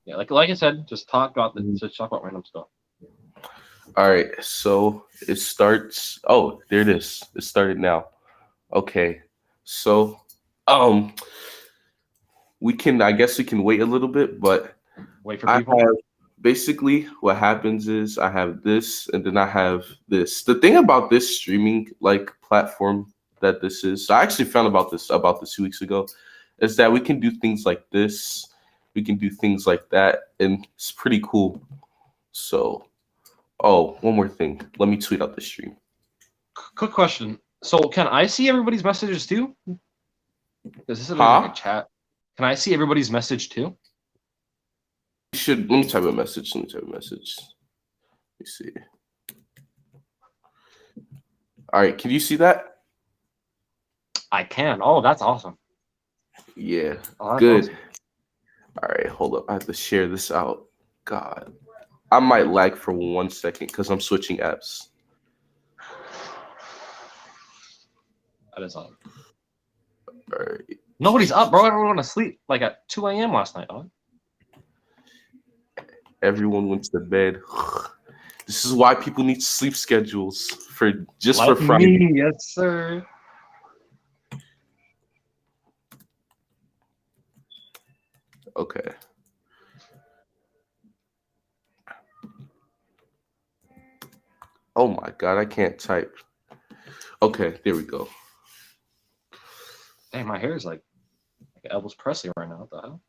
Yeah, like I said, just talk about random stuff. All right, so it starts. Oh, there it is. It started now. Okay, so um, we can. I guess we can wait a little bit, but Wait for I people. have basically what happens is I have this, and then I have this. The thing about this streaming like platform that this is, so I actually found about this 2 weeks ago, is that we can do things like this. We can do things like that, and it's pretty cool. So, oh, one more thing. Let me tweet out the stream. Quick question. So can I see everybody's messages too? Because this is like a Huh? chat. Can I see everybody's message too? You should let me type a message. Let me type a message. Let me see. All right, can you see that? I can. Oh, that's awesome. Yeah, Oh, that's good. awesome. All right, hold up. I have to share this out. God, I might lag for 1 second because I'm switching apps. That is awesome. All right. Nobody's up, bro. Everyone went to sleep like at 2 a.m. last night, dog. Everyone went to bed. This is why people need sleep schedules for Like Friday. me, yes, sir. Okay. Oh my God, I can't type. Okay, there we go. Dang, my hair is like Elvis Presley right now. What the hell?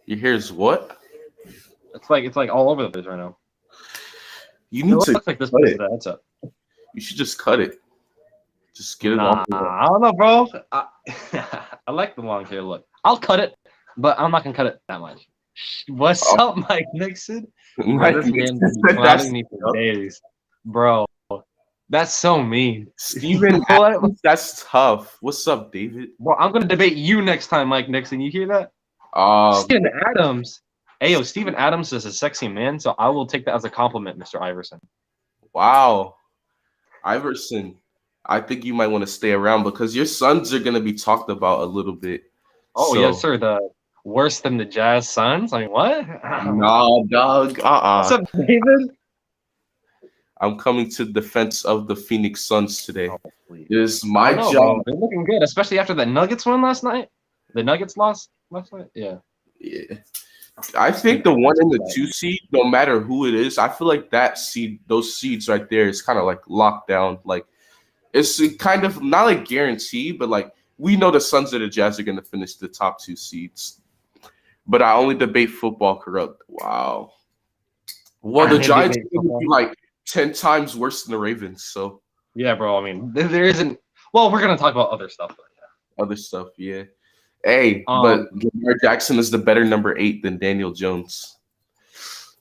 Your hair's what? It's like all over the place right now. You It need to looks like this cut because it. of the headset. You should just cut it. Just get it off. Nah, I don't know, bro. I like the long hair look. I'll cut it, but I'm not gonna cut it that much. What's Oh, up, Mike Nixon? Bro, Mike this Nixon man been said that's clowning me for days, bro. That's so mean. You Steven know what? Adams. That's tough. What's up, David? Bro, I'm gonna debate you next time, Mike Nixon. You hear that? Um, Steven Adams. Hey, yo, Steven Adams is a sexy man, so I will take that as a compliment, Mr. Iverson. wow, Iverson. I think you might want to stay around because your sons are gonna be talked about a little bit. Oh, yes, So, sir. The worse than the Jazz Suns. I mean, what? nah, dog. What's up, David? I'm coming to defense of the Phoenix Suns today. Oh, please. It is I my don't know, job. bro. They're looking good, especially after the Nuggets win last night. The Nuggets lost last night. Yeah. Yeah. I think the one and the two seed, no matter who it is, I feel like that seed, those seeds right there, is kind of like locked down. Like it's kind of not like guaranteed, but like we know the Suns and the Jazz are going to finish the top two seeds. But I only debate football corrupt. Wow. Well, the I Giants debate are going to be football. like 10 times worse than the Ravens. So Yeah, bro. I mean, there isn't. Well, we're gonna talk about other stuff. But other stuff, yeah. Hey, yeah. but Lamar Jackson is the better number 8 than Daniel Jones.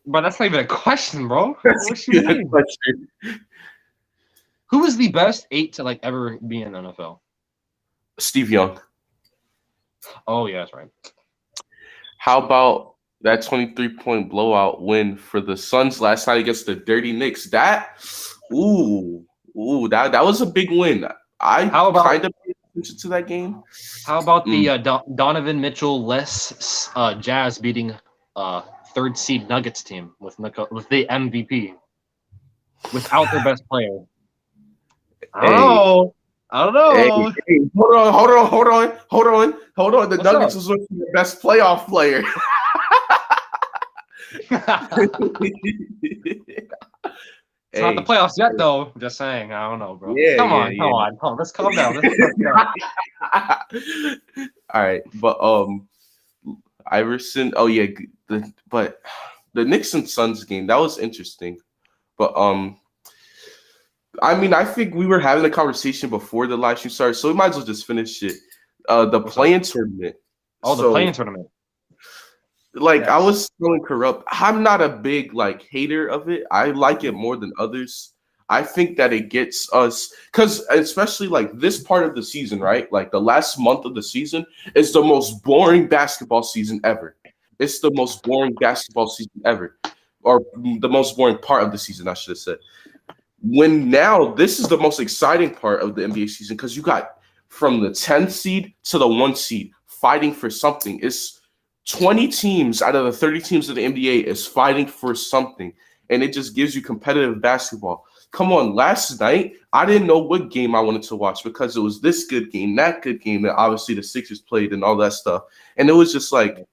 But that's not even a question, bro. That's What a you good mean? question. Who is the best 8 to like ever be in the NFL? Steve Young. Oh yeah, that's right. How about that 23-point blowout win for the Suns last night against the Dirty Knicks? That was a big win. I How about kind of paid attention to that game. the Donovan Mitchell less Jazz beating third seed Nuggets team with the MVP without their best player? I don't Hey, know. I don't hey, know. hey, hold on. The What's up? Nuggets was with the best playoff player. It's not the Hey, playoffs yet, though. Just saying. I don't know, bro. yeah, Come yeah, on, come yeah. on, come on. Let's calm down. Let's calm down. All right, but Iverson. Oh yeah, but the Knicks and Suns game that was interesting. But I mean, I think we were having a conversation before the live stream started, so we might as well just finish it. The What's up? playing tournament. Oh, the So, playing tournament. like, I Yes. was feeling corrupt. I'm not a big like hater of it. I like it more than others. I think that it gets us because especially like this part of the season, right? Like the last month of the season is the most boring basketball season ever. It's the most boring basketball season ever, or the most boring part of the season, I should have said. When now this is the most exciting part of the NBA season because you got from the 10th seed to the 1 seed fighting for something. 20 teams out of the 30 teams of the NBA is fighting for something, and it just gives you competitive basketball. Come on, last night, I didn't know what game I wanted to watch because it was this good game, that good game that obviously the Sixers played and all that stuff. And it was just like,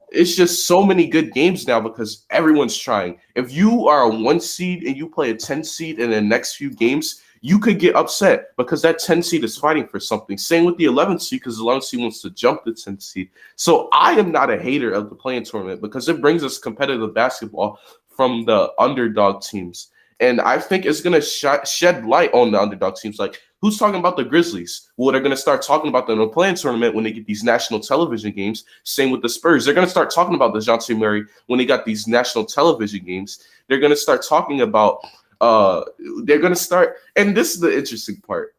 it's just so many good games now because everyone's trying. If you are a 1 seed and you play a 10 seed in the next few games, you could get upset because that 10 seed is fighting for something. Same with the 11 seed because the 11 seed wants to jump the 10 seed. So I am not a hater of the play-in tournament because it brings us competitive basketball from the underdog teams. And I think it's going to shed light on the underdog teams. Like, who's talking about the Grizzlies? Well, they're going to start talking about them in the play-in tournament when they get these national television games. Same with the Spurs. They're going to start talking about DeJounte Murray when they got these national television games. They're going to start talking about they're going to start – and this is the interesting part.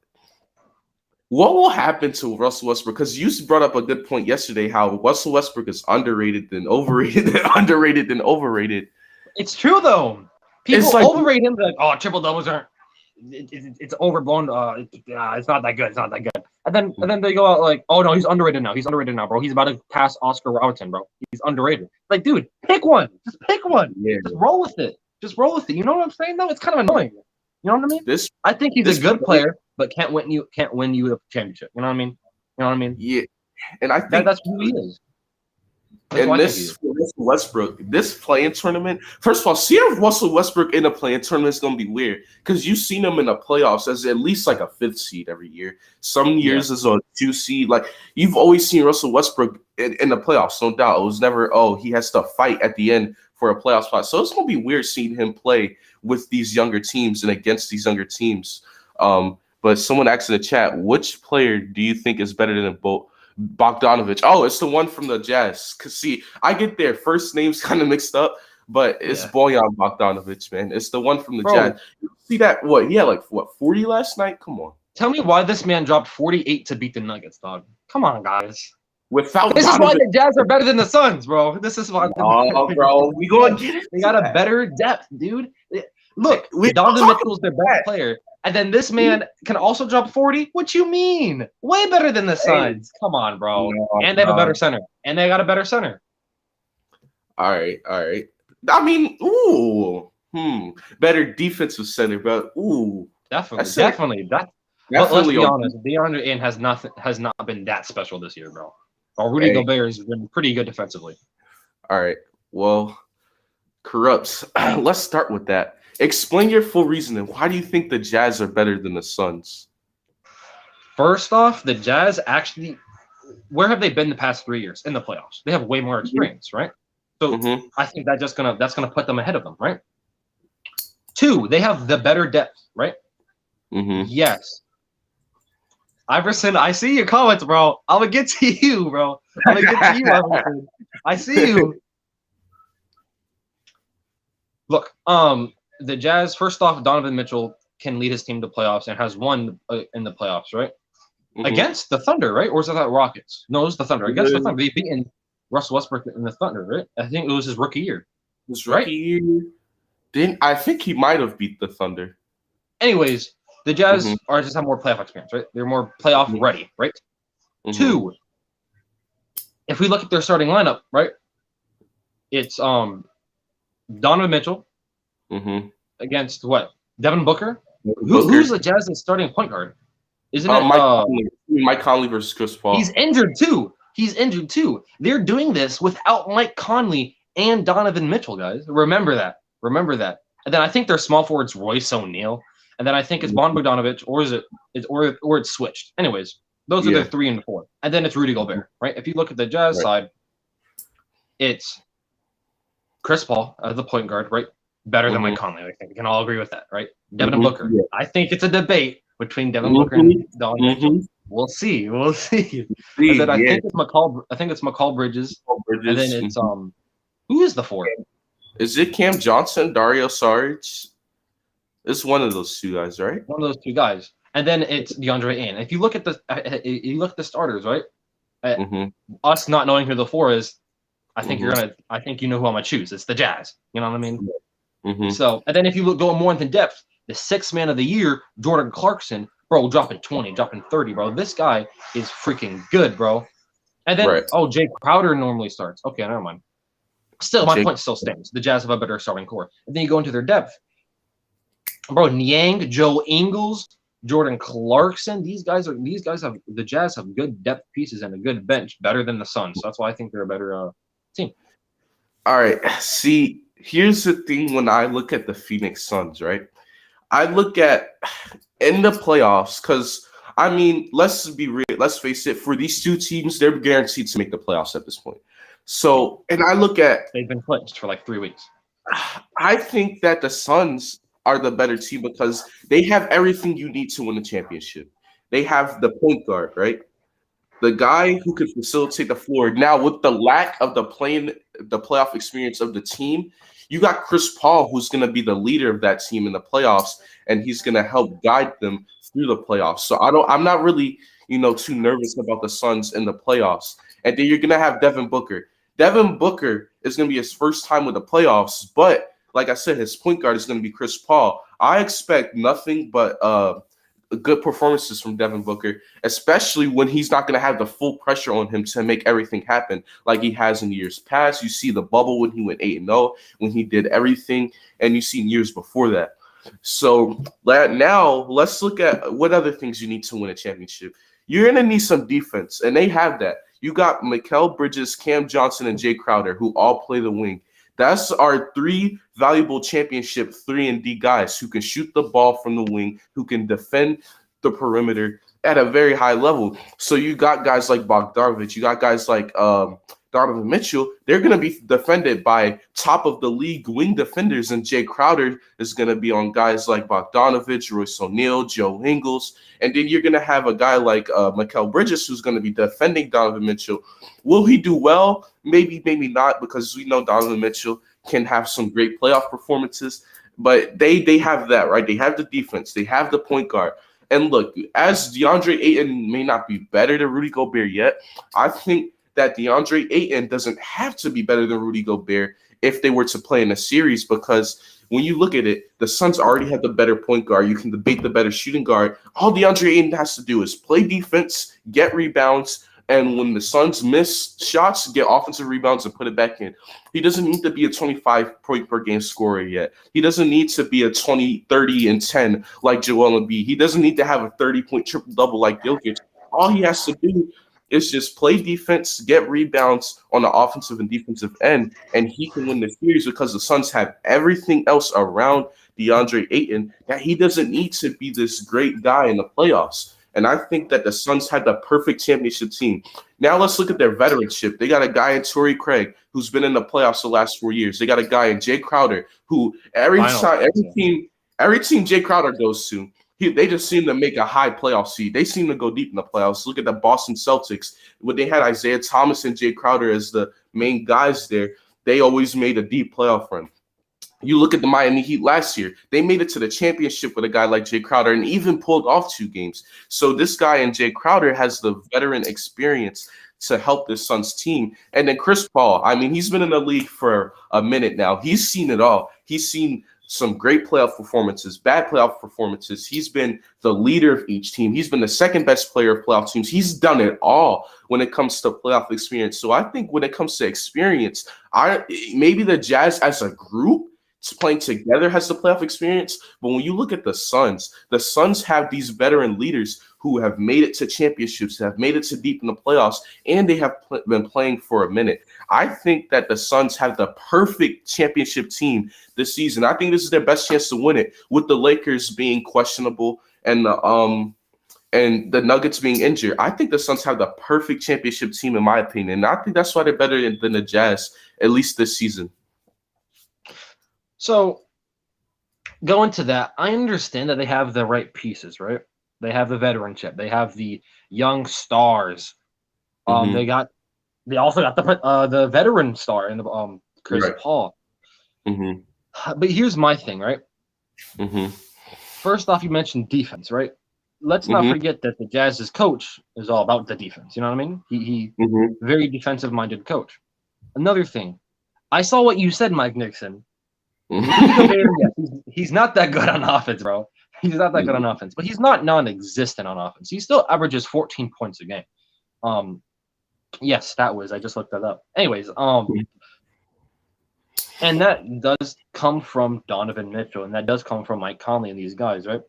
What will happen to Russell Westbrook? Because you brought up a good point yesterday how Russell Westbrook is underrated than overrated, underrated than overrated. It's true, though. People like, overrate him. Like, oh, triple doubles aren't. It's overblown. It's not that good. It's not that good. And then they go out like, oh no, he's underrated now. He's underrated now, bro. He's about to pass Oscar Robertson, bro. He's underrated. Like, dude, pick one. Just pick one. Yeah. Just roll with it. Just roll with it. You know what I'm saying? Though it's kind of annoying. You know what I mean? I think he's a good player, but can't win you a championship. You know what I mean? You know what I mean? Yeah. And I think that's who he is. And this Westbrook, this play-in tournament, first of all, seeing Russell Westbrook in a play-in tournament is going to be weird because you've seen him in the playoffs as at least like a 5th seed every year. Some years as a 2 seed. Like, you've always seen Russell Westbrook in the playoffs, no doubt. It was never, he has to fight at the end for a playoff spot. So it's going to be weird seeing him play with these younger teams and against these younger teams. But someone asked in the chat, which player do you think is better than both? Bogdanovich. Oh, it's the one from the Jazz. Cause see, I get their first names kind of mixed up, but it's Bojan Bogdanovich, man. It's the one from the Jazz. You see that? What? Yeah, like 40 last night? Come on. Tell me why this man dropped 48 to beat the Nuggets, dog. Come on, guys. Without this is why the Jazz are better than the Suns, bro. This is why. Oh, bro, we gonna get it. They got a better depth, dude. Look, Donovan Mitchell's their best player. And then this man can also drop 40? What you mean? Way better than the Suns. Come on, bro. And they have a better center. And they got a better center. All right. I mean, better defensive center, but Definitely. But let's be honest. DeAndre Ayton has not been that special this year, bro. Rudy Gobert has been pretty good defensively. All right. Well, corrupts. Let's start with that. Explain your full reasoning. Why do you think the Jazz are better than the Suns? First off, the Jazz actually, where have they been the past 3 years? In the playoffs. They have way more experience, right? So I think that's gonna put them ahead of them, right? 2, they have the better depth, right? Yes. Iverson, I see your comments, bro. I'm gonna get to you, bro. I'm gonna get to you, Iverson. I see you. Look, the Jazz, first off, Donovan Mitchell can lead his team to playoffs and has won in the playoffs, right? Against the Thunder, right? Or is that Rockets? No, it was the Thunder. Against the Thunder. They beaten Russell Westbrook in the Thunder, right? I think it was his rookie year. His rookie year? I think he might have beat the Thunder. Anyways, the Jazz just have more playoff experience, right? They're more playoff ready, right? 2, if we look at their starting lineup, right? It's Donovan Mitchell against what? Devin Booker? Who's the Jazz's starting point guard? Isn't it Mike Conley versus Chris Paul? He's injured too. They're doing this without Mike Conley and Donovan Mitchell, guys. Remember that. And then I think their small forward's Royce O'Neal. And then I think it's Bojan Bogdanovic, or it's switched. Anyways, those are the 3 and 4. And then it's Rudy Gobert, right? If you look at the Jazz side, it's Chris Paul as the point guard, right? Better than Mike Conley. I think we can all agree with that, right? Devin Booker. Yeah. I think it's a debate between Devin Booker and Donovan Mitchell. We'll see. And then I think it's McCall Bridges. And then it's who is the 4? Is it Cam Johnson, Dario Saric? It's one of those 2 guys, right? One of those 2 guys. And then it's DeAndre Ayton. If you look at the starters, right? Us not knowing who the 4 is, I think you know who I'm gonna choose. It's the Jazz. You know what I mean? So, and then if you go more into depth, the 6th man of the year, Jordan Clarkson, bro, dropping 20, dropping 30, bro. This guy is freaking good, bro. And then, Right. Jake Crowder normally starts. Okay, never mind. Still, my Jake- point still stands. The Jazz have a better starting core. And then you go into their depth. Bro, Niang, Joe Ingles, Jordan Clarkson. These guys have the Jazz have good depth pieces and a good bench, better than the Suns. So that's why I think they're a better team. All right. See, here's the thing when I look at the Phoenix Suns, right? I look at in the playoffs, because I mean, let's face it, for these two teams, they're guaranteed to make the playoffs at this point. So, and I look at They've been clinched for like 3 weeks. I think that the Suns are the better team because they have everything you need to win a championship. They have the point guard, right? The guy who can facilitate the floor. Now, with the lack of the playoff experience of the team, you got Chris Paul, who's going to be the leader of that team in the playoffs, and he's going to help guide them through the playoffs. So I'm not really, too nervous about the Suns in the playoffs. And then you're going to have Devin Booker. Devin Booker is going to be his first time with the playoffs, but like I said, his point guard is going to be Chris Paul. I expect nothing but good performances from Devin Booker, especially when he's not going to have the full pressure on him to make everything happen like he has in years past. You see the bubble when he went 8-0, when he did everything, and you've seen years before that. So now let's look at what other things you need to win a championship. You're going to need some defense, and they have that. You got Mikal Bridges, Cam Johnson, and Jay Crowder, who all play the wing. That's our 3 valuable championship 3-and-D guys who can shoot the ball from the wing, who can defend the perimeter at a very high level. So you got guys like Bogdanovic, you got guys like Donovan Mitchell. They're going to be defended by top-of-the-league wing defenders, and Jay Crowder is going to be on guys like Bogdanovic, Royce O'Neal, Joe Ingles. And then you're going to have a guy like Mikal Bridges who's going to be defending Donovan Mitchell. Will he do well? Maybe, maybe not, because we know Donovan Mitchell can have some great playoff performances. But they have that, right? They have the defense. They have the point guard. And look, as DeAndre Ayton may not be better than Rudy Gobert yet, I think that DeAndre Ayton doesn't have to be better than Rudy Gobert if they were to play in a series, because when you look at it, the Suns already have the better point guard. You can debate the better shooting guard. All DeAndre Ayton has to do is play defense, get rebounds, and when the Suns miss shots, get offensive rebounds and put it back in. He doesn't need to be a 25-point-per-game scorer yet. He doesn't need to be a 20, 30, and 10 like Joel Embiid. He doesn't need to have a 30-point triple-double like Jokic. All he has to do is just play defense, get rebounds on the offensive and defensive end, and he can win the series because the Suns have everything else around DeAndre Ayton that he doesn't need to be this great guy in the playoffs. And I think that the Suns had the perfect championship team. Now let's look at their veteranship. They got a guy in Torrey Craig who's been in the playoffs the last 4 years. They got a guy in Jay Crowder who every team Jay Crowder goes to, they just seem to make a high playoff seed. They seem to go deep in the playoffs. Look at the Boston Celtics. When they had Isaiah Thomas and Jay Crowder as the main guys there, they always made a deep playoff run. You look at the Miami Heat last year. They made it to the championship with a guy like Jay Crowder and even pulled off 2 games. So this guy in Jay Crowder has the veteran experience to help this Suns team. And then Chris Paul, I mean, he's been in the league for a minute now. He's seen it all. He's seen some great playoff performances, bad playoff performances. He's been the leader of each team. He's been the second best player of playoff teams. He's done it all when it comes to playoff experience. So I think when it comes to experience, maybe the Jazz as a group playing together has the playoff experience. But when you look at the Suns have these veteran leaders who have made it to championships, have made it to deep in the playoffs, and they have been playing for a minute. I think that the Suns have the perfect championship team this season. I think this is their best chance to win it, with the Lakers being questionable and the Nuggets being injured. I think the Suns have the perfect championship team, in my opinion. And I think that's why they're better than the Jazz, at least this season. So, going to that, I understand that they have the right pieces, right? They have the veteranship. They have the young stars. They also got the veteran star in the Chris Paul. Mm-hmm. But here's my thing, right? Mm-hmm. First off, you mentioned defense, right? Let's not forget that the Jazz's coach is all about the defense. You know what I mean? He very defensive-minded coach. Another thing, I saw what you said, Mike Nixon. He's not that good on offense, bro. He's not that good on offense, but he's not non-existent on offense. He still averages 14 points a game. Yes, that was. I just looked that up. Anyways, and that does come from Donovan Mitchell, and that does come from Mike Conley and these guys, right?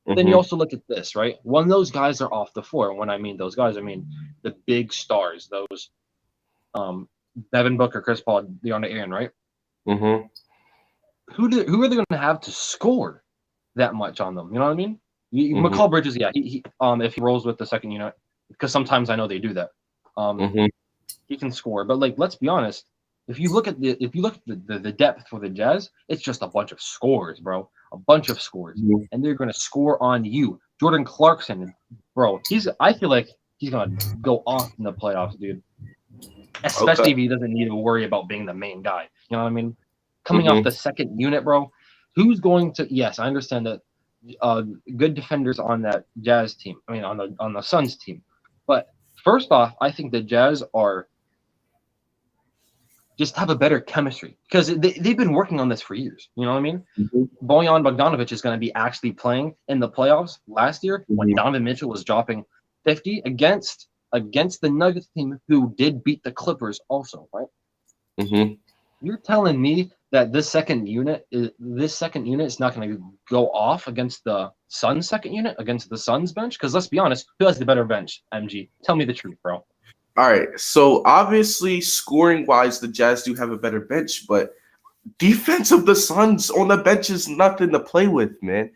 Then you Mm-hmm. also look at this, right? When those guys are off the floor, and when I mean those guys, I mean the big stars, those um Devin Booker, Chris Paul, DeAndre Ayton, right? Mm-hmm. Who are they going to have to score that much on them? You know what I mean? Mm-hmm. McCall Bridges, yeah, he if he rolls with the second unit, because sometimes I know they do that. Mm-hmm. He can score, but like let's be honest, if you look at the depth for the Jazz, it's just a bunch of scores, bro, a bunch of scores, and they're going to score on you. Jordan Clarkson, bro, I feel like he's going to go off in the playoffs, dude. Okay. Especially if he doesn't need to worry about being the main guy. You know what I mean? Coming off Mm-hmm. the second unit, bro. Who's going to? Yes, I understand that. Good defenders on that Jazz team. I mean, on the Suns team. But first off, I think the Jazz are just have a better chemistry because they've been working on this for years. You know what I mean? Bojan Bogdanovic is going to be actually playing in the playoffs last year when Mm-hmm. Donovan Mitchell was dropping 50 against the Nuggets team who did beat the Clippers also, right? Mm-hmm. You're telling me that this second unit is not going to go off against the Suns second unit against the Suns bench? Because let's be honest, who has the better bench? MG, tell me the truth, bro. All right. So obviously, scoring wise, the Jazz do have a better bench, but defense of the Suns on the bench is nothing to play with, man.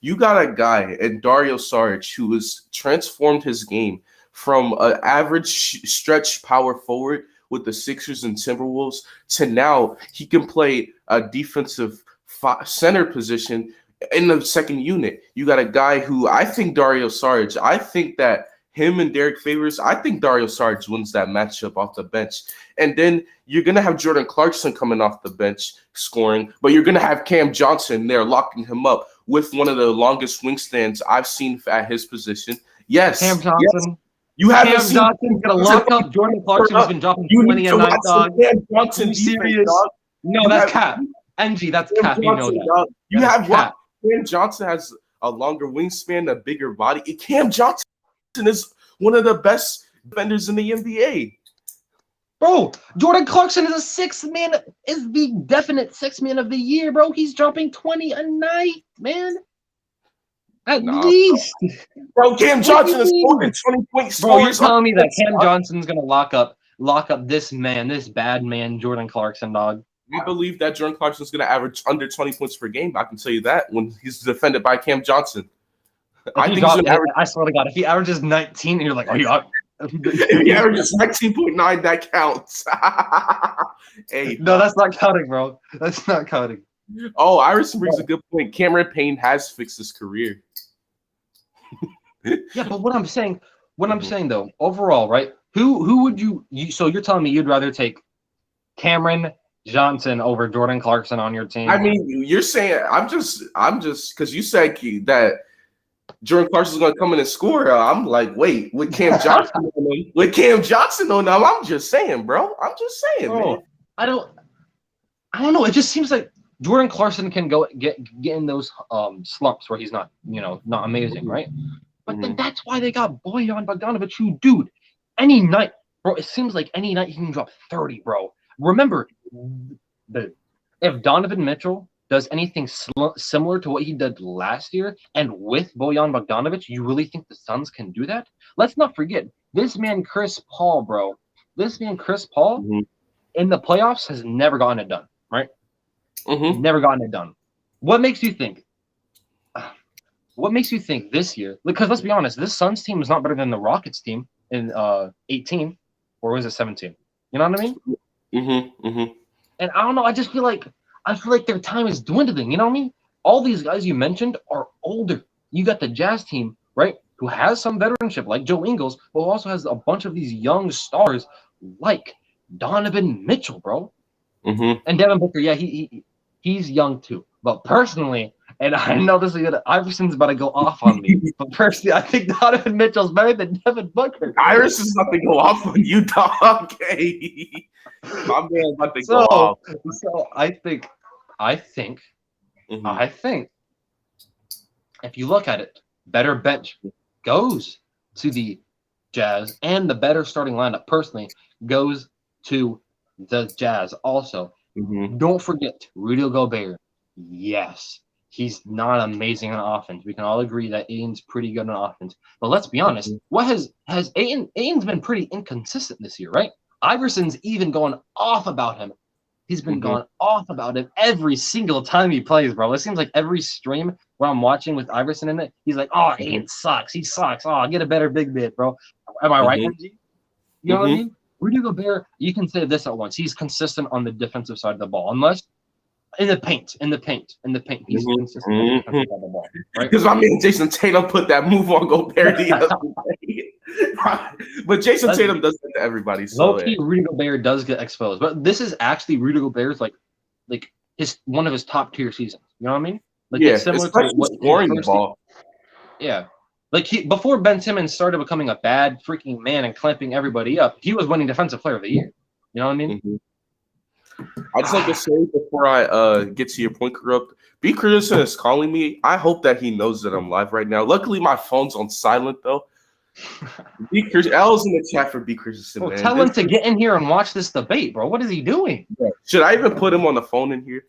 You got a guy in Dario Saric who has transformed his game from an average stretch power forward with the Sixers and Timberwolves to now he can play a defensive center position in the second unit. You got a guy who I think Dario Saric, I think that him and Derek Favors, I think Dario Saric wins that matchup off the bench. And then you're going to have Jordan Clarkson coming off the bench scoring, but you're going to have Cam Johnson there locking him up with one of the longest wingspans I've seen at his position. Yes. Cam Yes. Johnson. You haven't Cam seen Johnson's gonna lock up Jordan Clarkson, who's been dropping you 20 need a to night, watch some dog. Cam Johnson You defense, serious? dog. No, You that's have cap. NG, that's Cam cap. You know Johnson, that. dog. You That is have what? cap. Cam Johnson has a longer wingspan, a bigger body. Cam Johnson is one of the best defenders in the NBA. Bro, Jordan Clarkson is the definite sixth man of the year, bro. He's dropping 20 a night, man. At Nah, least. bro, Cam What do Johnson you is more mean? than 20-point Bro, you're scorers. telling me that Cam Johnson's gonna lock up this bad man, Jordan Clarkson, dog. I believe that Jordan Clarkson is going to average under 20 points per game. I can tell you that when he's defended by Cam Johnson. I think he's going to average. I swear to God, if he averages 19, you're like, are you up? If he averages 19.9, that counts. Hey, No, that's not counting, bro. That's not counting. oh, Iverson brings a good point. Cameron Payne has fixed his career. Yeah, but what I'm saying though, overall, right? Who would you so you're telling me you'd rather take Cameron Johnson over Jordan Clarkson on your team? I mean, you're saying I'm just because you said that Jordan Carson's going to come in and score. I'm like, wait, with Cam Johnson on him, I'm just saying, bro. I'm just saying, man. I don't know. It just seems like Jordan Clarkson can go get in those slumps where he's not amazing, right? But then that's why they got Bojan Bogdanovic, who, dude, any night, bro, it seems like any night he can drop 30, bro. Remember, if Donovan Mitchell does anything similar to what he did last year, and with Bojan Bogdanovic, you really think the Suns can do that? Let's not forget, this man Chris Paul, bro. This man Chris Paul in the playoffs has never gotten it done, right? Never gotten it done. What makes you think? What makes you think this year? Because let's be honest, this Suns team is not better than the Rockets team in 18, or was it 17? You know what I mean? And I don't know. I feel like their time is dwindling. You know what I mean? All these guys you mentioned are older. You got the Jazz team, right, who has some veteranship, like Joe Ingles, but who also has a bunch of these young stars like Donovan Mitchell, bro. And Devin Booker, yeah, he's young too. But personally, and I know this is gonna Iverson's about to go off on me, but personally, I think Donovan Mitchell's better than Devin Booker. Iverson's about to go off on you, dog. Hey, my man about to go off. So I think, if you look at it, better bench goes to the Jazz and the better starting lineup personally goes to the Jazz. Also, don't forget Rudy Gobert. Yes, he's not amazing on offense. We can all agree that Ayton's pretty good on offense. But let's be honest, what has Ayton? Ayton's been pretty inconsistent this year, right? Iverson's even going off about him. He's been going off about him every single time he plays, bro. It seems like every stream where I'm watching with Iverson in it, he's like, "Oh, Ayton sucks. He sucks. Oh, get a better big bit, bro." Am I right, MG? You know what I mean? Rudy Gobert, you can say this at once. He's consistent on the defensive side of the ball, unless in the paint. He's consistent on the defensive side of the ball, right? Because my man Jason Tatum put that move on Gobert the other day. But Jason Tatum does that to everybody. So low-key, Rudy Gobert does get exposed, but this is actually Rudy Gobert's like his one of his top tier seasons. You know what I mean? Like yeah, it's similar to what scoring the ball. Yeah. Like before Ben Simmons started becoming a bad freaking man and clamping everybody up, he was winning Defensive Player of the Year. You know what I mean? I just like to say before I get to your point, Corrupt, B. Christensen is calling me. I hope that he knows that I'm live right now. Luckily, my phone's on silent though. L's in the chat for B. Christensen. Well, tell him to get in here and watch this debate, bro. What is he doing? Should I even put him on the phone in here?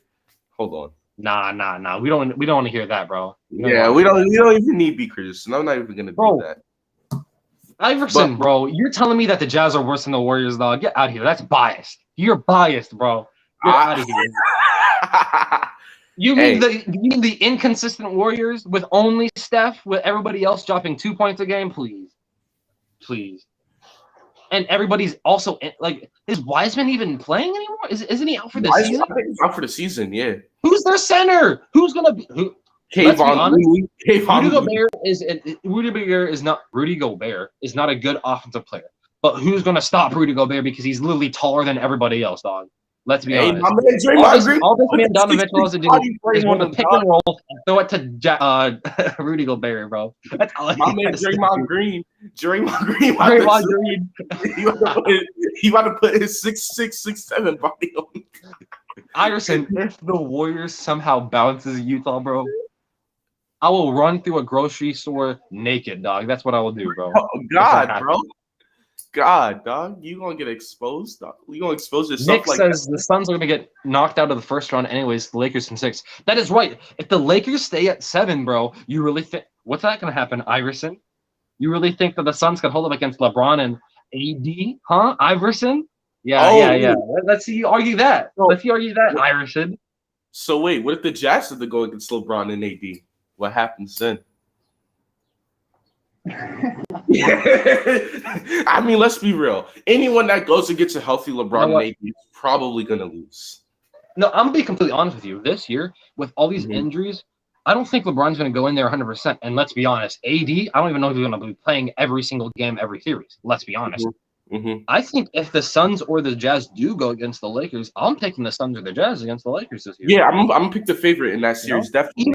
Hold on. Nah. We don't want to hear that, bro. We don't even need B. Christensen. I'm not even gonna do that. Iverson, bro, you're telling me that the Jazz are worse than the Warriors, dog. Get out of here. That's biased. You're biased, bro. Get out of here. You mean the inconsistent Warriors with only Steph, with everybody else dropping 2 points a game? Please. And everybody's also like, is Wiseman even playing anymore? Isn't he out for the season? I think he's out for the season. Yeah. Who's their center? Who's gonna be who? Rudy Gobert is not a good offensive player. But who's gonna stop Rudy Gobert because he's literally taller than everybody else, dog? Let's be honest. All this man Donovan Mitchell has to do is want to pick and roll and throw it to Rudy Gobert, bro. That's all my man Draymond Green. He about to put his 6'6", 6'7" body on. Iverson, if the Warriors somehow bounces Utah, bro, I will run through a grocery store naked, dog. That's what I will do, bro. Oh, God, bro. God, dog. You going to get exposed, dog. You going to expose yourself. Nick says the Suns are going to get knocked out of the first round anyways. The Lakers in 6. That is right. If the Lakers stay at 7, bro, you really think – what's that going to happen, Iverson? You really think that the Suns can hold up against LeBron and AD? Huh, Iverson? Yeah. Let's see you argue that. Let's see you argue that, Iverson. So, wait. What if the Jazz have to go against LeBron and AD? What happens then? I mean, let's be real. Anyone that goes and gets a healthy LeBron and AD is probably going to lose. No, I'm going to be completely honest with you. This year, with all these injuries, I don't think LeBron's going to go in there 100%. And let's be honest, AD, I don't even know if he's going to be playing every single game, every series. Let's be honest. I think if the Suns or the Jazz do go against the Lakers, I'm taking the Suns or the Jazz against the Lakers this year. Yeah, I'm going to pick the favorite in that series, definitely.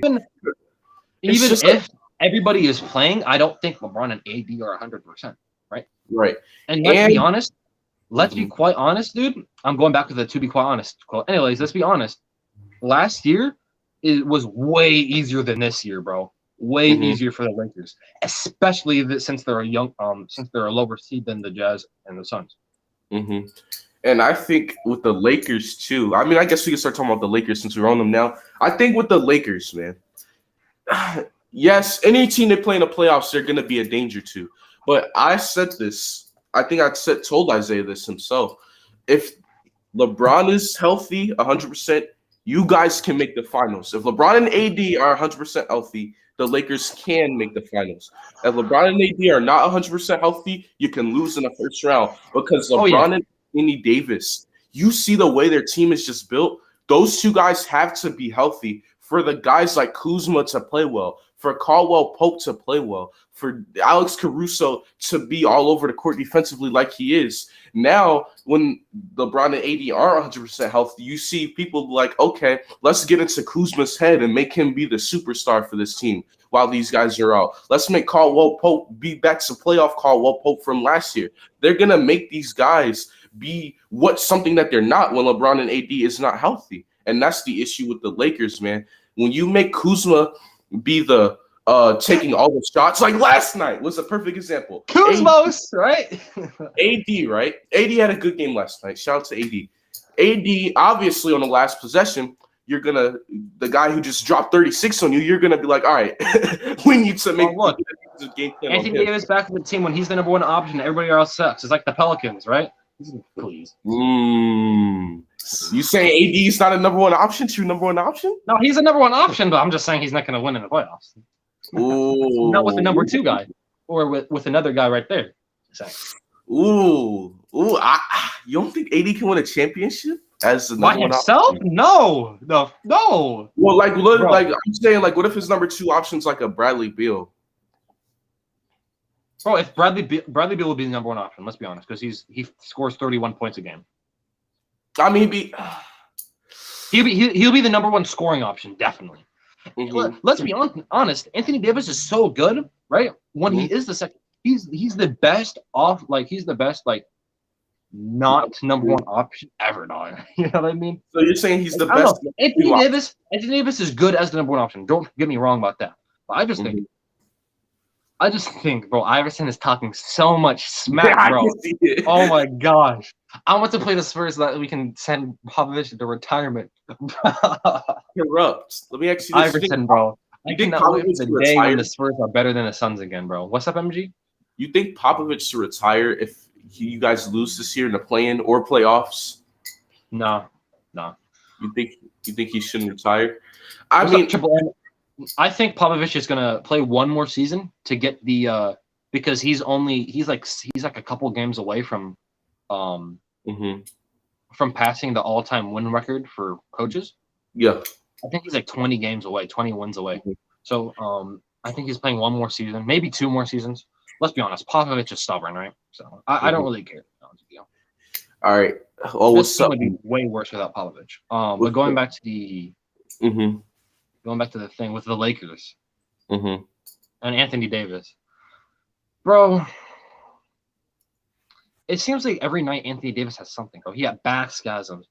Even if everybody is playing, I don't think LeBron and AD are 100%, right? Right. And let's be honest. Let's be quite honest, dude. I'm going back to the to be quite honest quote. Anyways, let's be honest. Last year, it was way easier than this year, bro. Way easier for the Lakers, especially since they're a lower seed than the Jazz and the Suns. And I think with the Lakers too. I mean, I guess we can start talking about the Lakers since we're on them now. I think with the Lakers, man. Yes, any team they play in the playoffs, they're going to be a danger to. But I said this. I think told Isaiah this himself. If LeBron is healthy 100%, you guys can make the finals. If LeBron and AD are 100% healthy, the Lakers can make the finals. If LeBron and AD are not 100% healthy, you can lose in the first round because LeBron and Anthony Davis, you see the way their team is just built. Those two guys have to be healthy for the guys like Kuzma to play well, for Caldwell Pope to play well, for Alex Caruso to be all over the court defensively like he is. Now, when LeBron and AD are 100% healthy, you see people like, okay, let's get into Kuzma's head and make him be the superstar for this team while these guys are out. Let's make Caldwell Pope be back to playoff Caldwell Pope from last year. They're going to make these guys be something that they're not when LeBron and AD is not healthy. And that's the issue with the Lakers, man. When you make Kuzma be the taking all the shots. Like last night was a perfect example. Kuzmos, right? AD, right? AD had a good game last night. Shout out to AD. AD, obviously, on the last possession, the guy who just dropped 36 on you, you're gonna be like, all right, we need to make the game plan. Anthony Davis back to the team when he's the number one option. Everybody else sucks. It's like the Pelicans, right? Please. You saying AD is not a number one option? True number one option? No, he's a number one option, but I'm just saying he's not going to win in the playoffs. Ooh. Not with the number two guy, or with another guy right there. You don't think AD can win a championship as the number one himself? Option? No. Well, like I'm saying, like, what if his number two option's like a Bradley Beal? Bro, if Bradley Beal would be the number one option, let's be honest, because he scores 31 points a game. I mean, he'll be the number one scoring option, definitely. Mm-hmm. Let's be honest. Anthony Davis is so good, right? When he is the second, he's the best not number one option ever, dog. You know what I mean? So you're saying he's the best? Anthony Davis is good as the number one option. Don't get me wrong about that. But I just think, bro, Iverson is talking so much smack, bro. Oh my gosh. I want to play the Spurs so that we can send Popovich to retirement. Corrupt. Let me ask you this. Iverson, bro. I cannot wait for the day when the Spurs are better than the Suns again, bro. What's up, MG? You think Popovich should retire if you guys lose this year in the play-in or playoffs? No. You think he shouldn't retire? I think Popovich is gonna play one more season to get the because he's like a couple games away from passing the all-time win record for coaches. Yeah. I think he's like 20 games away, 20 wins away. Mm-hmm. So I think he's playing one more season, maybe two more seasons. Let's be honest, Popovich is stubborn, right? So I don't really care. All right. Well, what's up? Would be way worse without Popovich. But going back to the thing with the Lakers and Anthony Davis, bro. It seems like every night Anthony Davis has something, bro. He had back spasms.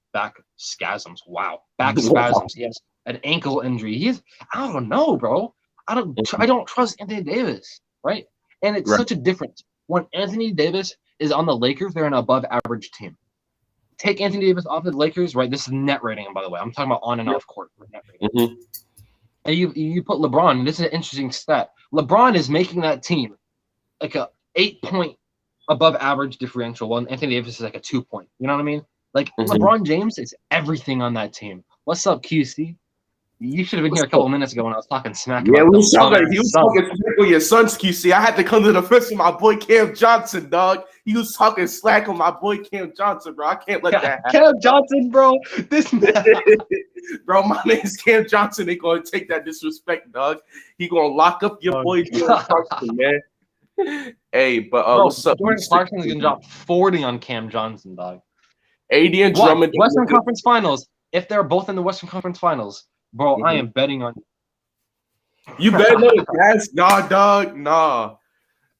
Wow, back spasms. He has an ankle injury. I don't know, bro. I don't trust Anthony Davis, right? And it's such a difference. When Anthony Davis is on the Lakers, they're an above average team. Take Anthony Davis off the Lakers, right? This is net rating, by the way. I'm talking about on and off court net rating. And you put LeBron. This is an interesting stat. LeBron is making that team like a 8-point above average differential, while Anthony Davis is like a 2-point. You know what I mean? Like LeBron James is everything on that team. What's up, QC? You should have been here a couple minutes ago when I was talking smack. Yeah, he was talking smack on your Suns, QC. I had to come to the defense of my boy Cam Johnson, dog. He was talking slack on my boy Cam Johnson, bro. I can't let that happen. Cam Johnson, bro. Bro, my name's Cam Johnson. They gonna take that disrespect, dog. He gonna lock up your boy Jordan Clarkson, man. Hey, but what's up? Jordan Clarkson is gonna drop 40 on Cam Johnson, dog. AD and Drummond. Western Conference Finals. If they're both in the Western Conference Finals, bro, I am betting on. You bet on the Jazz? Nah, dog. Nah,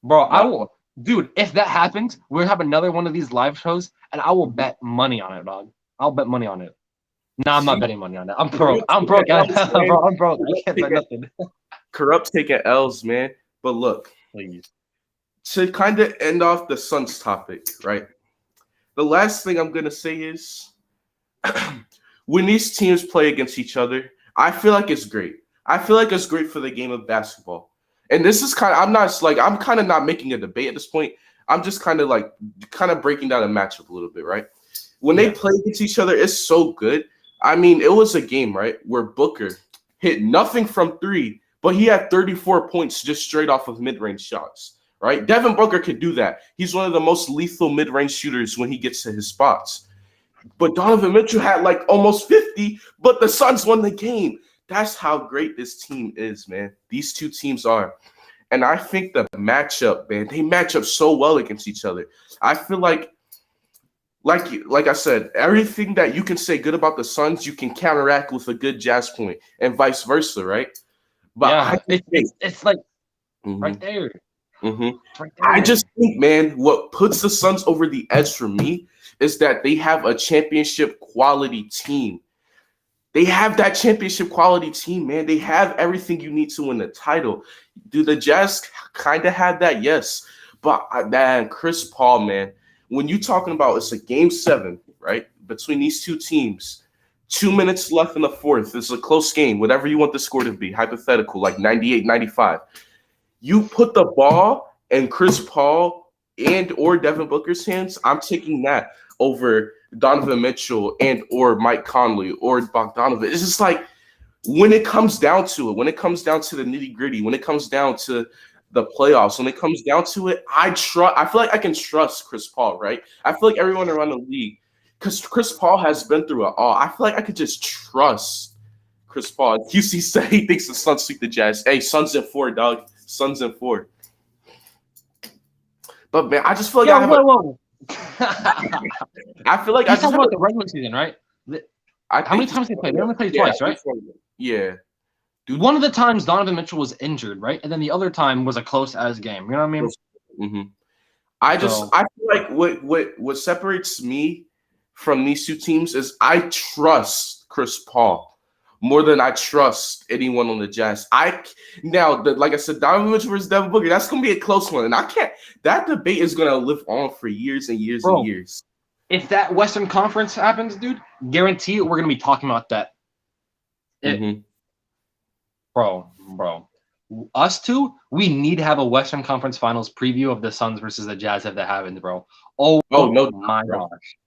bro. I will, dude. If that happens, we'll have another one of these live shows, and I will bet money on it, dog. I'll bet money on it. Nah, I'm not betting money on it. I'm broke. I'm broke. I'm broke. I can't bet nothing. Corrupt taking L's, man. But look, please. To kind of end off the Suns topic, right? The last thing I'm gonna say is, when these teams play against each other, I feel like it's great. I feel like it's great for the game of basketball. And this is I'm kind of not making a debate at this point. I'm just kind of breaking down a matchup a little bit, right? When they play against each other, it's so good. I mean, it was a game, right, where Booker hit nothing from three, but he had 34 points just straight off of mid-range shots, right? Devin Booker could do that. He's one of the most lethal mid-range shooters when he gets to his spots. But Donovan Mitchell had like almost 50, but the Suns won the game. That's how great this team is, man. These two teams are. And I think the matchup, man, they match up so well against each other. I feel like I said, everything that you can say good about the Suns, you can counteract with a good Jazz point and vice versa, right? But yeah, it's like right there. Right there. I just think, man, what puts the Suns over the edge for me is that they have a championship quality team. They have that championship quality team, man. They have everything you need to win the title. Do the Jazz kind of have that? Yes. But man, Chris Paul, man, when you talking about it's a game 7, right? Between these two teams, 2 minutes left in the fourth. It's a close game, whatever you want the score to be, hypothetical, like 98-95. You put the ball in Chris Paul and or Devin Booker's hands, I'm taking that over Donovan Mitchell and or Mike Conley or Bogdanovic. It's just like when it comes down to it, when it comes down to the nitty gritty, when it comes down to the playoffs, when it comes down to it, I feel like I can trust Chris Paul, right? I feel like everyone around the league, because Chris Paul has been through it all. I feel like I could just trust Chris Paul. QC said he thinks the Suns sweep the Jazz. Hey, Suns in 4, dog. Suns in 4. But man, I just feel like whoa. I feel like He's talking about the regular season, right? How many times did they play? They only played twice, right? Yeah. Dude, one of the times Donovan Mitchell was injured, right? And then the other time was a close-as game. You know what I mean? Mm-hmm. I feel like what separates me from these two teams is I trust Chris Paul more than I trust anyone on the Jazz. Like I said, Donovan Mitchell versus Devin Booker, that's gonna be a close one, and that debate is gonna live on for years and years and years. If that Western Conference happens, dude, guarantee it, we're gonna be talking about that. Bro, us two, we need to have a Western Conference Finals preview of the Suns versus the Jazz if that happens, bro. Oh no, my gosh!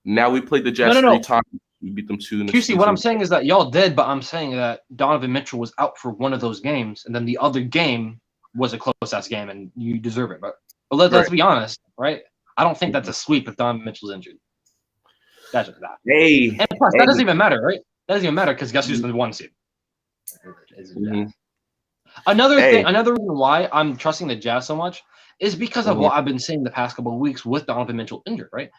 Now we played the Jazz 3 times. We beat them 2. QC, what I'm saying is that y'all did, but I'm saying that Donovan Mitchell was out for one of those games, and then the other game was a close-ass game, and you deserve it. But let's be honest, right? I don't think that's a sweep if Donovan Mitchell's injured. That's just that. Hey, and plus, that doesn't even matter, right? That doesn't even matter because guess who's the 1 seed? Another reason why I'm trusting the Jazz so much is because of what I've been saying the past couple of weeks with Donovan Mitchell injured, right?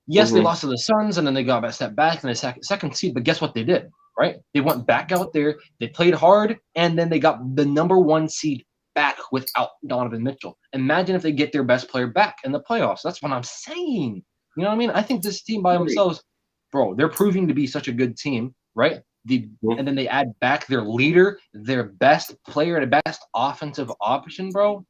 Yes, they lost to the Suns, and then they got a step back in the second seed. But guess what they did, right? They went back out there, they played hard, and then they got the number 1 seed back without Donovan Mitchell. Imagine if they get their best player back in the playoffs. That's what I'm saying. You know what I mean? I think this team by themselves, bro, they're proving to be such a good team, right? And then they add back their leader, their best player, and best offensive option, bro.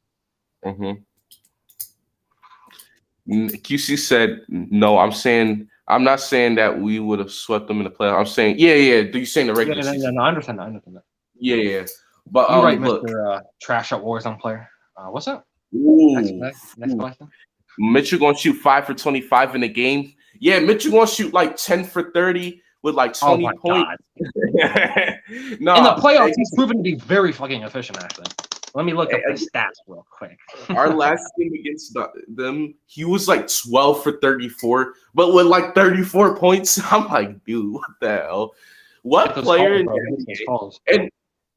QC said no. I'm not saying that we would have swept them in the playoffs. I'm saying yeah. Do you saying the regular season? No, I understand that. Yeah. But you're right, look, Mr. Trash Out Warzone player. What's up? Next question. Mitchell gonna shoot 5 for 25 in the game. Yeah, Mitchell gonna shoot like 10 for 30 with like 20 points. No, in the playoffs, he's proven to be very fucking efficient. Actually, let me look up the stats real quick. Our last game against them, he was like 12 for 34, but with like 34 points. I'm like, dude, what the hell? What player? And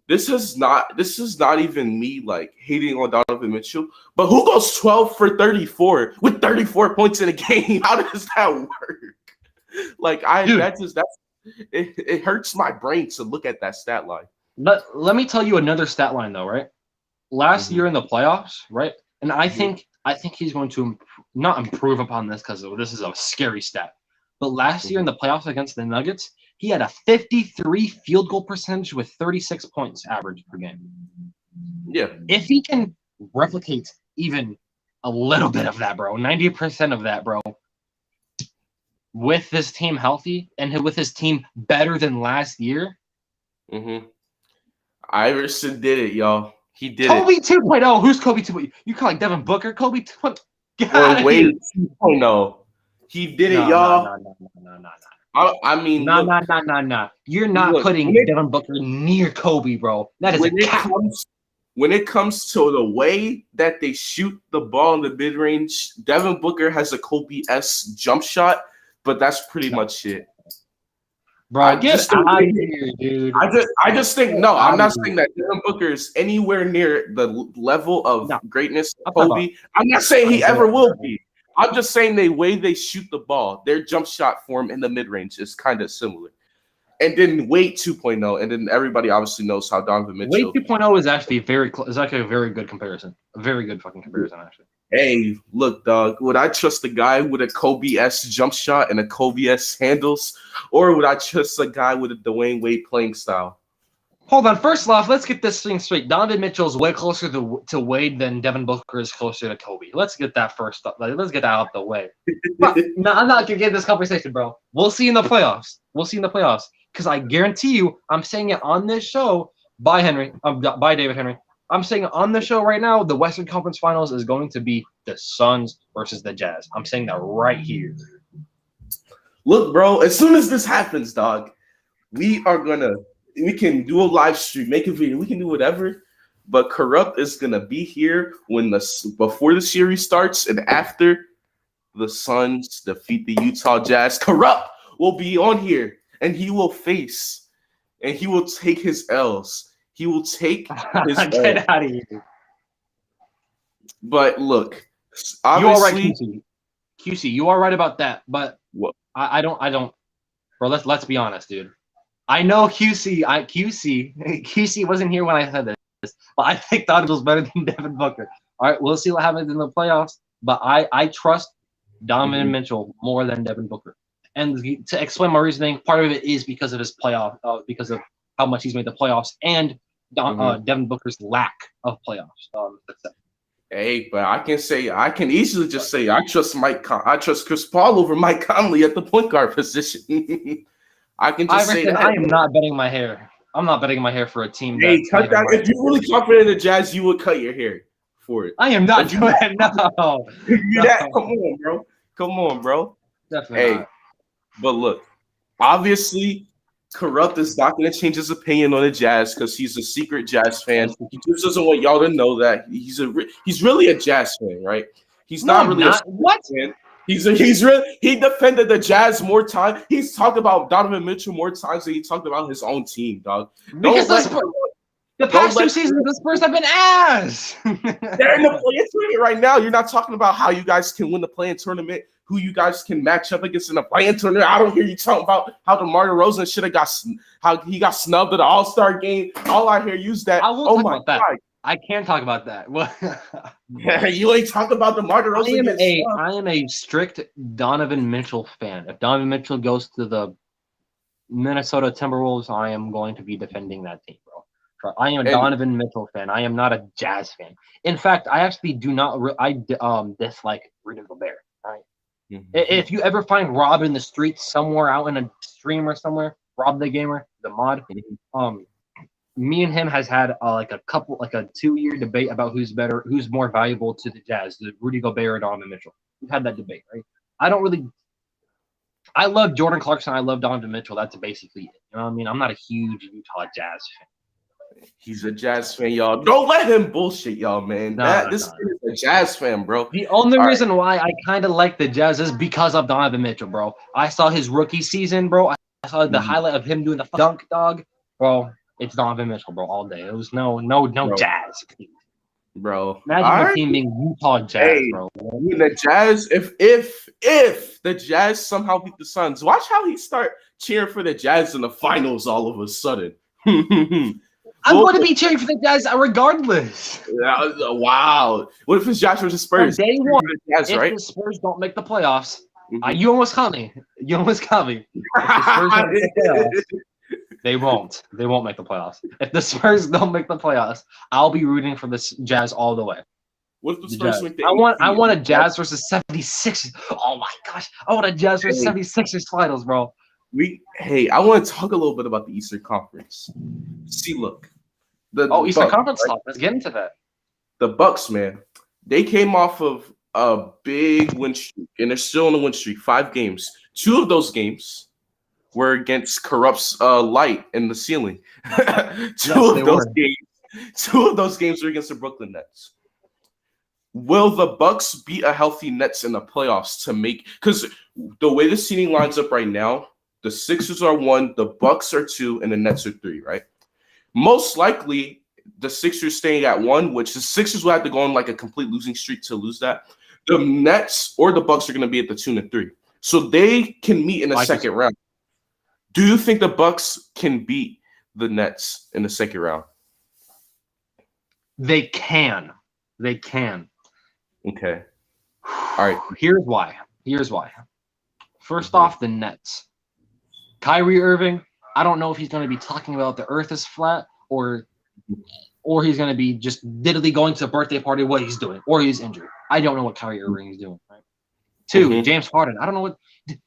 this is not even me like hating on Donovan Mitchell, but who goes 12 for 34 with 34 points in a game? How does that work? Like it hurts my brain to look at that stat line. Let me tell you another stat line though, right? Last year in the playoffs, right? And I think he's going to not improve upon this because this is a scary stat. But last year in the playoffs against the Nuggets, he had a 53 field goal percentage with 36 points average per game. Yeah. If he can replicate even a little bit of that, bro, 90% of that, bro, with this team healthy and with his team better than last year. Iverson did it, y'all. He did Kobe it. 2.0. Who's Kobe 2.0? You call like Devin Booker? Kobe 2.0. Or Wade 2.0. He did it, y'all. No. I mean, no. You're not putting Devin Booker near Kobe, bro. That is when it comes to the way that they shoot the ball in the mid range, Devin Booker has a Kobe-esque jump shot, but that's pretty much it. Bro, get out of here, dude. I just think no. I'm not saying that Devin Booker is anywhere near the level of greatness of Kobe. I'm not saying he ever will be. I'm just saying the way they shoot the ball, their jump shot form in the mid range is kind of similar. And then Wade 2.0, and then everybody obviously knows how Donovan Mitchell. Wade 2.0 is actually very close. It's actually a very good comparison. A very good fucking comparison, actually. Hey, look, dog. Would I trust a guy with a Kobe-esque jump shot and a Kobe-esque handles, or would I trust a guy with a Dwayne Wade playing style? Hold on. First off, let's get this thing straight. Donovan Mitchell's way closer to Wade than Devin Booker is closer to Kobe. Let's get that first. Let's get that out the way. But, no, I'm not gonna get this conversation, bro. We'll see in the playoffs. Because I guarantee you, I'm saying it on this show by David Henry. I'm saying it on the show right now. The Western Conference Finals is going to be the Suns versus the Jazz. I'm saying that right here. Look, bro. As soon as this happens, dog, we can do a live stream, make a video, we can do whatever. But Corrupt is gonna be here before the series starts and after the Suns defeat the Utah Jazz. Corrupt will be on here and he will take his L's. He will take his Get out of here. But look, You are right, obviously, QC. You are right about that. But what? I don't. Bro, let's be honest, dude. I know QC wasn't here when I said this, but I think Donovan's better than Devin Booker. All right, we'll see what happens in the playoffs. But I trust Donovan Mitchell more than Devin Booker. And to explain my reasoning, part of it is because of his playoff, because of how much he's made the playoffs, and Devin Booker's lack of playoffs success. Hey, but I can easily just say I trust Chris Paul over Mike Conley at the point guard position. I can just say that. I am not betting my hair. I'm not betting my hair for a team. Hey, cut that. If you're really confident in the Jazz, you would cut your hair for it. I am not doing it. No. Come on, bro. Definitely. Hey, but look, obviously, Corrupt is not going to change his opinion on the Jazz because he's a secret Jazz fan. He just doesn't want y'all to know that he's really a Jazz fan, right? He's not really a fan. He defended the Jazz more time. He's talked about Donovan Mitchell more times than he talked about his own team, dog. Because the past 2 seasons, the Spurs have been ass. They're in the play-in tournament right now. You're not talking about how you guys can win the play-in tournament, who you guys can match up against in the play-in tournament. I don't hear you talking about how DeMar DeRozan should have how he got snubbed at the All-Star game. All I hear you is that. I will talk about that. I can talk about that. You ain't talking about DeMar DeRozan. I am a strict Donovan Mitchell fan. If Donovan Mitchell goes to the Minnesota Timberwolves, I am going to be defending that team, bro. I am a Donovan Mitchell fan. I am not a Jazz fan. In fact, I actually do not. Dislike Rudy Gobert. Right? Mm-hmm. If you ever find Rob in the streets somewhere out in a stream or somewhere, Rob the Gamer, the mod, me and him has had a 2-year debate about who's more valuable to the Jazz, the Rudy Gobert or Donovan Mitchell. We've had that debate, right? I love Jordan Clarkson. I love Donovan Mitchell. That's basically it. You know what I mean? I'm not a huge Utah Jazz fan. He's a Jazz fan, y'all. Don't let him bullshit y'all, man. This is a Jazz fan, bro. The only reason why I kind of like the Jazz is because of Donovan Mitchell, bro. I saw his rookie season, bro. I saw the highlight of him doing the dunk, dog, bro. It's Donovan Mitchell, bro, all day. It was no Jazz. Bro. Imagine the team being Utah Jazz, bro. The Jazz, if the Jazz somehow beat the Suns, watch how he start cheering for the Jazz in the finals all of a sudden. I'm going to be cheering for the Jazz regardless. Wow. What if it's Josh versus Spurs? From day one, Jazz, if the Spurs don't make the playoffs, you almost caught me. If the Spurs don't make the playoffs, they won't. They won't make the playoffs. If the Spurs don't make the playoffs, I'll be rooting for the Jazz all the way. What if the Spurs make the I want a Jazz versus 76ers. Oh my gosh. I want a Jazz versus 76ers finals, bro. I want to talk a little bit about the Eastern Conference. See, look. Eastern Conference talk. Let's get into that. The Bucks, man. They came off of a big win streak, and they're still on a win streak. 5 games. 2 of those games were against Corrupt's light in the ceiling. Two of those games were against the Brooklyn Nets. Will the Bucks beat a healthy Nets in the playoffs to make? Because the way the seeding lines up right now, the Sixers are 1, the Bucks are 2, and the Nets are 3. Right? Most likely, the Sixers staying at 1, which the Sixers will have to go on like a complete losing streak to lose that. The Nets or the Bucks are going to be at the 2 and 3, so they can meet in the second round. Do you think the Bucks can beat the Nets in the second round? They can. Okay. All right. Here's why. First off, the Nets. Kyrie Irving, I don't know if he's going to be talking about the earth is flat or he's going to be just literally going to a birthday party, what he's doing, or he's injured. I don't know what Kyrie Irving is doing. Right? Two, James Harden. I don't know what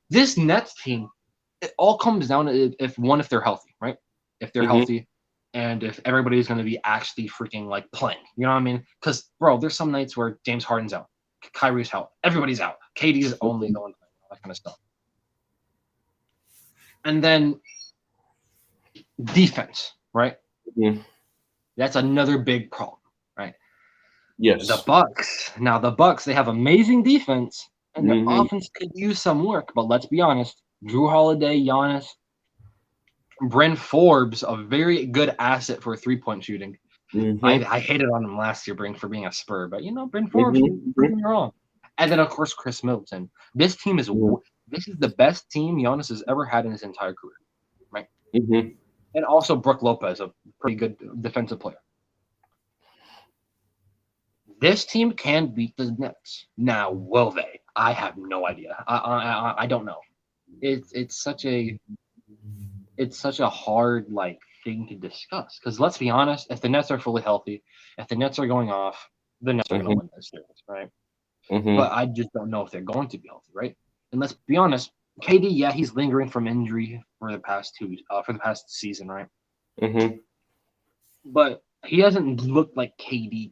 this Nets team, it all comes down to if they're healthy, right? If they're healthy and if everybody's going to be actually freaking like playing. You know what I mean? Because, bro, there's some nights where James Harden's out. Kyrie's out. Everybody's out. KD's only the one playing, all that kind of stuff. And then defense, right? Mm-hmm. That's another big problem, right? Yes. The Bucks. Now, the Bucks, they have amazing defense, and their offense could use some work. But let's be honest, Drew Holiday, Giannis, Bryn Forbes, a very good asset for three-point shooting. I hated on him last year, for being a Spur, but Bryn Forbes, proved me wrong. And then, of course, Chris Middleton. This team is this is the best team Giannis has ever had in his entire career, right? And also Brook Lopez, a pretty good defensive player. This team can beat the Nets. Now, will they? I have no idea. I don't know. It's such a hard thing to discuss because let's be honest, if the Nets are fully healthy, if the Nets are going off, the Nets are going to win this series, right? But I just don't know if they're going to be healthy, right? And let's be honest, KD, he's lingering from injury for the past season, right? But he hasn't looked like KD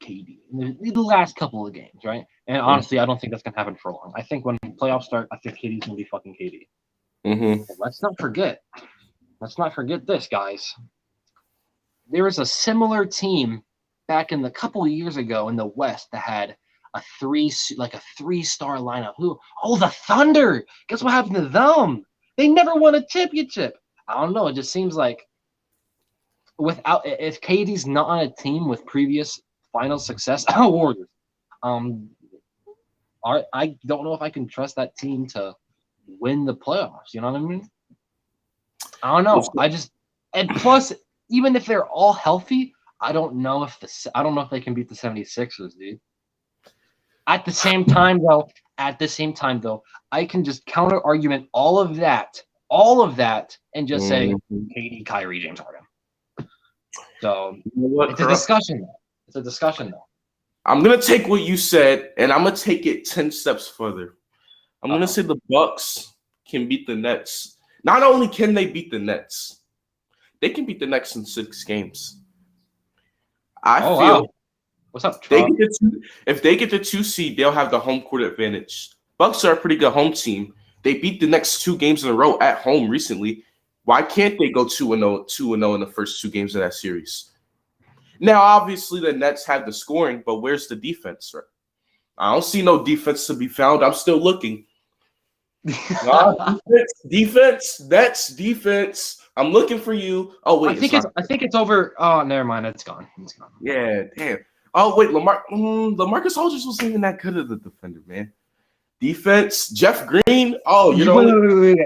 in the last couple of games, right? And honestly, I don't think that's gonna happen for long. I think when playoffs start, I think KD's gonna be fucking KD. Let's not forget this, guys. There was a similar team back in the couple of years ago in the West that had a three-star lineup. The Thunder. Guess what happened to them? They never won a championship. I don't know. It just seems like if KD's not on a team with previous final success, Warriors. I don't know if I can trust that team to win the playoffs. You know what I mean? I don't know. And plus, even if they're all healthy, I don't know if they can beat the 76ers, dude. At the same time, though, I can just counter argument all of that, and just say KD, Kyrie, James Harden. So it's a discussion, though. I'm gonna take what you said, and I'm gonna take it 10 steps further. I'm gonna say the Bucks can beat the Nets. Not only can they beat the Nets, they can beat the Nets in 6 games. I feel. Wow. What's up? If they get the 2 seed, they'll have the home court advantage. Bucks are a pretty good home team. They beat the next 2 games in a row at home recently. Why can't they go 2-0 in the first 2 games of that series? Now, obviously, the Nets have the scoring, but where's the defense? Right? I don't see no defense to be found. I'm still looking. Defense. That's defense. I'm looking for you. Oh wait, I think it's over. Oh, never mind. It's gone. Yeah, damn. Oh wait, LaMarcus Aldridge wasn't even that good of a defender, man. Defense, Jeff Green. Oh, wait.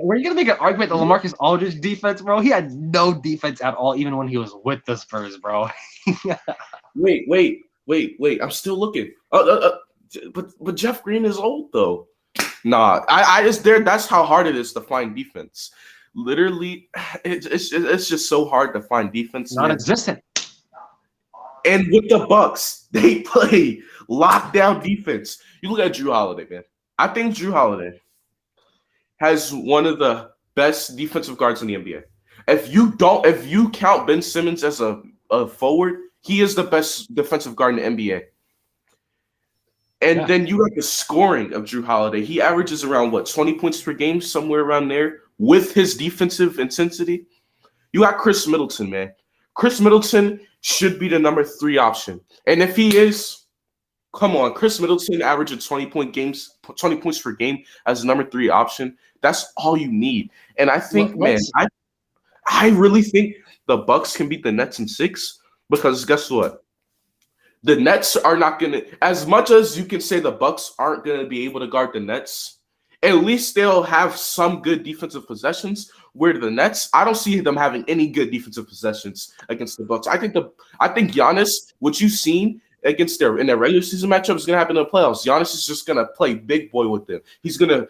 Were you gonna make an argument that LaMarcus Aldridge defense, bro? He had no defense at all, even when he was with the Spurs, bro. Wait. I'm still looking. But Jeff Green is old though. Nah, I just there. That's how hard it is to find defense. Literally, it's just so hard to find defense. Non-existent. And with the Bucks, they play lockdown defense. You look at Drew Holiday, man. I think Drew Holiday has one of the best defensive guards in the NBA. If you count Ben Simmons as a forward, he is the best defensive guard in the NBA. And then you have the scoring of Drew Holiday. He averages around 20 points per game, somewhere around there, with his defensive intensity. You got Chris Middleton, man. Chris Middleton should be the number 3 option. And if he is, come on, Chris Middleton averaging 20 points per game as the number 3 option. That's all you need. And I think, I really think the Bucks can beat the Nets in 6 because guess what? The Nets are not going to, as much as you can say the Bucks aren't going to be able to guard the Nets, at least they'll have some good defensive possessions. Where the Nets, I don't see them having any good defensive possessions against the Bucks. I think Giannis, what you've seen against in their regular season matchup is gonna happen in the playoffs. Giannis is just gonna play big boy with them. He's gonna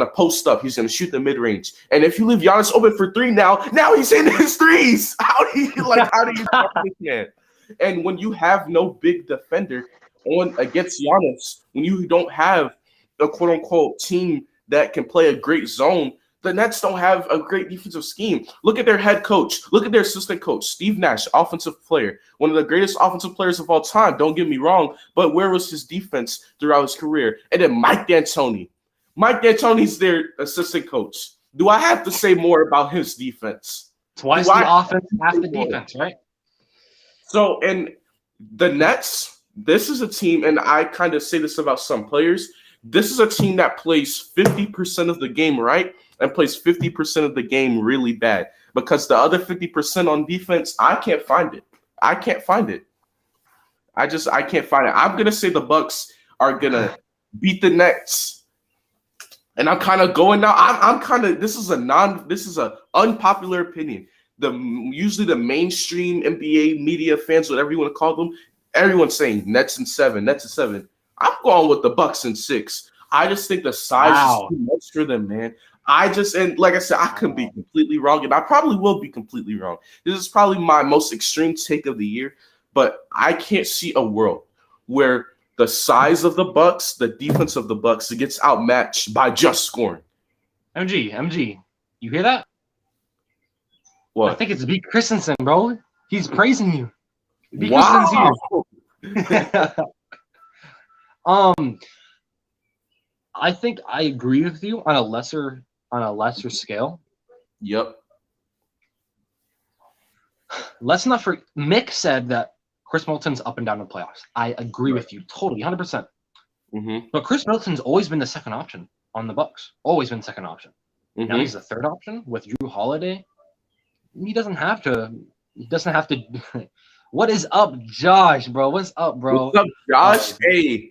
post up. He's gonna shoot the mid range. And if you leave Giannis open for three now he's hitting his threes. How do you stop this man? And when you have no big defender on against Giannis, when you don't have a quote unquote team that can play a great zone, the Nets don't have a great defensive scheme. Look at their head coach. Look at their assistant coach, Steve Nash, offensive player, one of the greatest offensive players of all time. Don't get me wrong, but where was his defense throughout his career? And then Mike D'Antoni. Mike D'Antoni's their assistant coach. Do I have to say more about his defense? Twice the offense, half the defense, right? So, and the Nets, this is a team, and I kind of say this about some players, this is a team that plays 50% of the game right and plays 50% of the game really bad, because the other 50% on defense, I can't find it. I can't find it. I can't find it. I'm going to say the Bucks are going to beat the Nets. And I'm kind of going now. I'm kind of, this is a unpopular opinion. Usually the mainstream NBA media fans, whatever you want to call them, everyone's saying Nets in 7. I'm going with the Bucks in 6. I just think the size is too much for them, man. And like I said, I could be completely wrong, and I probably will be completely wrong. This is probably my most extreme take of the year, but I can't see a world where the size of the Bucks, the defense of the Bucks, gets outmatched by just scoring. MG, you hear that? What? I think it's B. Christensen, bro. He's praising you. B. Wow. Christensen's here. I think I agree with you on a lesser scale. Yep. Let's not forget, Mick said that Chris Middleton's up and down in the playoffs. I agree with you totally, 100%. Mm-hmm. But Chris Middleton's always been the second option on the Bucks. Always been second option. Mm-hmm. Now he's the third option with Drew Holiday. He doesn't have to. What is up, Josh, bro? What's up, bro? What's up, Josh? Hey,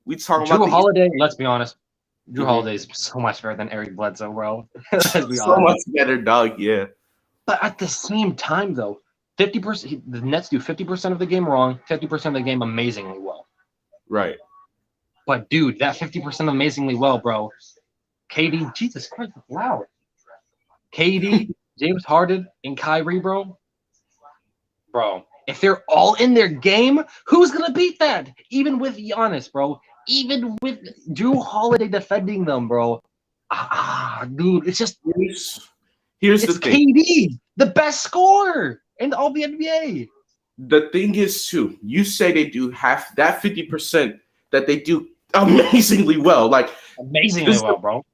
we talking Drew about Holiday. Let's be honest. Drew Holiday is so much better than Eric Bledsoe, bro. Let's be so honest. much better, dog. Yeah. But at the same time, though, 50%. The Nets do 50% of the game wrong, 50% of the game amazingly well. Right. But dude, that 50% amazingly well, bro. KD, Jesus Christ, wow. KD, James Harden, and Kyrie, bro. Bro, if they're all in their game, who's gonna beat that? Even with Giannis, bro. Even with Drew Holiday defending them, bro. Dude, it's just here's it's the thing. KD, the best scorer in all the NBA. The thing is, too, you say they do half that 50% that they do amazingly well. Like amazingly well, bro.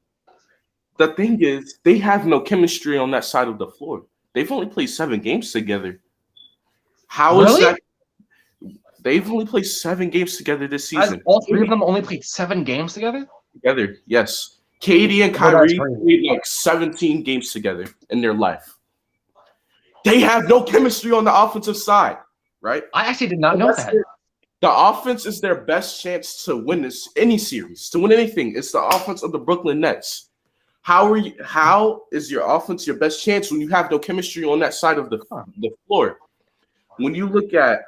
The thing is, they have no chemistry on that side of the floor. They've only played 7 games together. How is that? They've only played 7 games together this season. All 3 of them only played 7 games together? Together, yes. KD and Kyrie played like 17 games together in their life. They have no chemistry on the offensive side, right? I actually did not know that. The offense is their best chance to win any series, to win anything. It's the offense of the Brooklyn Nets. How is your offense your best chance when you have no chemistry on that side of the floor? When you look at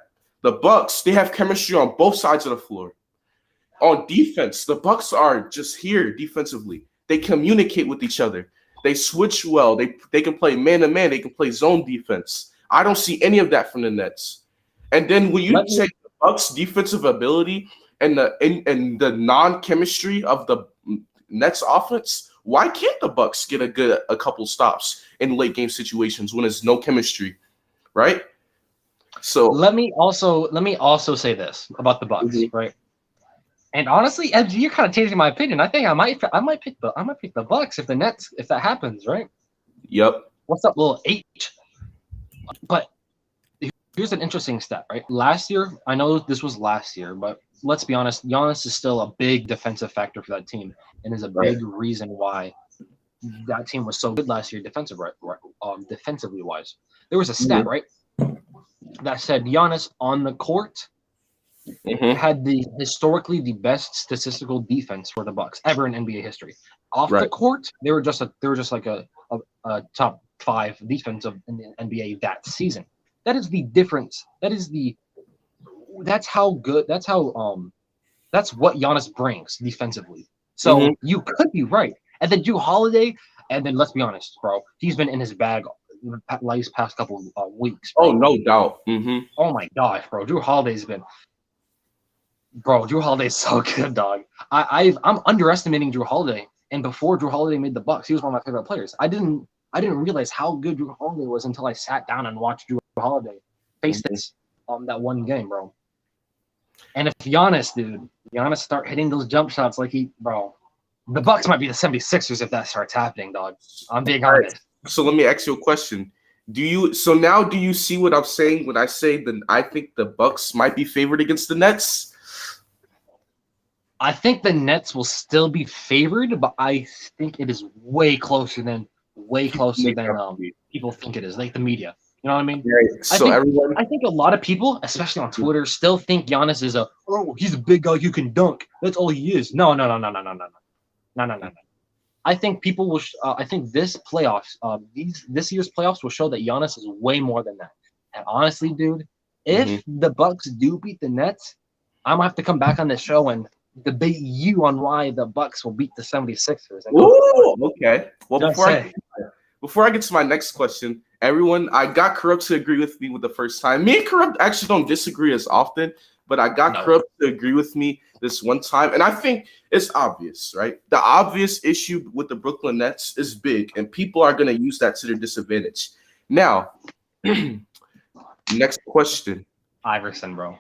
the Bucks, they have chemistry on both sides of the floor. On defense, the Bucks are just here defensively. They communicate with each other. They switch well. They can play man-to-man. They can play zone defense. I don't see any of that from the Nets. And then when you take the Bucks' defensive ability and the non-chemistry of the Nets offense, why can't the Bucks get a couple stops in late game situations when there's no chemistry, right? So let me also say this about the Bucks, right? And honestly, MG, you're kind of changing my opinion. I think I might pick the Bucks if that happens, right? Yep. What's up, little H? But here's an interesting stat, right? Last year, I know this was last year, but let's be honest, Giannis is still a big defensive factor for that team, and is a big reason why that team was so good last year, defensively wise. There was a stat, right, that said Giannis on the court had historically the best statistical defense for the Bucks ever in NBA history. Off the court, they were just like a top 5 defensive in the NBA that season. That is the difference. That is the that's how good. That's what Giannis brings defensively. So Mhm. you could be right. And then Drew Holiday, and then let's be honest, bro, he's been in his bag these past couple weeks, Oh, bro. no doubt. Hmm. Oh my gosh, bro, Drew Holiday's been, bro, Drew Holiday's so good, dog. I'm underestimating Drew Holiday, and before Drew Holiday made the Bucks, he was one of my favorite players. I didn't realize how good Drew Holiday was until I sat down and watched Drew Holiday face this that one game, bro. And if Giannis start hitting those jump shots like the Bucks might be the 76ers if that starts happening, dog. I'm being All right. honest. So let me ask you a question. Do you see what I'm saying when I say that I think the Bucks might be favored against the Nets? I think the Nets will still be favored, but I think it is way closer than people think it is, like the media. You know what I mean? Right. So I think a lot of people, especially on Twitter, still think Giannis is he's a big guy who can dunk. That's all he is. No. I think people will. I think this year's playoffs will show that Giannis is way more than that. And honestly, dude, if the Bucks do beat the Nets, I'm gonna have to come back on this show and debate you on why the Bucks will beat the 76ers. Ooh, okay. Well, Just before I get to my next question, everyone, I got Corrupt to agree with me with the first time. Me and Corrupt actually don't disagree as often, but I got Corrupt to agree with me this one time. And I think it's obvious, right? The obvious issue with the Brooklyn Nets is big, and people are going to use that to their disadvantage. Now, next question. Iverson, bro.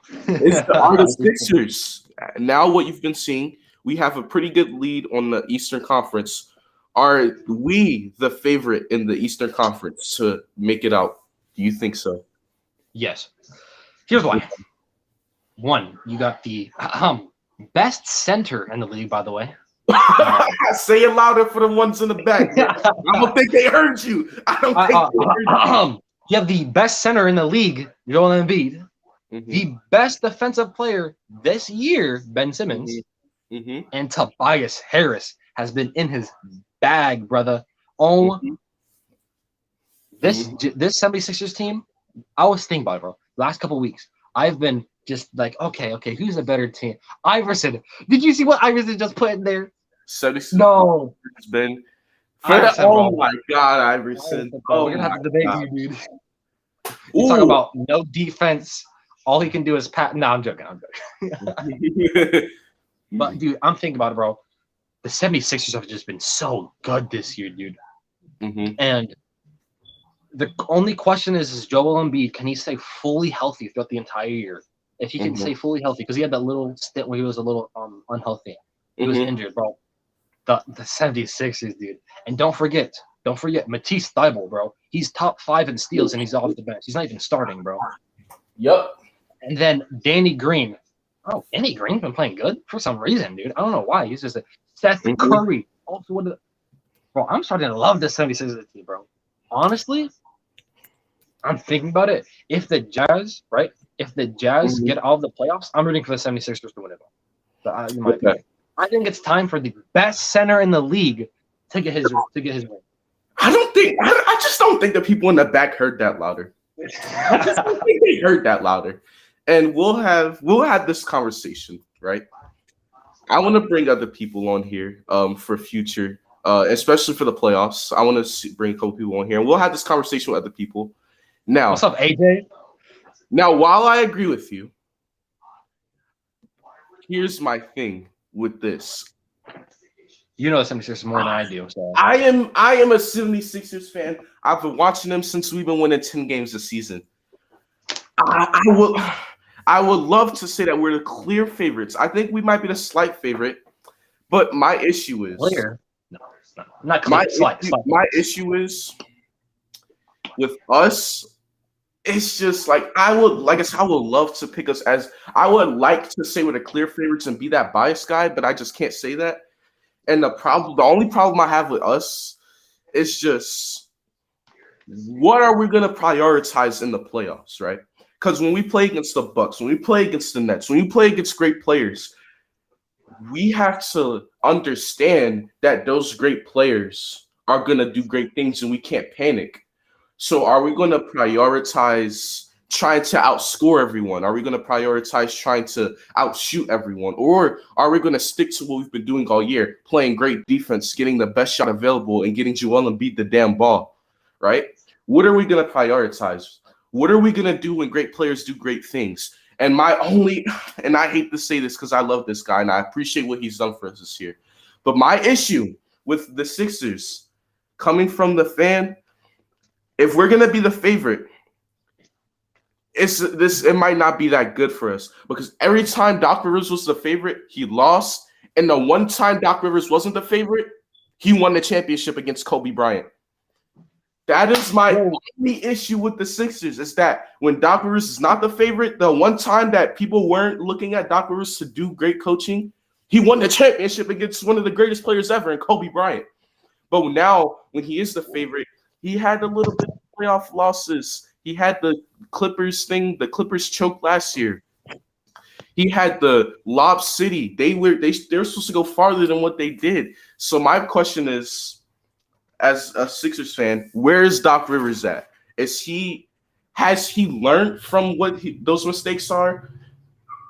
Are the Sixers, now what you've been seeing, we have a pretty good lead on the Eastern Conference. Are we the favorite in the Eastern Conference to make it out? Do you think so? Yes. Here's why. One, you got the best center in the league, by the way. Say it louder for the ones in the back. I don't think they heard you. You have the best center in the league, Joel Embiid. Mm-hmm. The best defensive player this year, Ben Simmons. Mm-hmm. And Tobias Harris has been in his bag, brother. This 76ers team, I was thinking about it, bro. Last couple weeks, I've been just like, okay, who's a better team? Iverson. Did you see what Iverson just put in there? 76. No. It's been. Oh my God, Iverson. We're gonna have to debate you, dude. You talk about no defense. All he can do is pat. No, I'm joking. But, dude, I'm thinking about it, bro. The 76ers have just been so good this year, dude. Mm-hmm. And the only question is Joel Embiid, can he stay fully healthy throughout the entire year? If he can stay fully healthy, because he had that little stint where he was a little unhealthy. He was injured, bro. The 76ers, dude. And don't forget Matisse Thybulle, bro. He's top 5 in steals, and he's off the bench. He's not even starting, bro. Yep. And then Danny Green. Oh, Danny Green's been playing good for some reason, dude. I don't know why. He's just Seth Curry. Also, bro, I'm starting to love this 76ers team, bro. Honestly, I'm thinking about it. If the Jazz get out of the playoffs, I'm rooting for the 76ers to win it all. So, I think it's time for the best center in the league to get his ring. I just don't think the people in the back heard that louder. I just don't think they heard that louder. And we'll have this conversation, right? I want to bring other people on here for future, especially for the playoffs. I want to bring a couple people on here, and we'll have this conversation with other people. Now, what's up, AJ? Now, while I agree with you, here's my thing with this. You know the 76ers more than I do. So I am a 76ers fan. I've been watching them since we've been winning 10 games this season. I would love to say that we're the clear favorites. I think we might be the slight favorite, but my issue is clear. No, not clear. Slight. My issue is with us. It's just like I would love to pick us as I would like to say we're the clear favorites and be that biased guy, but I just can't say that. And the only problem I have with us is just what are we gonna prioritize in the playoffs, right? Because when we play against the Bucks, when we play against the Nets, when we play against great players, we have to understand that those great players are gonna do great things and we can't panic. So are we going to prioritize trying to outscore everyone? Are we going to prioritize trying to outshoot everyone? Or are we going to stick to what we've been doing all year, playing great defense, getting the best shot available, and getting Joel Embiid the damn ball, right? What are we going to prioritize? What are we going to do when great players do great things? And and I hate to say this because I love this guy and I appreciate what he's done for us this year, but my issue with the Sixers coming from the fan, if we're going to be the favorite, it might not be that good for us because every time Doc Rivers was the favorite, he lost. And the one time Doc Rivers wasn't the favorite, he won the championship against Kobe Bryant. That is my only issue with the Sixers is that when Doc Rivers is not the favorite, the one time that people weren't looking at Doc Rivers to do great coaching, he won the championship against one of the greatest players ever in Kobe Bryant. But now when he is the favorite, he had a little bit of playoff losses. He had the Clippers thing, the Clippers choke last year. He had the Lob City. They were supposed to go farther than what they did. So my question is, as a Sixers fan, where is Doc Rivers at? Has he learned from what those mistakes are?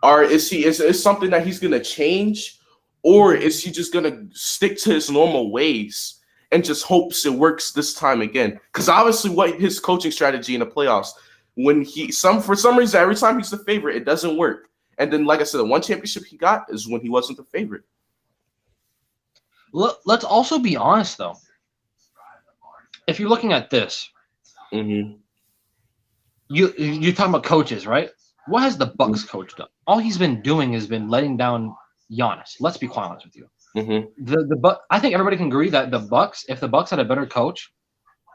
Or is something that he's gonna change? Or is he just gonna stick to his normal ways and just hopes it works this time again? Because obviously, what his coaching strategy in the playoffs, when for some reason every time he's the favorite, it doesn't work. And then, like I said, the one championship he got is when he wasn't the favorite. Let's also be honest, though. If you're looking at this, mm-hmm. you're talking about coaches, right? What has the Bucks coach done? All he's been doing has been letting down Giannis. Let's be quite honest with you. Mm-hmm. I think everybody can agree that if the Bucks had a better coach,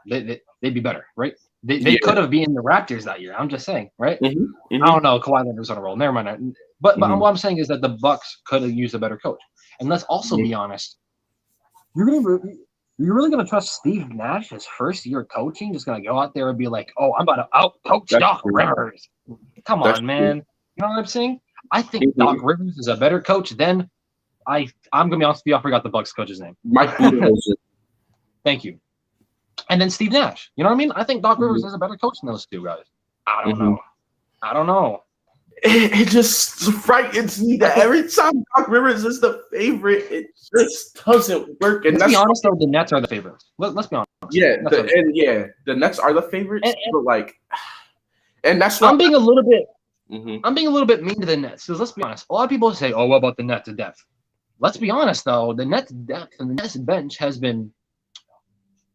they'd be better, right? They could have been the Raptors that year. I'm just saying, right? Mm-hmm. Mm-hmm. I don't know. Kawhi Leonard's on a roll. Never mind. But what I'm saying is that the Bucks could have used a better coach. And let's also be honest. You're really gonna trust Steve Nash his first year coaching? Just gonna go out there and be like, "Oh, I'm about to out-coach Doc Rivers." Come on, man. You know what I'm saying? I think Doc Rivers is a better coach than I'm gonna be honest with you. I forgot the Bucks coach's name. Mike Budenholzer. Thank you. And then Steve Nash. You know what I mean? I think Doc Rivers is a better coach than those two guys. I don't know. It just frightens me that every time Doc Rivers is the favorite, it just doesn't work. And let's be honest, though, the Nets are the favorites. Let's be honest. Yeah, the Nets are the favorites, and that's why I'm being a little bit. I'm being a little bit mean to the Nets because let's be honest. A lot of people say, "Oh, what about the Nets' depth?" Let's be honest, though. The Nets' depth and the Nets' bench has been,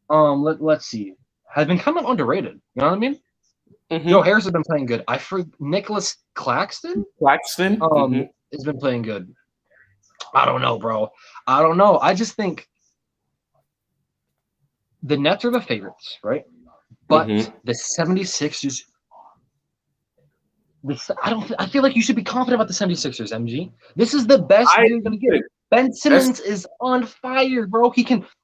let's see, has been kind of underrated. You know what I mean? Joe Harris has been playing good. Nicholas Claxton has been playing good. I don't know, bro. I don't know. I just think the Nets are the favorites, right? But the 76ers, I feel like you should be confident about the 76ers, MG. This is the best you're going to get. Ben Simmons is on fire, bro.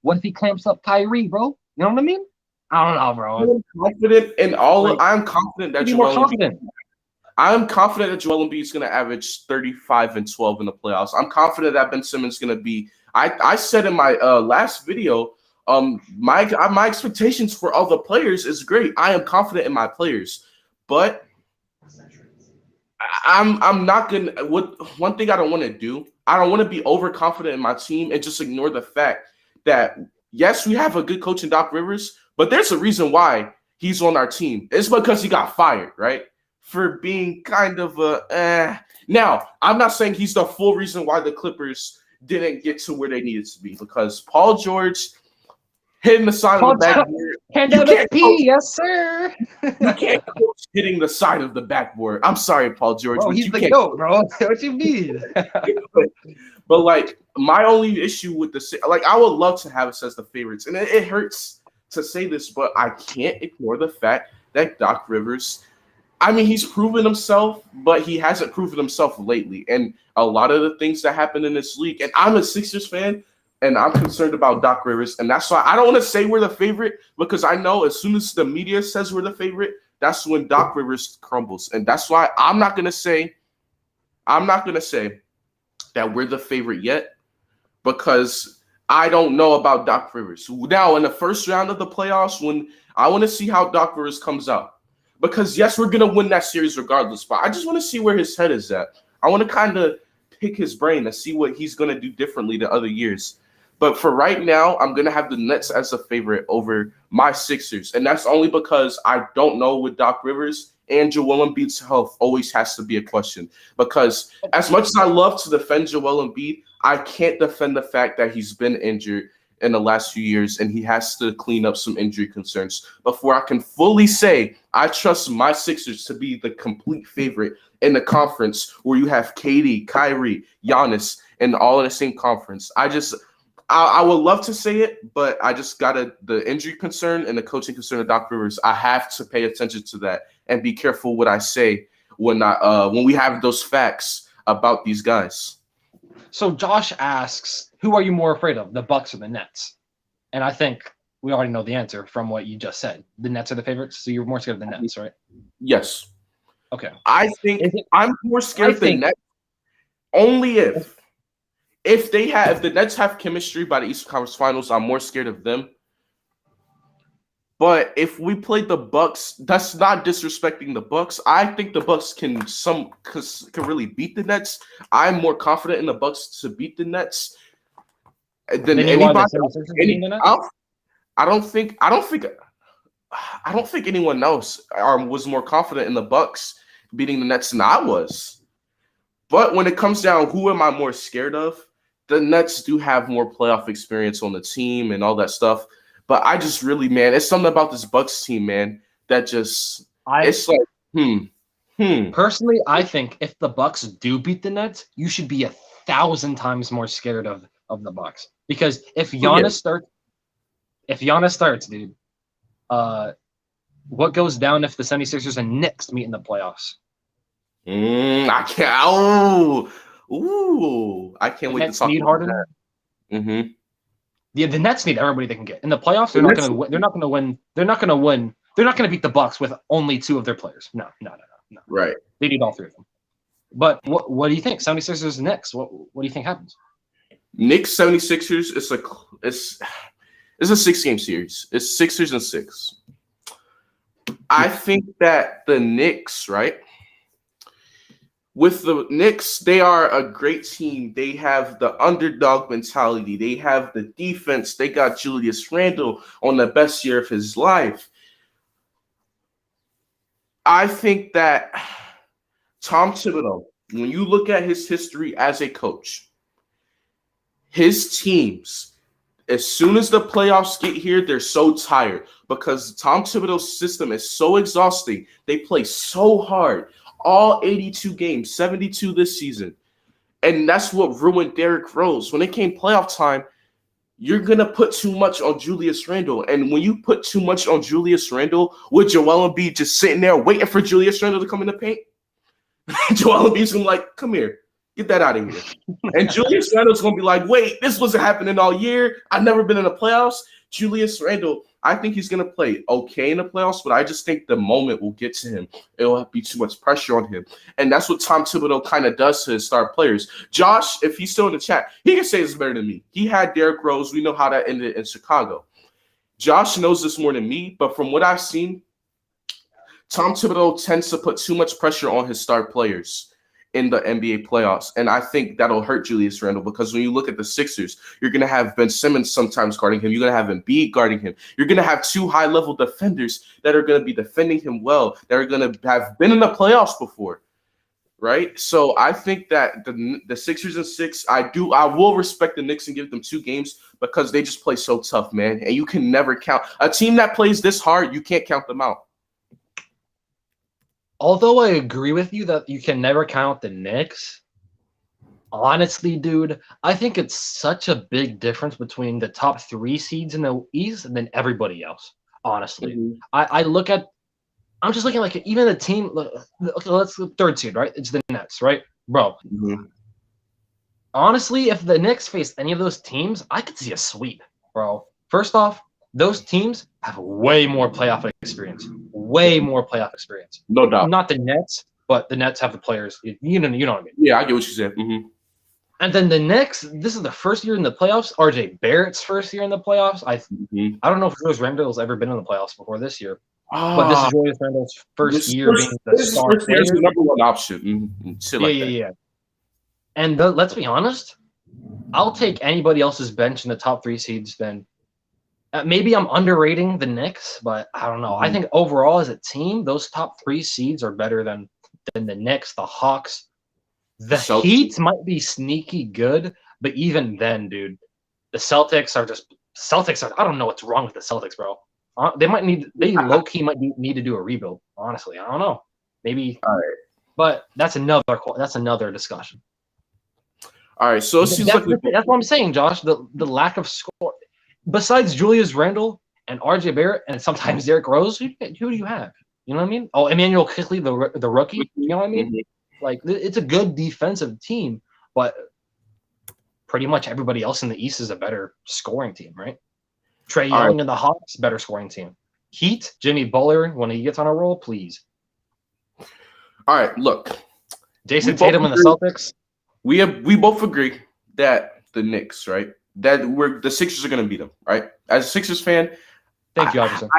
What if he clamps up Kyrie, bro? You know what I mean? I don't know, bro. I'm confident in I'm confident that Joel Embiid is going to average 35 and 12 in the playoffs. I'm confident that Ben Simmons is going to be. I said in my last video, my expectations for all the players is great. I am confident in my players, but I'm not gonna. One thing I don't want to do, I don't want to be overconfident in my team and just ignore the fact that yes, we have a good coach in Doc Rivers. But there's a reason why he's on our team. It's because he got fired, right? For being kind of Now, I'm not saying he's the full reason why the Clippers didn't get to where they needed to be because Paul George hitting the side of the backboard. Yes, sir. You can't coach hitting the side of the backboard. I'm sorry, Paul George. Bro, he's the GOAT, bro. What you mean? But my only issue with I would love to have us as the favorites. And it hurts to say this, but I can't ignore the fact that Doc Rivers, he's proven himself, but he hasn't proven himself lately. And a lot of the things that happen in this league, and I'm a Sixers fan, and I'm concerned about Doc Rivers. And that's why I don't want to say we're the favorite, because I know as soon as the media says we're the favorite, that's when Doc Rivers crumbles. And that's why I'm not going to say that we're the favorite yet, because I don't know about Doc Rivers. Now, in the first round of the playoffs, when I want to see how Doc Rivers comes out, because yes, we're gonna win that series regardless. But I just want to see where his head is at. I want to kind of pick his brain to see what he's gonna do differently than other years. But for right now, I'm gonna have the Nets as a favorite over my Sixers, and that's only because I don't know with Doc Rivers and Joel Embiid's health always has to be a question. Because as much as I love to defend Joel Embiid, I can't defend the fact that he's been injured in the last few years, and he has to clean up some injury concerns before I can fully say I trust my Sixers to be the complete favorite in the conference where you have KD, Kyrie, Giannis, and all in the same conference. I would love to say it, but I just got the injury concern and the coaching concern of Doc Rivers. I have to pay attention to that and be careful what I say when we have those facts about these guys. So Josh asks, who are you more afraid of, the Bucks or the Nets? And I think we already know the answer from what you just said. The Nets are the favorites, so you're more scared of the Nets, right? Yes. Okay. I think I'm more scared of the Nets only if the Nets have chemistry by the Eastern Conference Finals. I'm more scared of them. But if we play the Bucks, that's not disrespecting the Bucks. I think the Bucks can really beat the Nets. I'm more confident in the Bucks to beat the Nets than anybody else. I don't think anyone else was more confident in the Bucks beating the Nets than I was. But when it comes down, who am I more scared of? The Nets do have more playoff experience on the team and all that stuff. But I just really, man, it's something about this Bucks team, man, that just it's like, Personally, I think if the Bucks do beat the Nets, you should be 1,000 times more scared of the Bucks. Because if Giannis starts, dude, what goes down if the 76ers and Knicks meet in the playoffs? I can't wait to talk about that. Mm-hmm. The Nets need everybody they can get. In the playoffs, they're not going to win. They're not going to beat the Bucks with only 2 of their players. No. Right. They need all 3 of them. But what do you think? 76ers and Knicks. What do you think happens? Knicks 76ers. It's a 6-game series. It's Sixers and 6. I think that the Knicks, right? With the Knicks, they are a great team. They have the underdog mentality. They have the defense. They got Julius Randle on the best year of his life. I think that Tom Thibodeau, when you look at his history as a coach, his teams, as soon as the playoffs get here, they're so tired because Tom Thibodeau's system is so exhausting. They play so hard. All 82 games, 72 this season. And that's what ruined Derrick Rose. When it came playoff time, you're going to put too much on Julius Randle. And when you put too much on Julius Randle, with Joel Embiid just sitting there waiting for Julius Randle to come in the paint, Joel Embiid's going to be like, come here, get that out of here. And Julius Randle's going to be like, wait, this wasn't happening all year. I've never been in the playoffs. Julius Randle, I think he's going to play okay in the playoffs, but I just think the moment will get to him. It'll be too much pressure on him. And that's what Tom Thibodeau kind of does to his star players. Josh, if he's still in the chat, he can say it's better than me. He had Derrick Rose. We know how that ended in Chicago. Josh knows this more than me, but from what I've seen, Tom Thibodeau tends to put too much pressure on his star players in the NBA playoffs. And I think that'll hurt Julius Randle because when you look at the Sixers, you're going to have Ben Simmons sometimes guarding him. You're going to have Embiid guarding him. You're going to have 2 high-level defenders that are going to be defending him well, that are going to have been in the playoffs before, right? So I think that the Sixers and 6, I will respect the Knicks and give them 2 games because they just play so tough, man. And you can never count. A team that plays this hard, you can't count them out. Although I agree with you that you can never count the Knicks, honestly, dude, I think it's such a big difference between the top 3 seeds in the East and then everybody else, honestly. Mm-hmm. I'm just looking like even the team, okay, let's go 3rd seed, right? It's the Nets, right? Bro, honestly, if the Knicks face any of those teams, I could see a sweep, bro. First off, those teams have way more playoff experience. Way more playoff experience. No doubt. Not the Nets, but the Nets have the players. You know what I mean? Yeah, I get what you said. Mm-hmm. And then the Knicks, this is the first year in the playoffs. RJ Barrett's first year in the playoffs. I don't know if Julius Randle's ever been in the playoffs before this year. But this is Ah, Julius Randle's first this year being first, the this is star first year as player. the number one option. Shit Yeah, like yeah, that. yeah. And let's be honest, I'll take anybody else's bench in the top 3 seeds then. Maybe I'm underrating the Knicks, but I don't know. I think overall as a team, those top 3 seeds are better than the Knicks, the Hawks. The Celtics. Heat might be sneaky good, but even then, dude, the Celtics are just Celtics are. I don't know what's wrong with the Celtics, bro. They low key might need to do a rebuild. Honestly, I don't know. Maybe, All right. but that's another discussion. All right. So it seems like That's what I'm saying, Josh. The lack of score. Besides Julius Randle and RJ Barrett and sometimes Derrick Rose, who do you have? You know what I mean? Oh, Emmanuel Quickley, the rookie. You know what I mean? Like, it's a good defensive team, but pretty much everybody else in the East is a better scoring team, right? Trae Young and the Hawks, better scoring team. Heat, Jimmy Butler, when he gets on a roll, please. All right, look. Jason Tatum and the Celtics. We both agree that the Knicks, right? That the Sixers are going to beat them, right? As a Sixers fan, thank you, Iverson.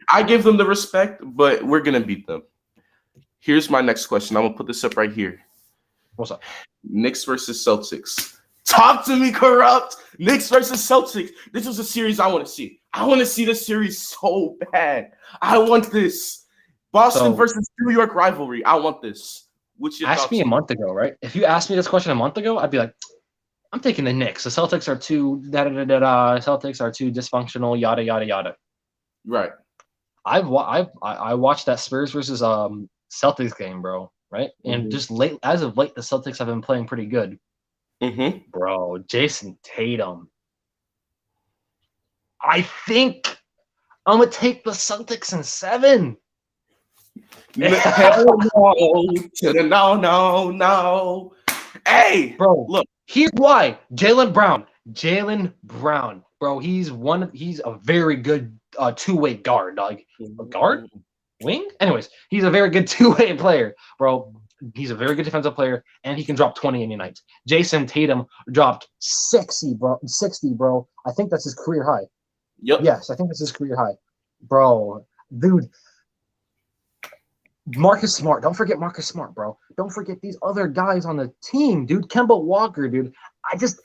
I give them the respect, but we're going to beat them. Here's my next question. I'm going to put this up right here. What's up? Knicks versus Celtics. Talk to me, Corrupt. Knicks versus Celtics. This is a series I want to see. I want to see this series so bad. I want this. Boston versus New York rivalry. I want this. Ask me a month ago, right? If you asked me this question a month ago, I'd be like, I'm taking the Knicks. The Celtics are too Celtics are too dysfunctional. Yada yada yada. Right. I watched that Spurs versus Celtics game, bro. Right, and just as of late, the Celtics have been playing pretty good. Bro, Jason Tatum. I think I'm gonna take the Celtics in 7. No. Hey, bro, look. Here's why. Jaylen Brown, bro. He's a very good two-way guard, dog. A guard? Wing? Anyways, he's a very good two-way player, bro. He's a very good defensive player, and he can drop 20 any night. Jason Tatum dropped 60, bro. I think that's his career high. Yep. Yes, I think that's his career high. Bro, dude. Marcus Smart. Don't forget Marcus Smart, bro. Don't forget these other guys on the team, dude. Kemba Walker, dude. I just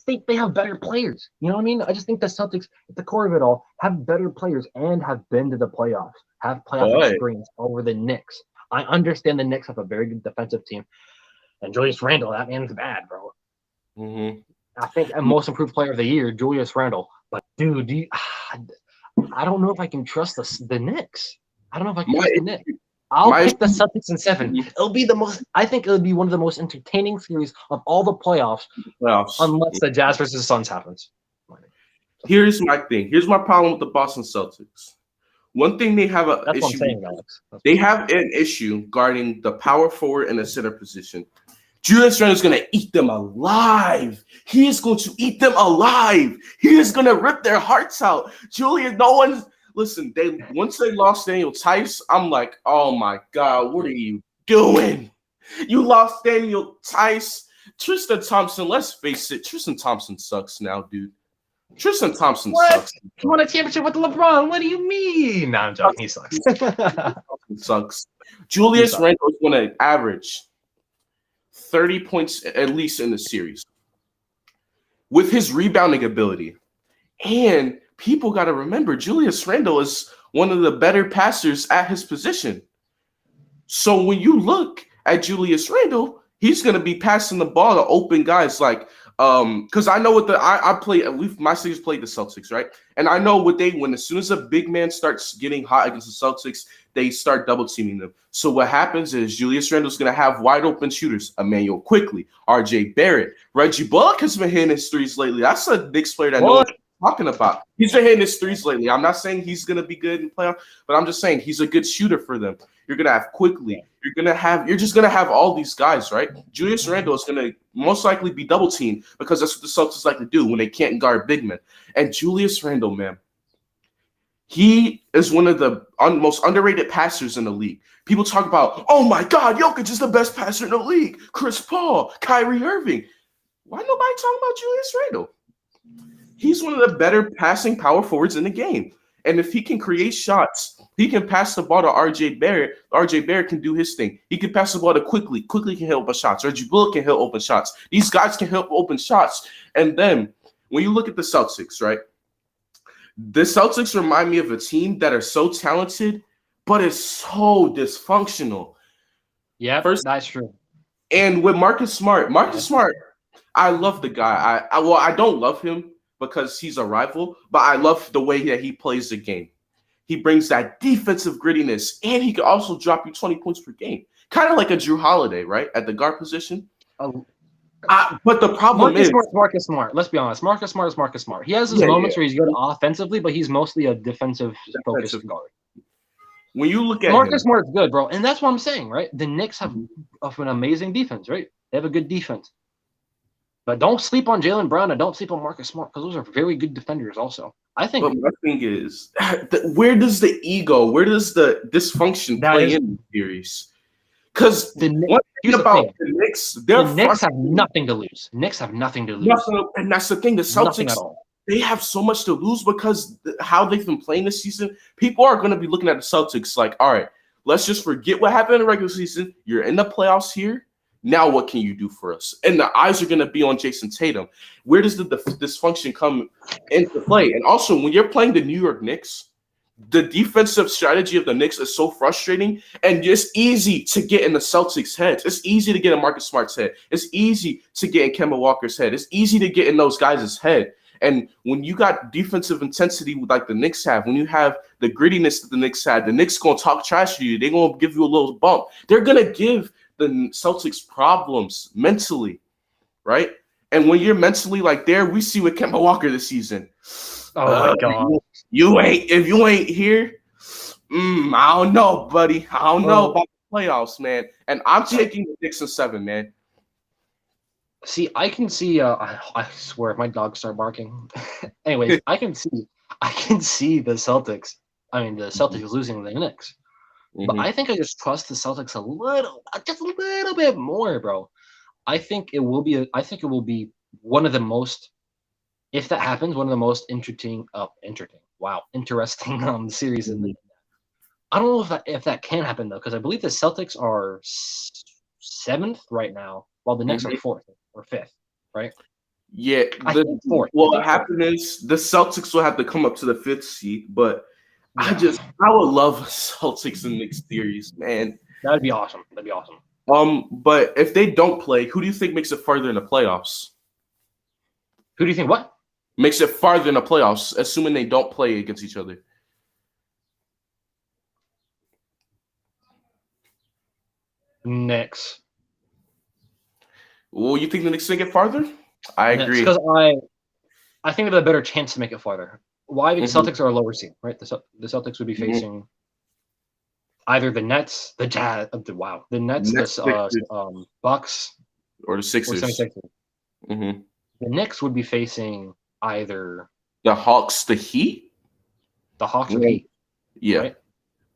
think they have better players. You know what I mean? I just think the Celtics, at the core of it all, have better players and have been to the playoffs, have playoff experience over the Knicks. I understand the Knicks have a very good defensive team. And Julius Randle, that man's bad, bro. I think a most improved player of the year, Julius Randle. But, dude, I don't know if I can trust the Knicks. I don't know if I can trust the Knicks. I'll pick the Celtics in 7. I think it'll be one of the most entertaining series of all the playoffs. Unless the Jazz versus the Suns happens. Here's my thing. Here's my problem with the Boston Celtics. One thing they have an issue. Saying, Alex. They have an issue guarding the power forward and the center position. Julius Randle is going to eat them alive. He is going to eat them alive. He is going to rip their hearts out. Listen, once they lost Daniel Tice, I'm like, oh my God, what are you doing? You lost Daniel Tice. Tristan Thompson, let's face it, Tristan Thompson sucks now, dude. Tristan Thompson sucks. He won a championship with LeBron. What do you mean? No, I'm joking. He sucks. Sucks. Julius Randle is going to average 30 points at least in the series with his rebounding ability. And people got to remember, Julius Randle is one of the better passers at his position. So when you look at Julius Randle, he's going to be passing the ball to open guys like because I know my Sixers played the Celtics, right? And I know when as soon as a big man starts getting hot against the Celtics, they start double teaming them. So what happens is Julius Randle's going to have wide open shooters, Emmanuel Quickley, RJ Barrett, Reggie Bullock has been hitting his threes lately. That's a Knicks player that no one's talking about. He's been hitting his threes lately. I'm not saying he's going to be good in playoff, but I'm just saying he's a good shooter for them. You're going to have Quickley. You're just going to have all these guys, right? Julius Randle is going to most likely be double teamed because that's what the Celtics like to do when they can't guard big men. And Julius Randle, man, he is one of the most underrated passers in the league. People talk about, oh my God, Jokic is the best passer in the league. Chris Paul, Kyrie Irving. Why nobody talking about Julius Randle? He's one of the better passing power forwards in the game. And if he can create shots, he can pass the ball to RJ Barrett. RJ Barrett can do his thing. He can pass the ball to Quickly. Quickly can hit open shots. Reggie Bullock can hit open shots. These guys can hit open shots. And then when you look at the Celtics, right? The Celtics remind me of a team that are so talented, but it's so dysfunctional. Yeah, that's true. And with Marcus Smart, I love the guy. I don't love him because he's a rival, but I love the way that he plays the game. He brings that defensive grittiness, and he can also drop you 20 points per game. Kind of like a Drew Holiday, right? At the guard position. But the problem is Marcus Smart. Let's be honest. Marcus Smart is Marcus Smart. He has his moments where he's good offensively, but he's mostly a defensive-focused guard. When you look at Marcus Smart's good, bro, and that's what I'm saying, right? The Knicks have an amazing defense, right? They have a good defense, but don't sleep on Jaylen Brown and don't sleep on Marcus Smart because those are very good defenders. Also, I think. But my thing is, where does the ego, where does the dysfunction play in the series? Because the Knicks, the Knicks have nothing to lose. Knicks have nothing to lose, and that's the thing. The Celtics. They have so much to lose because how they've been playing this season. People are going to be looking at the Celtics like, all right, let's just forget what happened in the regular season. You're in the playoffs here. Now what can you do for us? And the eyes are going to be on Jason Tatum. Where does the dysfunction come into play? And also, when you're playing the New York Knicks, the defensive strategy of the Knicks is so frustrating, and it's easy to get in the Celtics' heads. It's easy to get in Marcus Smart's head. It's easy to get in Kemba Walker's head. It's easy to get in those guys' head. And when you got defensive intensity like the Knicks have, when you have the grittiness that the Knicks had, the Knicks going to talk trash to you. They're going to give you a little bump. They're going to give the Celtics problems mentally, right? And when you're mentally like there, we see with Kemba Walker this season. Oh, my God. If you ain't here, I don't know, buddy. I don't know about the playoffs, man. And I'm taking the Knicks in 7, man. See, I can see. I swear, my dogs start barking. Anyways, I can see the Celtics. I mean, the Celtics losing to the Knicks, but I think I just trust the Celtics just a little bit more, bro. I think it will be. I think it will be one of the most, if that happens, one of the most interesting series in the. I don't know if that can happen though, because I believe the Celtics are 7th right now, while the Knicks are 4th or 5th, right? Yeah. What happened is the Celtics will have to come up to the 5th seed, but I would love a Celtics and Knicks series, man. That'd be awesome. But if they don't play, who do you think makes it farther in the playoffs? Who do you think what? Makes it farther in the playoffs, assuming they don't play against each other. Knicks. Well, you think the Knicks can get farther? I agree. Because I think they have a better chance to make it farther. Why? Because Celtics are a lower seed, right? The Celtics would be facing either the Nets, the Jazz. The Nets, the Bucks, or the Sixers. The Knicks would be facing either the Hawks, the Heat. The Hawks, the Heat. Yeah, right?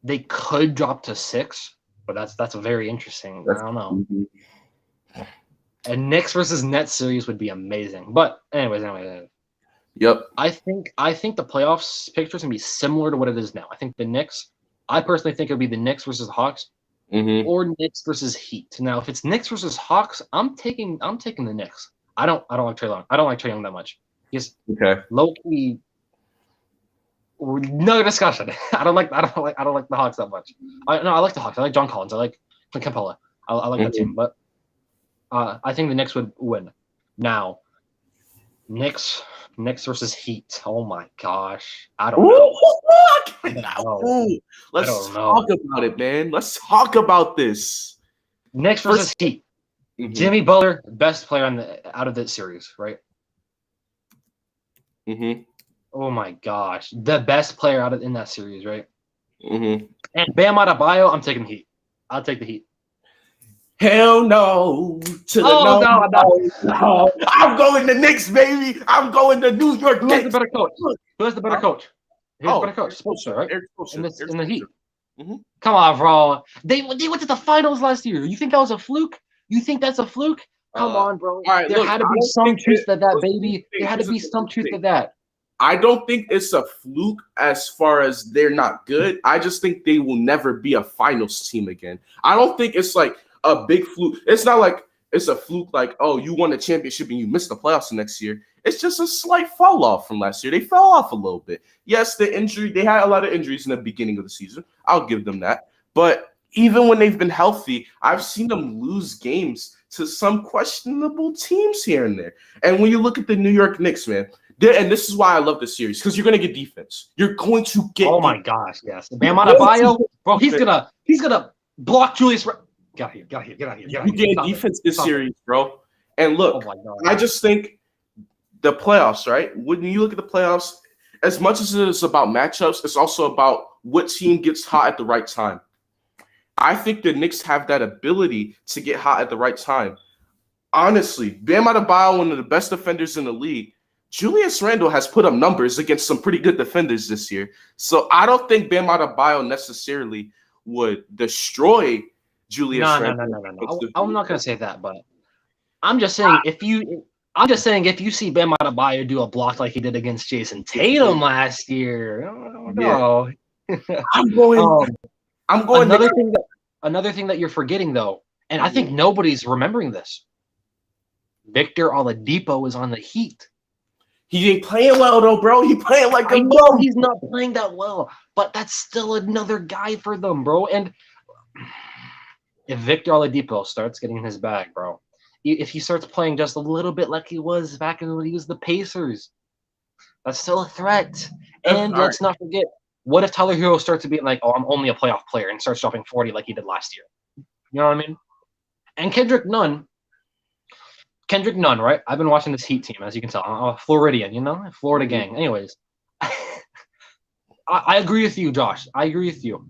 They could drop to 6, but that's very interesting. I don't know. And Knicks versus Nets series would be amazing. But anyways. Yep. I think the playoffs picture is gonna be similar to what it is now. I think the Knicks. I personally think it'll be the Knicks versus Hawks, or Knicks versus Heat. Now, if it's Knicks versus Hawks, I'm taking the Knicks. I don't like Trae Young. I don't like Trae Young that much. He's low-key. No discussion. I don't like the Hawks that much. I like the Hawks. I like John Collins. I like Capella. I like that team, but I think the Knicks would win. Now, Knicks versus Heat. Oh my gosh, I don't know. Let's talk about it, man. Let's talk about this. Knicks versus Heat. Jimmy Butler, best player out of this series, right? Oh my gosh, the best player in that series, right? And Bam Adebayo, I'm taking the Heat. I'll take the Heat. Hell no to the no. I'm going to Knicks, baby. I'm going to New York Knicks. Who's the better coach? Who's the better coach? Who's the better coach? Spoelstra, right? In the Heat. Come on, bro. They went to the finals last year. You think that was a fluke? You think that's a fluke? Come on, bro. There had to be some truth to that, baby. There had to be some truth to that. I don't think it's a fluke as far as they're not good. I just think they will never be a finals team again. I don't think it's like a big fluke. It's not like it's a fluke like, oh, you won a championship and you missed the playoffs the next year. It's just a slight fall off from last year. They fell off a little bit. Yes, they had a lot of injuries in the beginning of the season. I'll give them that. But even when they've been healthy, I've seen them lose games to some questionable teams here and there. And when you look at the New York Knicks, man, and this is why I love this series, because you're going to get defense. You're going to get Oh my gosh, yes. Bam Adebayo, bro, he's gonna block Julius. Get out here. You get defense this series, bro. And look, Oh my God. I just think the playoffs, right? When you look at the playoffs, as much as it is about matchups, it's also about what team gets hot at the right time. I think the Knicks have that ability to get hot at the right time. Honestly, Bam Adebayo, one of the best defenders in the league. Julius Randle has put up numbers against some pretty good defenders this year. So I don't think Bam Adebayo necessarily would destroy Julius Randle. No. I'm not gonna say that, but I'm just saying if you see Bam Adebayo do a block like he did against Jason Tatum last year, no. I'm going. Another thing that you're forgetting though, and I think nobody's remembering this. Victor Oladipo is on the Heat. He ain't playing well though, bro. He playing like I know he's not playing that well, but that's still another guy for them, bro. And if Victor Oladipo starts getting his bag, bro, if he starts playing just a little bit like he was back when he was the Pacers, that's still a threat. And let's not forget, what if Tyler Hero starts to be like, oh, I'm only a playoff player and starts dropping 40 like he did last year? You know what I mean? And Kendrick Nunn, right? I've been watching this Heat team, as you can tell. I'm a Floridian, Florida gang. Anyways, I agree with you, Josh. I agree with you.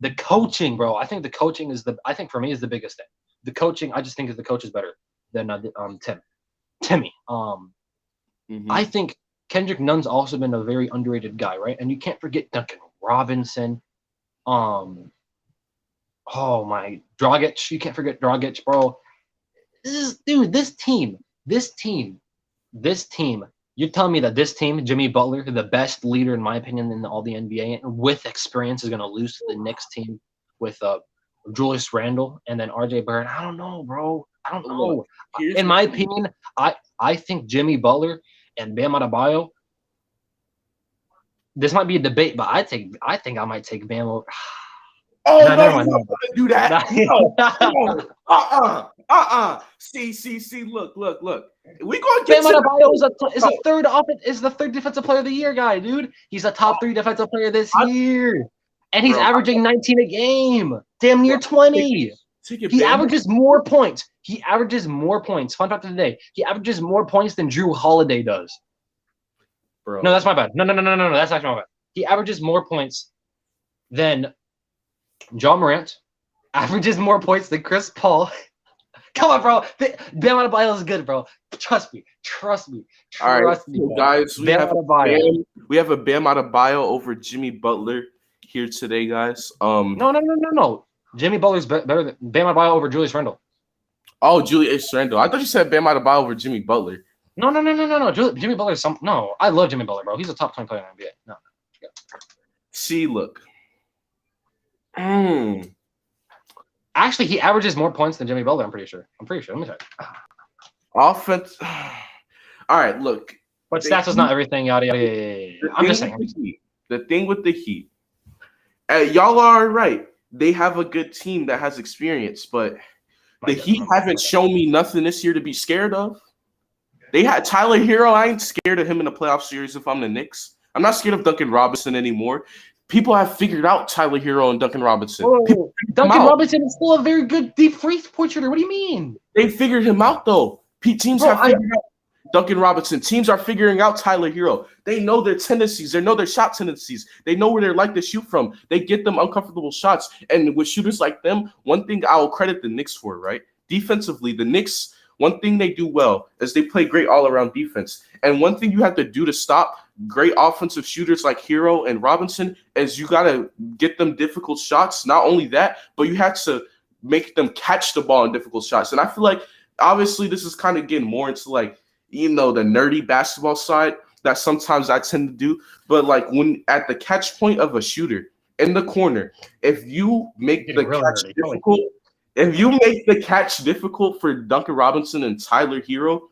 The coaching, bro. I think the coaching for me is the biggest thing. The coaching, I just think the coach is better than Timmy. I think Kendrick Nunn's also been a very underrated guy, right? And you can't forget Duncan Robinson. Dragic. You can't forget Dragic, bro. This team. You're telling me that this team, Jimmy Butler, the best leader in my opinion in all the NBA, with experience, is going to lose to the Knicks team with Julius Randle and then RJ Barrett? I don't know, bro. I don't know. In my opinion, I think Jimmy Butler and Bam Adebayo. This might be a debate, but I think I might take Bam over. Oh, no, you're not going to do that. No. See. Look. We going to get Bam Adebayo is the third defensive player of the year guy, dude. He's a top 3 defensive player this year. And he's averaging 19 a game. Damn near 20. He averages more points. Fun fact of the day. He averages more points than Drew Holiday does. Bro. No, that's my bad. No. That's actually my bad. He averages more points than John Morant. Averages more points than Chris Paul. Come on, bro. Bam Adebayo is good, bro. Trust me. All right, guys. We have a Bam Adebayo over Jimmy Butler here today, guys. No. Jimmy Butler's better than Bam Adebayo over Julius Randle. Oh, Julius Randle. I thought you said Bam Adebayo over Jimmy Butler. No. Jimmy Butler's no. I love Jimmy Butler, bro. He's a top 20 player in the NBA. No. Yeah. See, look. Actually, he averages more points than Jimmy Butler. I'm pretty sure. Let me check. Offense. All right, look. But stats is not everything. Yada yada. I'm just saying. The thing with the Heat, y'all are right. They have a good team that has experience, but the Heat haven't shown me nothing this year to be scared of. They had Tyler Hero. I ain't scared of him in the playoff series if I'm the Knicks. I'm not scared of Duncan Robinson anymore. People have figured out Tyler Hero and Duncan Robinson. Duncan Robinson is still a very good deep point shooter. What do you mean? They figured him out, though. Teams have figured out Duncan Robinson. Teams are figuring out Tyler Hero. They know their tendencies. They know their shot tendencies. They know where they like to shoot from. They get them uncomfortable shots. And with shooters like them, one thing I will credit the Knicks for, right? Defensively, the Knicks, one thing they do well is they play great all-around defense. And one thing you have to do to stop great offensive shooters like Hero and Robinson is you got to get them difficult shots. Not only that, but you have to make them catch the ball in difficult shots. And I feel like, obviously, this is kind of getting more into, like, the nerdy basketball side. that sometimes I tend to do. But like when at the catch point of a shooter in the corner, if you make Getting the real catch nerdy. difficult, if you make the catch difficult for Duncan Robinson and Tyler Hero,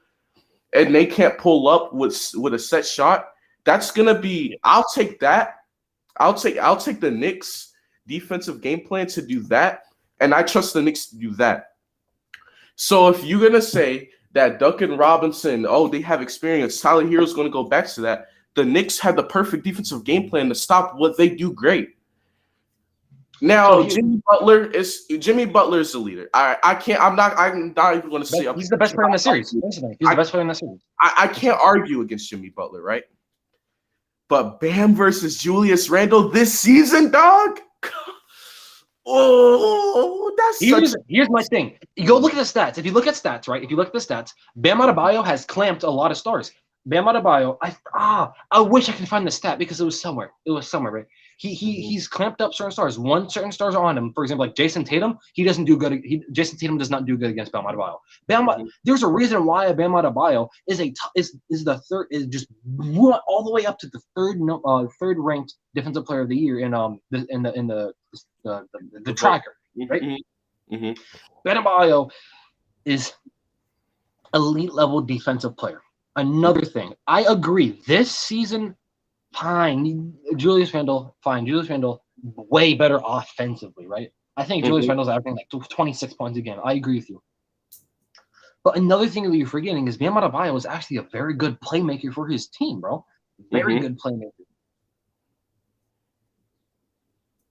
and they can't pull up with a set shot, that's gonna be. I'll take that. I'll take the Knicks defensive game plan to do that, and I trust the Knicks to do that. So if you're gonna say that Duncan Robinson, oh, they have experience, Tyler Hero's gonna go back to that. The Knicks had the perfect defensive game plan to stop what they do great. Now, Jimmy Butler is the leader. I can't. I'm not even going to say He's the best player in the series. He's the best player in the series. I can't argue against Jimmy Butler, right? But Bam versus Julius Randle this season, dog. Oh, Here's my thing. You go look at the stats. If you look at stats, right? If you look at the stats, Bam Adebayo has clamped a lot of stars. Bam Adebayo, I wish I could find the stat because it was somewhere. Right? He's clamped up certain stars. Certain stars are on him. For example, like Jason Tatum, he doesn't do good. Jason Tatum does not do good against Bam Adebayo. There's a reason why Bam Adebayo is just all the way up to the third ranked defensive player of the year in the tracker, right? Mm-hmm. Bam Adebayo is elite level defensive player. Another thing, I agree. This season, fine. Julius Randle, way better offensively, right? I think Julius Randle's averaging like 26 points a game. I agree with you. But another thing that you're forgetting is Bam Adebayo is actually a very good playmaker for his team, bro. Very good playmaker.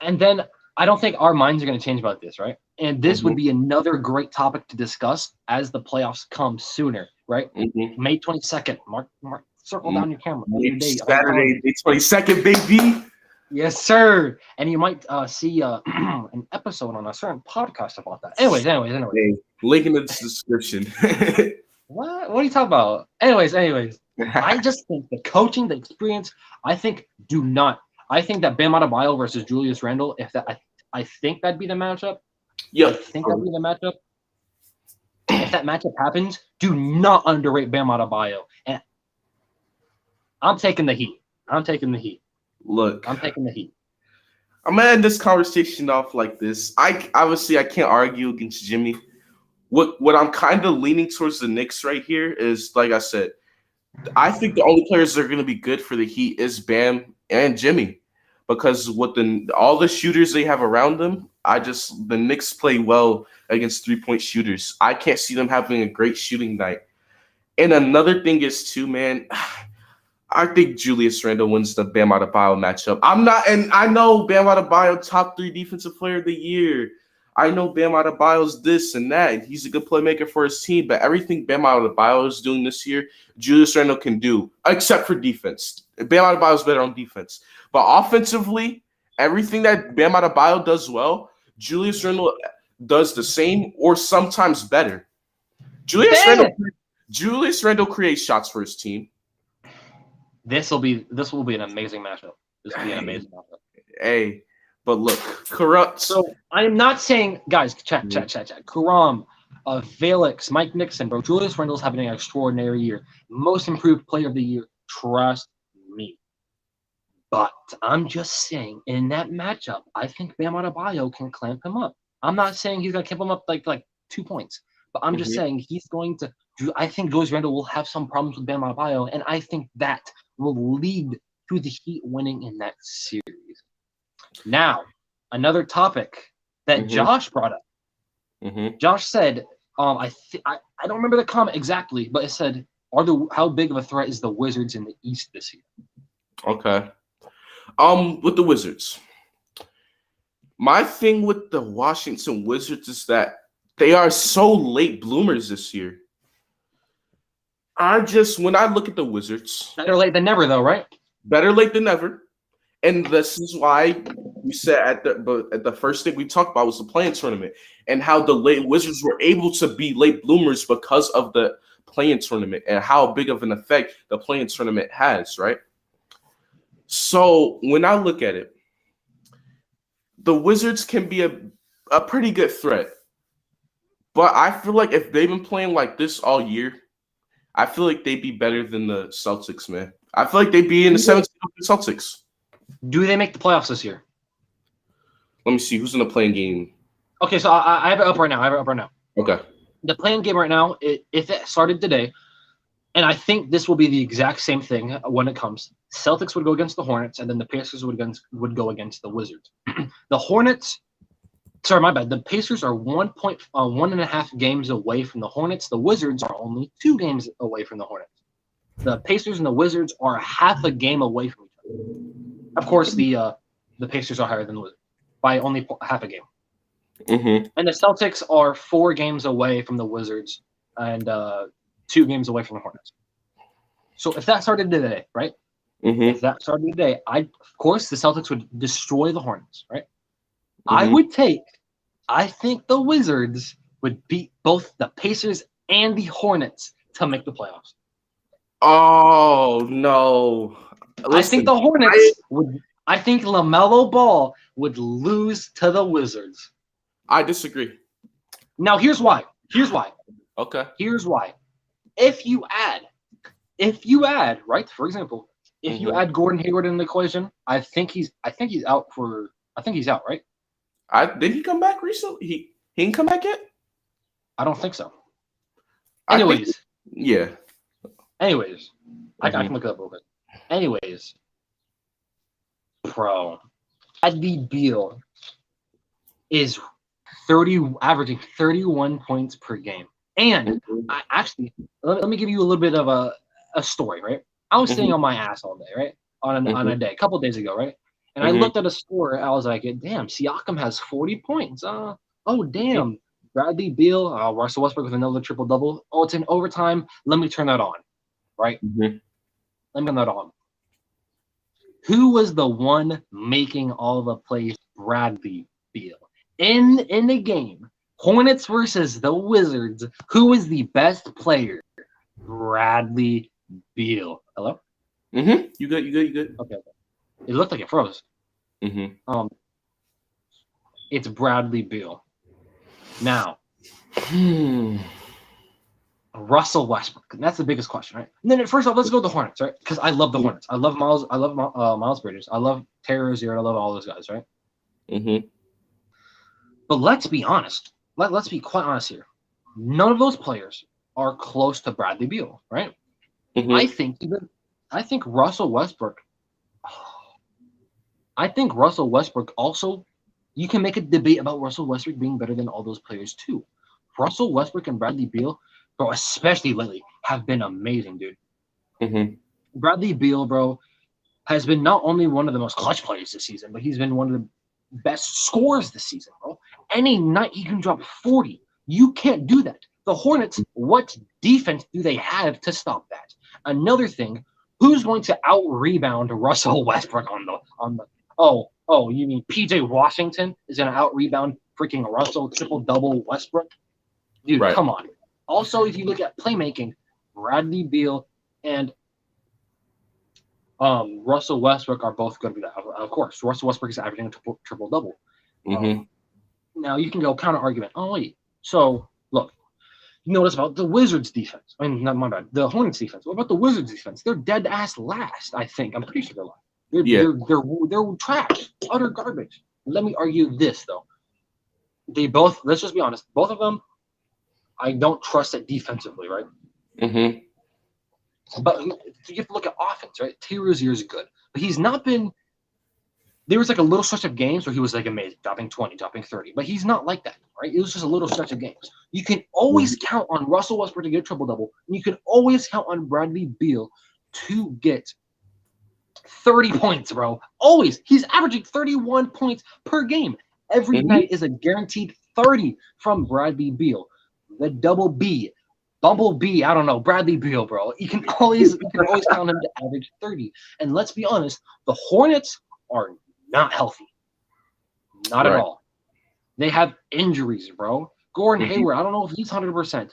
And then I don't think our minds are going to change about this, right? And this would be another great topic to discuss as the playoffs come sooner, right? May 22nd. Mark circle down your camera. Saturday, May 22nd, baby. Yes, sar. And you might see an episode on a certain podcast about that. Anyways. Hey, link in the description. What are you talking about? Anyways. I just think the coaching, the experience, I think that Bam Adebayo versus Julius Randle, I think that'd be the matchup. Yeah. I think that'd be the matchup. If that matchup happens, do not underrate Bam Adebayo. And I'm taking the heat. Look. I'm taking the heat. I'm gonna end this conversation off like this. I can't argue against Jimmy. What I'm kind of leaning towards the Knicks right here is, like I said, I think the only players that are gonna be good for the Heat is Bam and Jimmy. Because with all the shooters they have around them, the Knicks play well against 3-point shooters. I can't see them having a great shooting night. And another thing is too, man, I think Julius Randle wins the Bam Adebayo matchup. I know Bam Adebayo top 3 defensive player of the year. I know Bam Adebayo's this and that, and he's a good playmaker for his team. But everything Bam Adebayo is doing this year, Julius Randle can do, except for defense. Bam Adebayo's better on defense. But offensively, everything that Bam Adebayo does well, Julius Randle does the same or sometimes better. Julius Randle creates shots for his team. This will be an amazing matchup. Hey, but look, corrupt. So I'm not saying, guys, chat. Karam, Valix, Mike Nixon, bro. Julius Randle's having an extraordinary year. Most improved player of the year. Trust me. But I'm just saying, in that matchup, I think Bam Adebayo can clamp him up. I'm not saying he's gonna clamp him up like 2 points, but I'm just saying he's going to. I think Julius Randle will have some problems with Bam Adebayo, and I think that will lead to the Heat winning in that series. Now, another topic that Josh brought up. Josh said, I don't remember the comment exactly, but it said, how big of a threat is the Wizards in the East this year? Okay. With the Wizards, my thing with the Washington Wizards is that they are so late bloomers this year. When I look at the Wizards, better late than never, though, right? Better late than never, and this is why we said at the first thing we talked about was the play-in tournament and how the late Wizards were able to be late bloomers because of the play-in tournament and how big of an effect the play-in tournament has, right? So when I look at it, the Wizards can be a pretty good threat. But I feel like if they've been playing like this all year, I feel like they'd be better than the Celtics, man. I feel like they'd be in the 7th with the Celtics. Do they make the playoffs this year? Let me see who's in the playing game. Okay, so I have it up right now. Okay. The playing game right now, if it started today, and I think this will be the exact same thing when it comes. Celtics would go against the Hornets, and then the Pacers would go against the Wizards. The Hornets, sorry, my bad. The Pacers are 1.5 games away from the Hornets. The Wizards are only 2 games away from the Hornets. The Pacers and the Wizards are half a game away from each other. Of course, the Pacers are higher than the Wizards by only half a game. Mm-hmm. And the Celtics are 4 games away from the Wizards and 2 games away from the Hornets. So if that started today, right? Mm-hmm. If that started today, of course the Celtics would destroy the Hornets, right? Mm-hmm. I think the Wizards would beat both the Pacers and the Hornets to make the playoffs. Oh no! Listen, I think the Hornets would. I think LaMelo Ball would lose to the Wizards. I disagree. Now here's why. Okay. Here's why. If you add, right, for example, if you add Gordon Hayward in the equation, I think he's out, right? Did he come back recently? He didn't come back yet? I don't think so. Anyways. I can look it up real quick. Anyways, bro, Bradley Beal is averaging 31 points per game. And let me give you a little bit of a story, right? I was sitting on my ass all day, right? On a couple of days ago, right? And I looked at a score. I was like, damn, Siakam has 40 points. Oh, damn. Bradley Beal, Russell Westbrook with another triple-double. Oh, it's in overtime. Let me turn that on, right? Let me turn that on. Who was the one making all the plays? Bradley Beal. In the game, Hornets versus the Wizards, who was the best player? Bradley Beal. Hello? You good? Okay. It looked like it froze. It's Bradley Beal. Now, Russell Westbrook. That's the biggest question, right? And then first off, let's go to the Hornets, right? Because I love the Hornets. I love Miles Bridges. I love Terry Rozier. I love all those guys, right? But let's be honest. Let's be quite honest here. None of those players are close to Bradley Beal, right? I think Russell Westbrook. I think Russell Westbrook also. You can make a debate about Russell Westbrook being better than all those players too. Russell Westbrook and Bradley Beal, bro, especially lately, have been amazing, dude. Bradley Beal, bro, has been not only one of the most clutch players this season, but he's been one of the best scorers this season, bro. Any night he can drop 40. You can't do that. The Hornets, what defense do they have to stop that? Another thing, who's going to out-rebound Russell Westbrook on the Oh, you mean PJ Washington is going to out-rebound freaking Russell triple-double Westbrook? Dude, Come on. Also, if you look at playmaking, Bradley Beal and Russell Westbrook are both going to be that. Of course, Russell Westbrook is averaging a triple-double. Now, you can go counter-argument. Oh, wait. So, look, you notice about the Wizards' defense. I mean, not my bad. The Hornets' defense. What about the Wizards' defense? They're dead-ass last, I think. I'm pretty sure they're last. They're trash, utter garbage. Let me argue this though. They both. Let's just be honest. Both of them, I don't trust it defensively, right? But you have to look at offense, right? Terry Rozier is good, but he's not been. There was like a little stretch of games where he was like amazing, dropping 20, dropping 30, but he's not like that, right? It was just a little stretch of games. You can always count on Russell Westbrook to get a triple double, and you can always count on Bradley Beal to get 30 points, bro. Always. He's averaging 31 points per game. Every night is a guaranteed 30 from Bradley Beal. The double B. Bumblebee, I don't know. Bradley Beal, bro. You can always count him to average 30. And let's be honest, the Hornets are not healthy. Not at all. They have injuries, bro. Gordon Hayward, I don't know if he's 100%.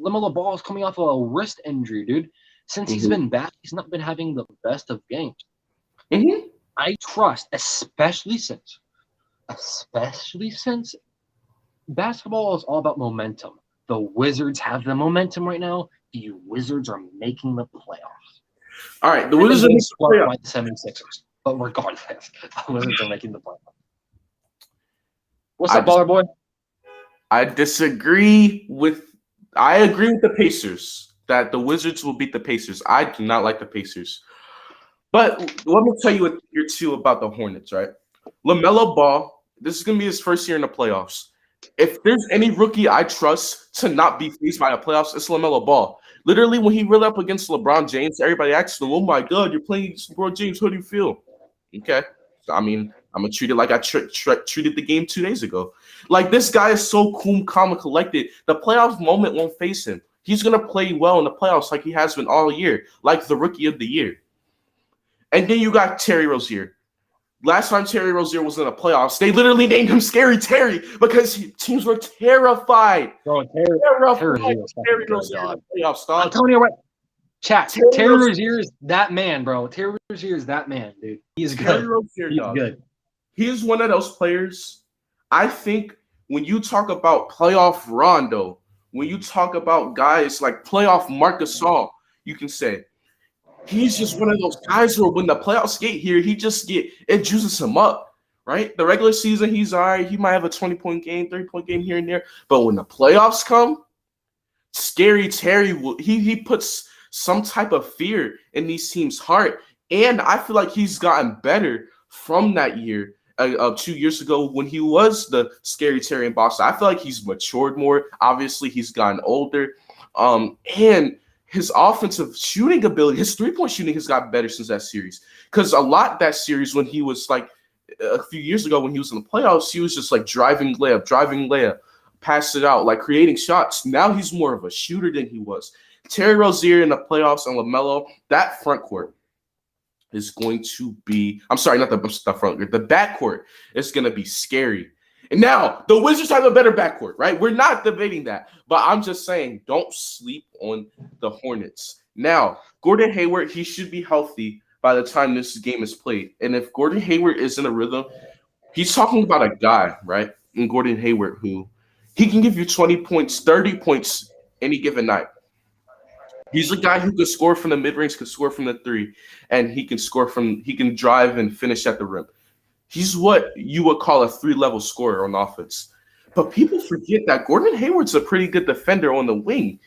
LaMelo Ball is coming off a wrist injury, dude. Since he's been back, he's not been having the best of games. I trust, especially since basketball is all about momentum. The Wizards have the momentum right now. The Wizards are making the playoffs. All right, the And Wizards then are getting making the swept playoffs. by the 76ers. But regardless, the Wizards are making the playoffs. What's up, baller boy? I disagree with. I agree with the Pacers that the Wizards will beat the Pacers. I do not like the Pacers. But let me tell you a thing or two about the Hornets, right? LaMelo Ball, this is going to be his first year in the playoffs. If there's any rookie I trust to not be faced by the playoffs, it's LaMelo Ball. Literally, when he reeled up against LeBron James, everybody asked him, "Oh my God, you're playing against LeBron James. How do you feel?" Okay, so, I mean, I'm gonna treat it like I treated the game 2 days ago. Like this guy is so cool, calm, and collected. The playoff moment won't face him. He's gonna play well in the playoffs like he has been all year, like the rookie of the year. And then you got Terry Rozier. Last time Terry Rozier was in the playoffs, they literally named him Scary Terry because teams were terrified. Bro, Terry Terrified Rozier's of Terry fucking good, Rozier in dog. the playoffs, I'm dog. telling you what, chat. Terry Terry Rozier- Rozier is that man, bro. Terry Rozier is that man, dude. He's Terry good. Rozier, He's dog. good. He is one of those players. I think when you talk about playoff Rondo, when you talk about guys like playoff Marc Gasol, you can say he's just one of those guys where when the playoffs get here, it juices him up, right? The regular season, he's all right. He might have a 20-point game, 30-point game here and there. But when the playoffs come, Scary Terry he puts some type of fear in these teams' heart. And I feel like he's gotten better from that year. 2 years ago when he was the Scary Terry in Boston. I feel like he's matured more. Obviously, he's gotten older. And his offensive shooting ability, his three-point shooting has gotten better since that series. Because a lot that series when he was like a few years ago when he was in the playoffs, he was just like driving layup, pass it out, like creating shots. Now he's more of a shooter than he was. Terry Rozier in the playoffs and LaMelo, that front court is going to be, I'm sorry, not the front court, the backcourt is going to be scary. And now the Wizards have a better backcourt, right? We're not debating that, but I'm just saying don't sleep on the Hornets. Now, Gordon Hayward, he should be healthy by the time this game is played. And if Gordon Hayward is in a rhythm, he's talking about a guy, right? In Gordon Hayward, who he can give you 20 points, 30 points any given night. He's a guy who could score from the mid-range, could score from the three, and he can drive and finish at the rim. He's what you would call a 3-level scorer on offense. But people forget that Gordon Hayward's a pretty good defender on the wing.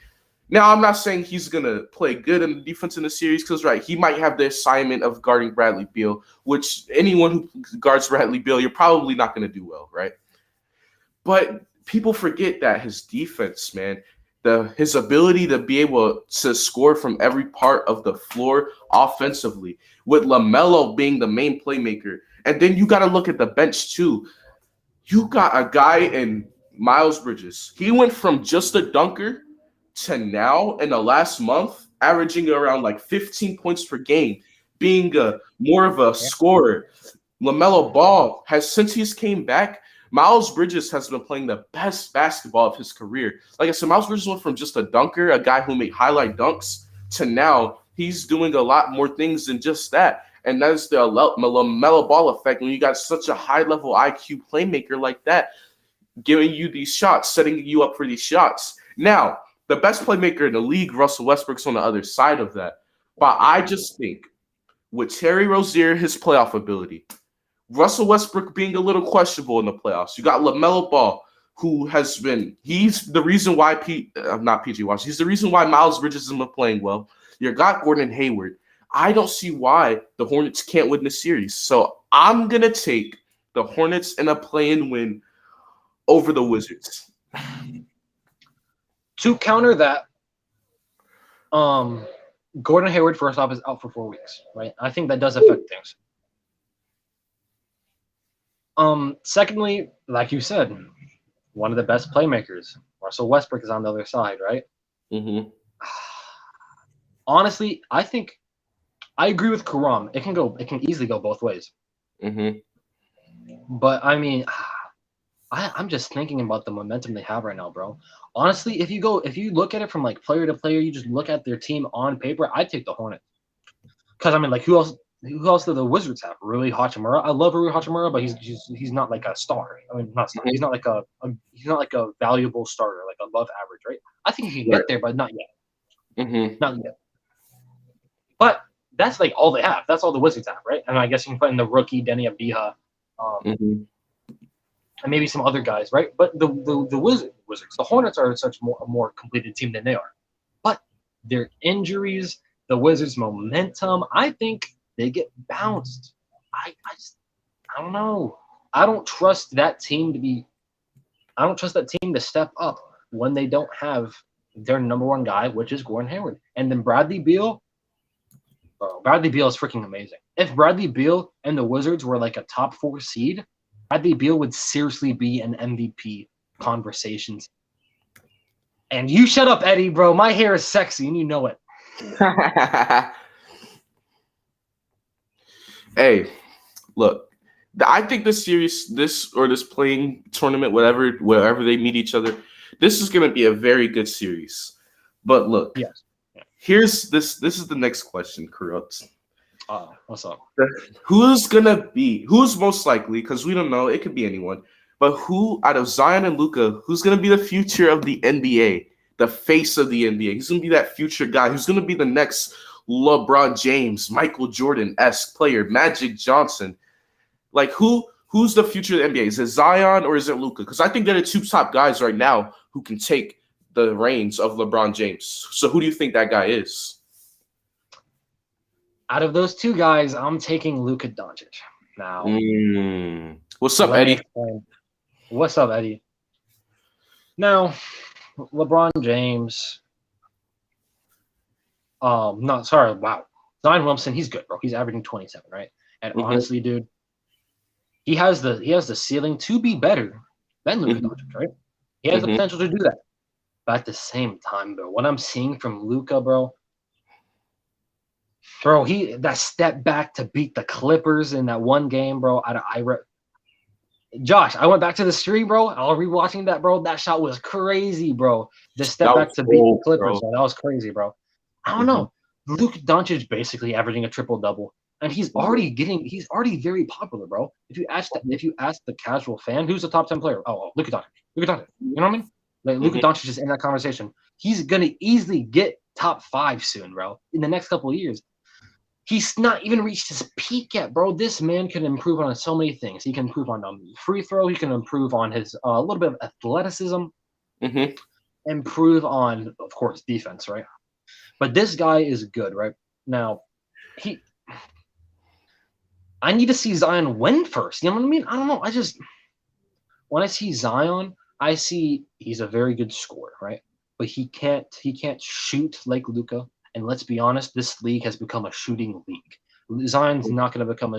Now, I'm not saying he's going to play good in the defense in the series because, right, he might have the assignment of guarding Bradley Beal, which anyone who guards Bradley Beal, you're probably not going to do well, right? But people forget that his defense, man, his ability to be able to score from every part of the floor offensively, with LaMelo being the main playmaker. And then you got to look at the bench too. You got a guy in Miles Bridges. He went from just a dunker to now in the last month, averaging around like 15 points per game, being more of a scorer. LaMelo Ball has, since he's came back, Miles Bridges has been playing the best basketball of his career. Like I said, Miles Bridges went from just a dunker, a guy who made highlight dunks, to now he's doing a lot more things than just that. And that is the LaMelo Ball effect when you got such a high-level IQ playmaker like that, giving you these shots, setting you up for these shots. Now, the best playmaker in the league, Russell Westbrook's on the other side of that. But I just think with Terry Rozier, his playoff ability, Russell Westbrook being a little questionable in the playoffs. You got LaMelo Ball, who has been – he's the reason why not PG Washington. He's the reason why Miles Bridges isn't been playing well. You got Gordon Hayward. I don't see why the Hornets can't win the series. So I'm going to take the Hornets in a play-in win over the Wizards. To counter that, Gordon Hayward, first off, is out for 4 weeks, right? I think that does affect things. Secondly, like you said, one of the best playmakers, Russell Westbrook, is on the other side, right? Mm-hmm. Honestly, I think I agree with Karam. It can easily go both ways. Mm-hmm. But I mean, I'm just thinking about the momentum they have right now, bro. Honestly, if you look at it from like player to player, you just look at their team on paper, I'd take the Hornets. Because I mean, like who else do the Wizards have? Rui Hachimura. I love Rui Hachimura, but he's not like a star. I mean, not star. He's not like a valuable starter, like above average, right? I think he can get there, but not yet. Mm-hmm. Not yet. But that's like all they have. That's all the Wizards have, right? And I guess you can put in the rookie Denny Abdija, Mm-hmm. and maybe some other guys, right? But the Wizards, the Hornets are such a more completed team than they are. But their injuries, the Wizards' momentum, I think they get bounced. I don't know. I don't trust that team to step up when they don't have their number one guy, which is Gordon Hayward. And then Bradley Beal is freaking amazing. If Bradley Beal and the Wizards were like a top 4 seed, Bradley Beal would seriously be an MVP conversations. And you shut up, Eddie, bro. My hair is sexy, and you know it. Hey, look, I think this series, this playing tournament, wherever they meet each other, this is going to be a very good series. But look, Yes. Here's this. This is the next question, Kurotz. What's up? Who's most likely? Because we don't know. It could be anyone. But who out of Zion and Luka, who's going to be the future of the NBA, the face of the NBA? Who's going to be that future guy? Who's going to be the next LeBron James, Michael Jordan-esque player, Magic Johnson? Like who's the future of the NBA? Is it Zion or is it Luka? Because I think they're the 2 top guys right now who can take the reins of LeBron James. So who do you think that guy is? Out of those 2 guys, I'm taking Luka Doncic. Now, What's up, Eddie? What's up, Eddie? Now, LeBron James. Wow. Zion Williamson, he's good, bro. He's averaging 27, right? And honestly, dude, he has the ceiling to be better than Luka Doncic, right? He has the potential to do that. But at the same time, bro, what I'm seeing from Luka, bro, that step back to beat the Clippers in that one game, bro. Josh, I went back to the stream, bro. I was rewatching that, bro. That shot was crazy, bro. The step back to beat the Clippers, bro. That was crazy, bro. I don't know. Luka Doncic basically averaging a triple-double, and he's already very popular, bro. If you ask the casual fan, who's the top 10 player? Oh, Luka Doncic. You know what I mean? Like Luka Doncic is in that conversation. He's gonna easily get top 5 soon, bro. In the next couple of years. He's not even reached his peak yet, bro. This man can improve on so many things. He can improve on free throw. He can improve on his a little bit of athleticism. Improve on, of course, defense, right? But this guy is good, right? Now, I need to see Zion win first. You know what I mean? I don't know. When I see Zion, I see he's a very good scorer, right? But he can't shoot like Luka. And let's be honest, this league has become a shooting league. Zion's not going to become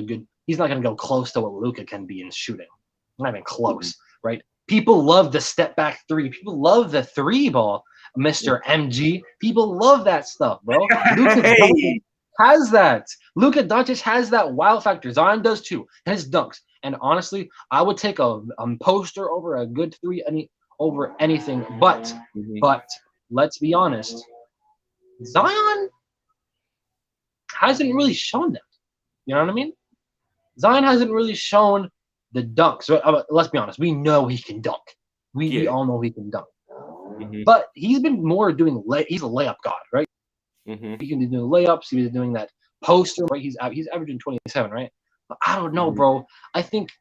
he's not going to go close to what Luka can be in shooting. Not even close, right? People love the step back 3. People love the 3 ball, Mr. MG. People love that stuff, bro. Luka Doncic has that. Luka Doncic has that wow factor. Zion does too. And his dunks. And honestly, I would take a poster over a good 3 over anything. But let's be honest. Zion hasn't really shown that. You know what I mean? Zion hasn't really shown the dunks. So, let's be honest. We know he can dunk. We all know he can dunk. But he's been more doing he's a layup god, right? He can be doing layups. He's been doing that poster, right? He's averaging 27, right? But I don't know, bro. I think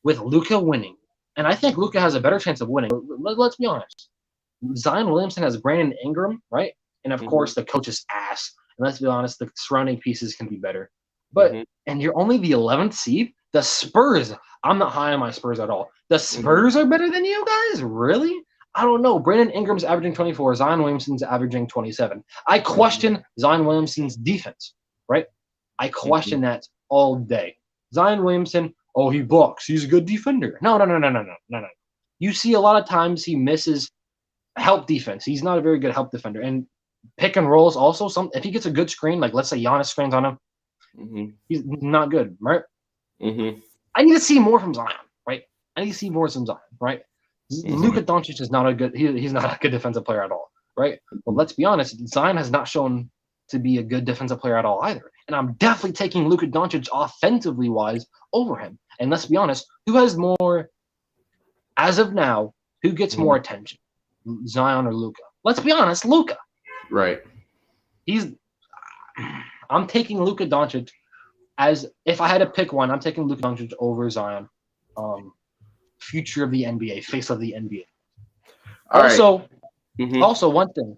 with Luka winning, and I think Luka has a better chance of winning. Let's be honest. Zion Williamson has Brandon Ingram, right? And of course, the coach's ass. And let's be honest, the surrounding pieces can be better. But and you're only the 11th seed. The Spurs. I'm not high on my Spurs at all. The Spurs are better than you guys, really? I don't know. Brandon Ingram's averaging 24. Zion Williamson's averaging 27. I question Zion Williamson's defense, right? I question that all day. Zion Williamson, he blocks. He's a good defender. No. You see a lot of times he misses help defense. He's not a very good help defender. And pick and rolls also. If he gets a good screen, like let's say Giannis screens on him, he's not good, right? I need to see more from Zion, right? Right? Luka Doncic is not a good. He's not a good defensive player at all, right? But let's be honest, Zion has not shown to be a good defensive player at all either. And I'm definitely taking Luka Doncic offensively wise over him. And let's be honest, who has more, as of now, who gets more attention, Zion or Luka? Let's be honest, Luka. Right. I'm taking Luka Doncic as if I had to pick one. I'm taking Luka Doncic over Zion. Future of the NBA, face of the NBA. All Also, right. Mhm. also one thing,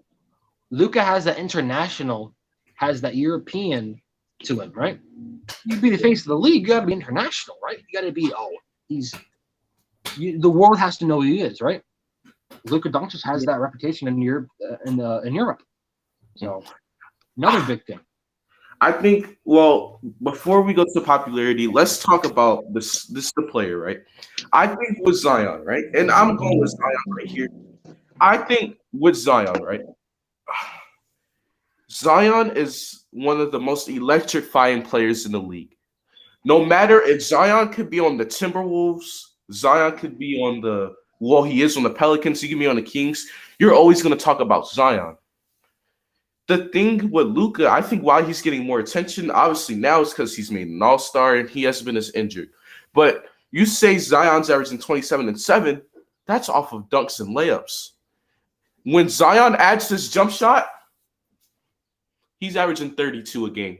Luka has that international, has that European to him, right? You be the face of the league, you got to be international, right? You got to be the world has to know who he is, right? Luka Doncic has that reputation in Europe, in Europe. So another big thing. I think. Well, before we go to popularity, let's talk about this. This is the player, right? I think with Zion, right, and I'm going with Zion right here. I think with Zion, right, Zion is one of the most electrifying players in the league. No matter if Zion could be on the Timberwolves, Zion could be on the well, he is on the Pelicans, he could be on the Kings. You're always going to talk about Zion. The thing with Luka, I think why he's getting more attention, obviously now is because he's made an all-star and he hasn't been as injured. But you say Zion's averaging 27 and 7, that's off of dunks and layups. When Zion adds his jump shot, he's averaging 32 a game.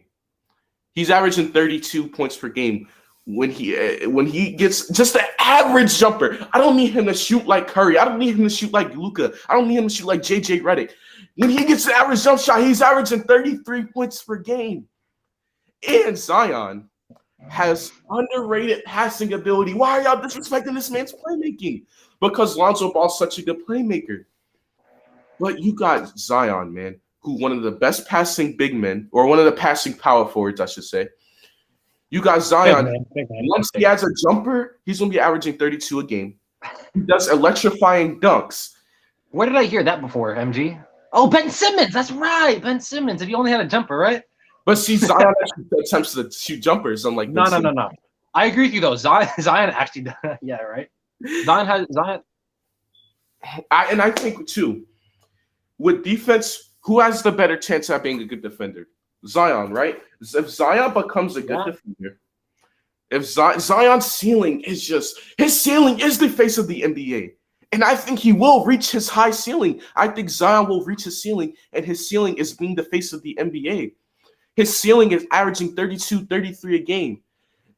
He's averaging 32 points per game when he gets just an average jumper. I don't need him to shoot like Curry. I don't need him to shoot like Luka. I don't need him to shoot like JJ Redick. When he gets an average jump shot, he's averaging 33 points per game. And Zion has underrated passing ability. Why are y'all disrespecting this man's playmaking? Because Lonzo Ball's such a good playmaker. But you got Zion, man, who one of the best passing big men, or one of the passing power forwards, I should say. You got Zion. Big man. Once he has a jumper, he's going to be averaging 32 a game. He does electrifying dunks. Where did I hear that before, MG? Oh, Ben Simmons. That's right. Ben Simmons. If you only had a jumper, right? But see, Zion actually attempts to shoot jumpers, unlike No. Ben Simmons. I agree with you, though. Zion actually – yeah, right? Zion – I think, too, with defense, who has the better chance at being a good defender? Zion, right? If Zion becomes a good defender, if Zion's ceiling is just – his ceiling is the face of the NBA. And I think he will reach his high ceiling. I think Zion will reach his ceiling, and his ceiling is being the face of the NBA. His ceiling is averaging 32, 33 a game.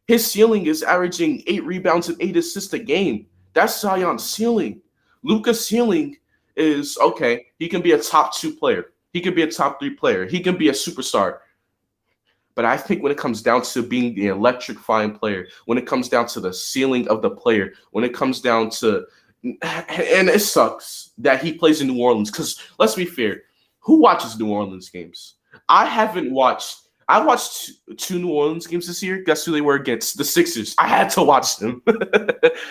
His ceiling is averaging 8 rebounds and 8 assists a game. That's Zion's ceiling. Luka's ceiling is, okay, he can be a top 2 player. He can be a top 3 player. He can be a superstar. But I think when it comes down to being the electrifying player, when it comes down to the ceiling of the player, when it comes down to – and it sucks that he plays in New Orleans because let's be fair, who watches New Orleans games? I haven't watched. I watched 2 New Orleans games this year. Guess who they were against? The Sixers. I had to watch them.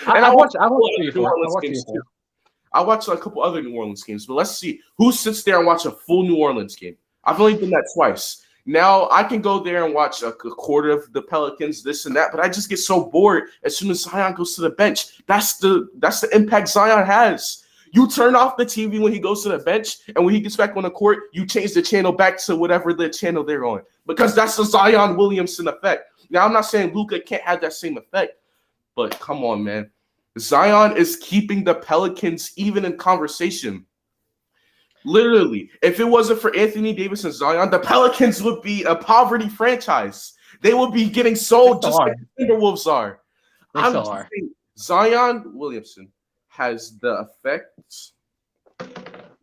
I watched 3 or 4. I watched a couple other New Orleans games, but let's see who sits there and watch a full New Orleans game. I've only done that twice. Now I can go there and watch a quarter of the Pelicans, this and that, but I just get so bored as soon as Zion goes to the bench. That's the impact Zion has. You turn off the TV when he goes to the bench, and when he gets back on the court, you change the channel back to whatever the channel they're on, because that's the Zion Williamson effect. Now I'm not saying Luka can't have that same effect, but come on, man. Zion is keeping the Pelicans even in conversation. Literally, if it wasn't for Anthony Davis and Zion, the Pelicans would be a poverty franchise. They would be getting sold just like the Timberwolves are. I'm just saying, Zion Williamson has the effect.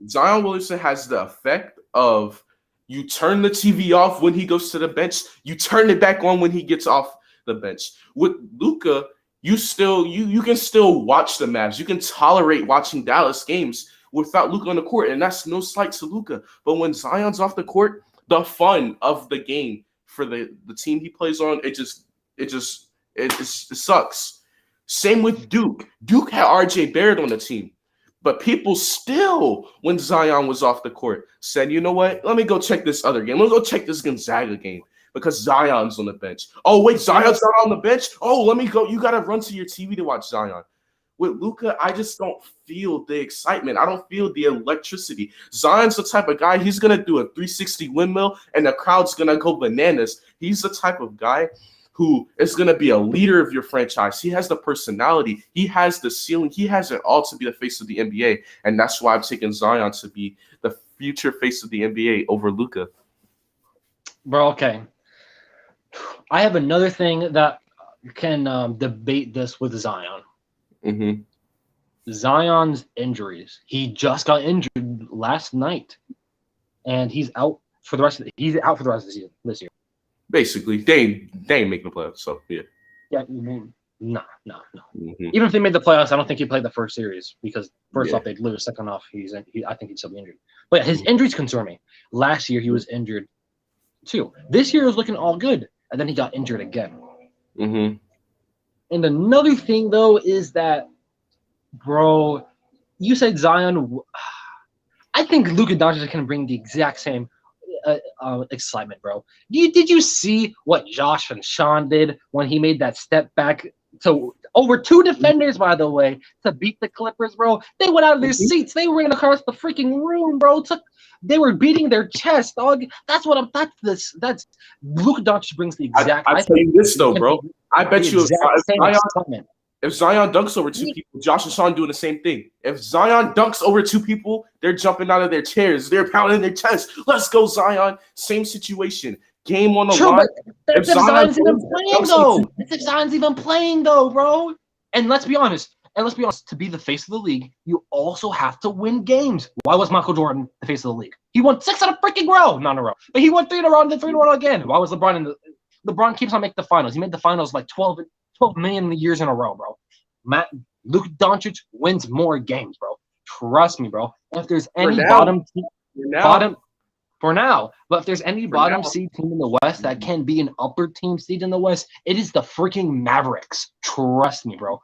Zion Williamson has the effect of you turn the TV off when he goes to the bench, you turn it back on when he gets off the bench. With Luka, you can still watch the Mavs. You can tolerate watching Dallas games without Luka on the court, and that's no slight to Luka. But when Zion's off the court, the fun of the game for the team he plays on, it sucks. Same with Duke. Duke had RJ Barrett on the team, but people still, when Zion was off the court, said, you know what? Let me go check this other game. Let me go check this Gonzaga game because Zion's on the bench. Oh, wait, Zion's not on the bench? Oh, let me go. You got to run to your TV to watch Zion. With Luka, I just don't feel the excitement. I don't feel the electricity. Zion's the type of guy, he's going to do a 360 windmill, and the crowd's going to go bananas. He's the type of guy who is going to be a leader of your franchise. He has the personality. He has the ceiling. He has it all to be the face of the NBA, and that's why I'm taking Zion to be the future face of the NBA over Luka. Bro, okay. I have another thing that can debate this with Zion. Mm-hmm. Zion's injuries. He just got injured last night, and he's out for the rest of the season this year. Basically, they ain't making the playoffs, so yeah. Yeah, nah. Mm-hmm. Even if they made the playoffs, I don't think he played the first series because first Yeah. off they'd lose, second off I think he'd still be injured. But yeah, his injuries concern me. Last year he was injured too. This year was looking all good, and then he got injured again. Mm-hmm. And another thing though is that, bro, you said Zion. I think Luka Doncic can bring the exact same excitement, bro. Did you see what Josh and Sean did when he made that step back to over two defenders, by the way, to beat the Clippers, bro? They went out of their seats. They ran across the freaking room, bro. They were beating their chest, dog. That's Luka Doncic brings the exact. I tell you this though, bro. I bet you if Zion dunks over two people, Josh and Sean doing the same thing. If Zion dunks over two people, they're jumping out of their chairs. They're pounding their chest. Let's go, Zion. Same situation. Game on the line. If Zion's even playing, though. If Zion's even playing, though, bro. And let's be honest. To be the face of the league, you also have to win games. Why was Michael Jordan the face of the league? He won 6 out of freaking row. Not in a row. But he won 3 in a row and then 3 in a row again. Why was LeBron LeBron keeps on making the finals. He made the finals like 12 million years in a row, bro. Luka Doncic wins more games, bro. Trust me, bro. If there's any bottom seed team in the West that can be an upper team seed in the West, it is the freaking Mavericks. Trust me, bro.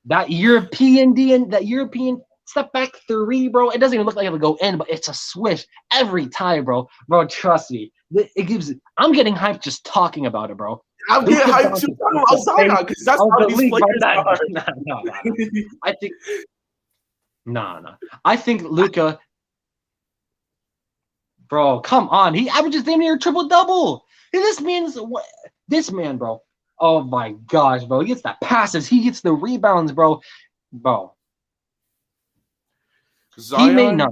That European step back 3, bro. It doesn't even look like it'll go in, but it's a swish every time, bro. Bro, trust me. I'm getting hyped just talking about it, bro. I'm getting hyped too about Zion because that's how these players are. No. I think Luka, bro, come on. He averages damn near triple-double. This man, bro. Oh, my gosh, bro. He gets the passes. He gets the rebounds, bro. Bro. Zion,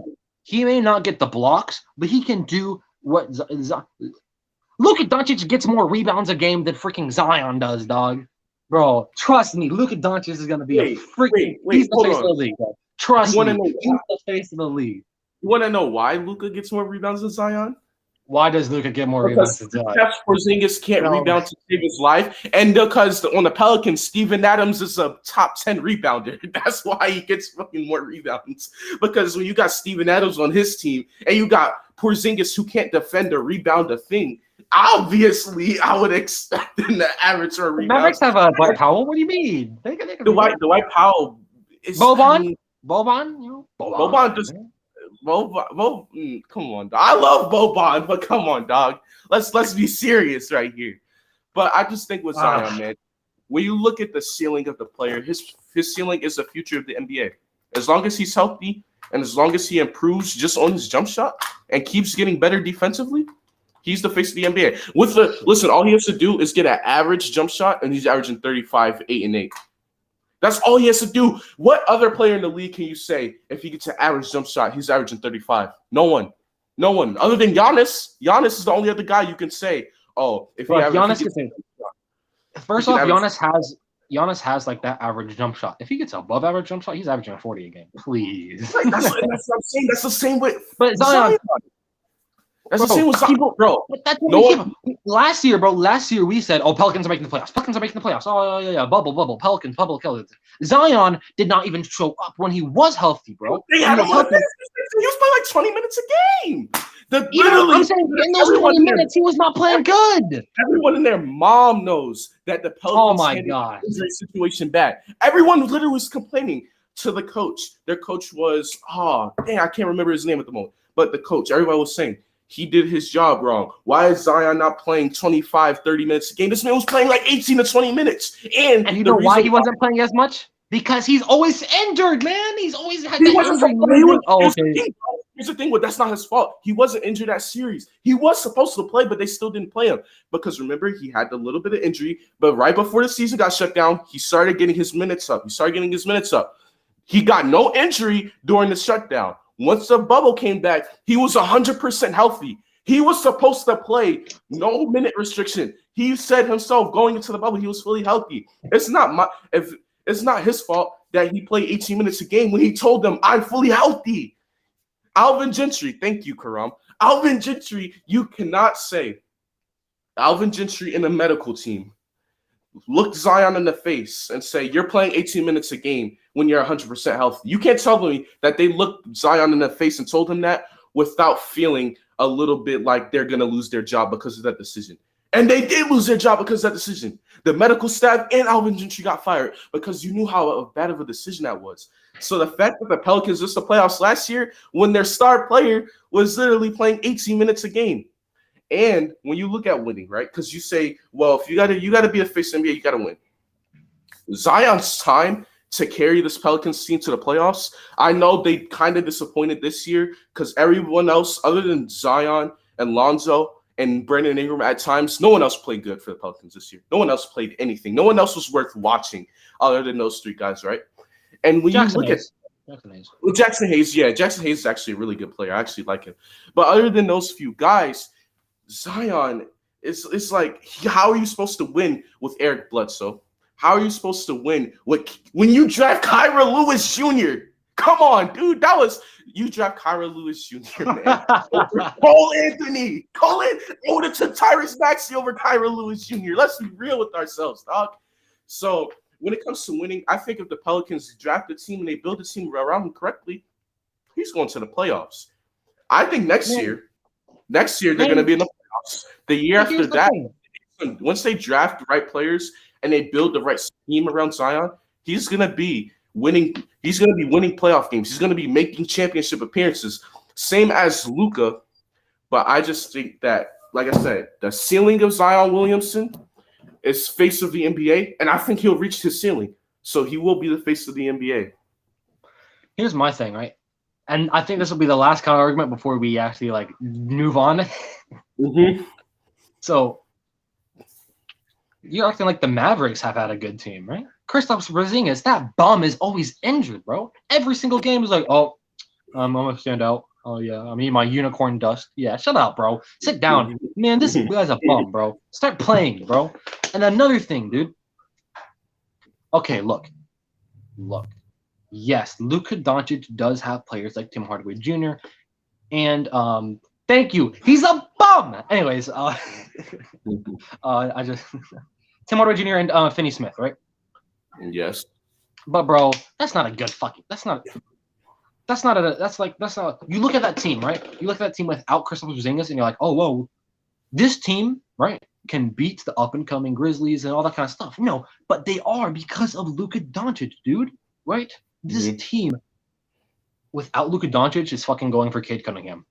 he may not get the blocks, but he can do what Luka Doncic gets more rebounds a game than freaking Zion does, dog. Bro, trust me, Luka Doncic is going to be he's the face of the league, bro. Trust me, he's the face of the league. You want to know why Luka gets more rebounds than Zion? Why does Luka get more rebounds than Zion? Because Porzingis can't rebound to save his life, and because on the Pelicans, Steven Adams is a top 10 rebounder. That's why he gets fucking more rebounds. Because when you got Steven Adams on his team, and you got Porzingis who can't defend or rebound a thing, obviously I would expect him to average or rebound. Mavericks have a Dwight Powell. What do you mean? Dwight Powell is Boban. Boban just. Come on, dog. I love Boban, but come on, dog. Let's be serious right here. But I just think with Zion, man, when you look at the ceiling of the player, his ceiling is the future of the NBA. As long as he's healthy and as long as he improves just on his jump shot and keeps getting better defensively, he's the face of the NBA. All he has to do is get an average jump shot, and he's averaging 35, 8, and 8. That's all he has to do. What other player in the league can you say if he gets an average jump shot, he's averaging 35? No one. Other than Giannis. Giannis is the only other guy you can say, if Giannis has like that average jump shot. If he gets above average jump shot, he's averaging 40 a game. Please. That's what I'm saying. That's the same with Zion. That's the same with Zion, bro. Last year, we said, Pelicans are making the playoffs. Oh, yeah. Bubble. Pelicans. Zion did not even show up when he was healthy, bro. He was playing like 20 minutes a game. I'm saying in those 20 minutes, he was not playing good. Everyone in their mom knows that the Pelicans injury situation bad. Everyone literally was complaining to the coach. Their coach was, I can't remember his name at the moment. But the coach, everybody was saying, he did his job wrong. Why is Zion not playing 25, 30 minutes a game? This man was playing like 18 to 20 minutes. And you know why he wasn't playing as much? Because he's always injured, man. He's always had that injury. Here's the thing, that's not his fault. He wasn't injured that series. He was supposed to play, but they still didn't play him. Because remember, he had a little bit of injury, but right before the season got shut down, he started getting his minutes up. He got no injury during the shutdown. Once the bubble came back, he was 100% healthy. He was supposed to play, no minute restriction. He said himself going into the bubble, he was fully healthy. It's not his fault that he played 18 minutes a game when he told them, I'm fully healthy. Alvin Gentry, thank you, Karam. Alvin Gentry, you cannot say Alvin Gentry in the medical team looked Zion in the face and say, you're playing 18 minutes a game when you're 100% healthy. You can't tell me that they looked Zion in the face and told him that without feeling a little bit like they're going to lose their job because of that decision. And they did lose their job because of that decision. The medical staff and Alvin Gentry got fired because you knew how bad of a decision that was. So the fact that the Pelicans missed the playoffs last year when their star player was literally playing 18 minutes a game. And when you look at winning, right? Because you say, well, if you gotta be a face NBA, you gotta win. Zion's time to carry this Pelicans team to the playoffs. I know they kind of disappointed this year because everyone else, other than Zion and Lonzo and Brandon Ingram, at times, no one else played good for the Pelicans this year. No one else played anything. No one else was worth watching other than those three guys, right? And when Jackson you look Hayes. Jackson Hayes. Well, Jackson Hayes is actually a really good player. I actually like him. But other than those few guys, Zion, it's like, how are you supposed to win with Eric Bledsoe? How are you supposed to win when you draft Kyra Lewis Jr.? Come on, dude. You draft Kyra Lewis Jr., man. Over Cole Anthony. Over to Tyrese Maxey over Kyra Lewis Jr. Let's be real with ourselves, dog. So when it comes to winning, I think if the Pelicans draft a team and they build a team around him correctly, he's going to the playoffs. I think next year they're going to be in the playoffs. The year after that, once they draft the right players and they build the right scheme around Zion, he's going to be winning. He's going to be winning playoff games. He's going to be making championship appearances, same as Luka. But I just think that, like I said, the ceiling of Zion Williamson is face of the NBA, and I think he'll reach his ceiling. So he will be the face of the NBA. Here's my thing, right? And I think this will be the last counter argument before we actually move on. Mm-hmm. So you're acting like the Mavericks have had a good team, right? Kristaps Porzingis, that bum is always injured, bro. Every single game is like, I'm gonna stand out. Oh yeah, I'm eating my unicorn dust. Yeah, shut up, bro. Sit down, man. This guy's a bum, bro. Start playing, bro. And another thing, dude. Okay, look. Yes, Luka Doncic does have players like Tim Hardaway Jr. And thank you. He's a bum. Anyways, I just Tim Hardaway Jr. and Finney Smith, right? Yes. But bro, that's not a good fucking. You look at that team, right? You look at that team without Kristaps Porzingis, and you're like, oh whoa, this team, right, can beat the up and coming Grizzlies and all that kind of stuff. No, but they are because of Luka Doncic, dude. Right? This team without Luka Doncic is fucking going for Cade Cunningham.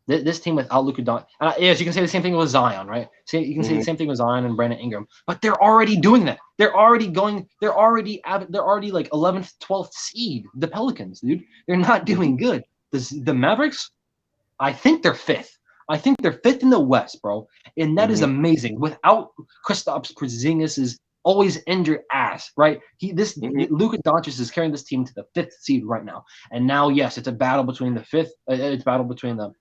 This team without Luka Doncic, yes, you can say the same thing with Zion, right? You can say the same thing with Zion and Brandon Ingram, but they're already doing that. They're already like 11th, 12th seed. The Pelicans, dude, they're not doing good. The Mavericks, I think they're fifth. I think they're fifth in the West, bro, and that is amazing. Without Kristaps Porzingis' always injured ass, right? Luka Doncic is carrying this team to the fifth seed right now. And now, yes, it's a battle between the fifth. It's a battle between them,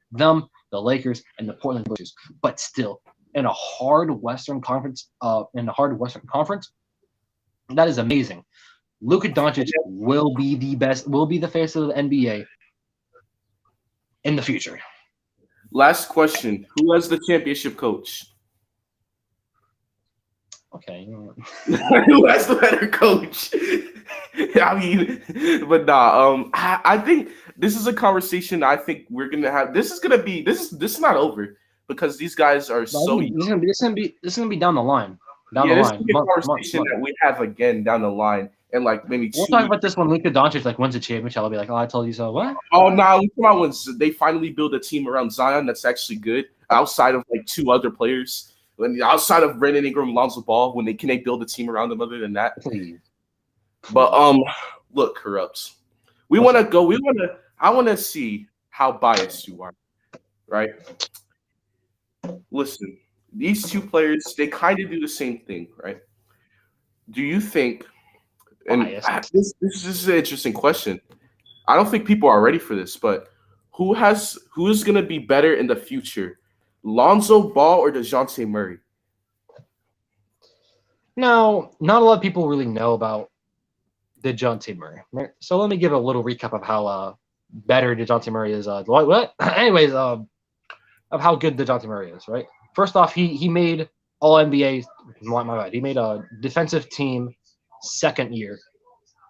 the Lakers, and the Portland Blazers. But still, in a hard Western Conference, that is amazing. Luka Doncic will be the face of the NBA in the future. Last question: who has the championship coach? Okay. Who has the better coach? I mean, but nah. I think this is a conversation I think we're gonna have. This is not over because these guys are so. This is gonna be down the line. This is a conversation that we have again down the line, and maybe we'll talk about this when Luka Doncic wins a championship. I'll be like, oh, I told you so. What? Oh no, we come out when they finally build a team around Zion that's actually good outside of two other players. Outside of Brandon Ingram, Lonzo Ball, when they build a team around them other than that? Please. But look, Corrupts. I want to see how biased you are, right? Listen, these two players, they kind of do the same thing, right? Do you think? And this is an interesting question. I don't think people are ready for this, but who is gonna be better in the future, Lonzo Ball or DeJounte Murray? Now, not a lot of people really know about DeJounte Murray. So let me give a little recap of how better DeJounte Murray is. What? Anyways, of how good DeJounte Murray is, right? First off, he made All NBA. My bad. He made a defensive team second year,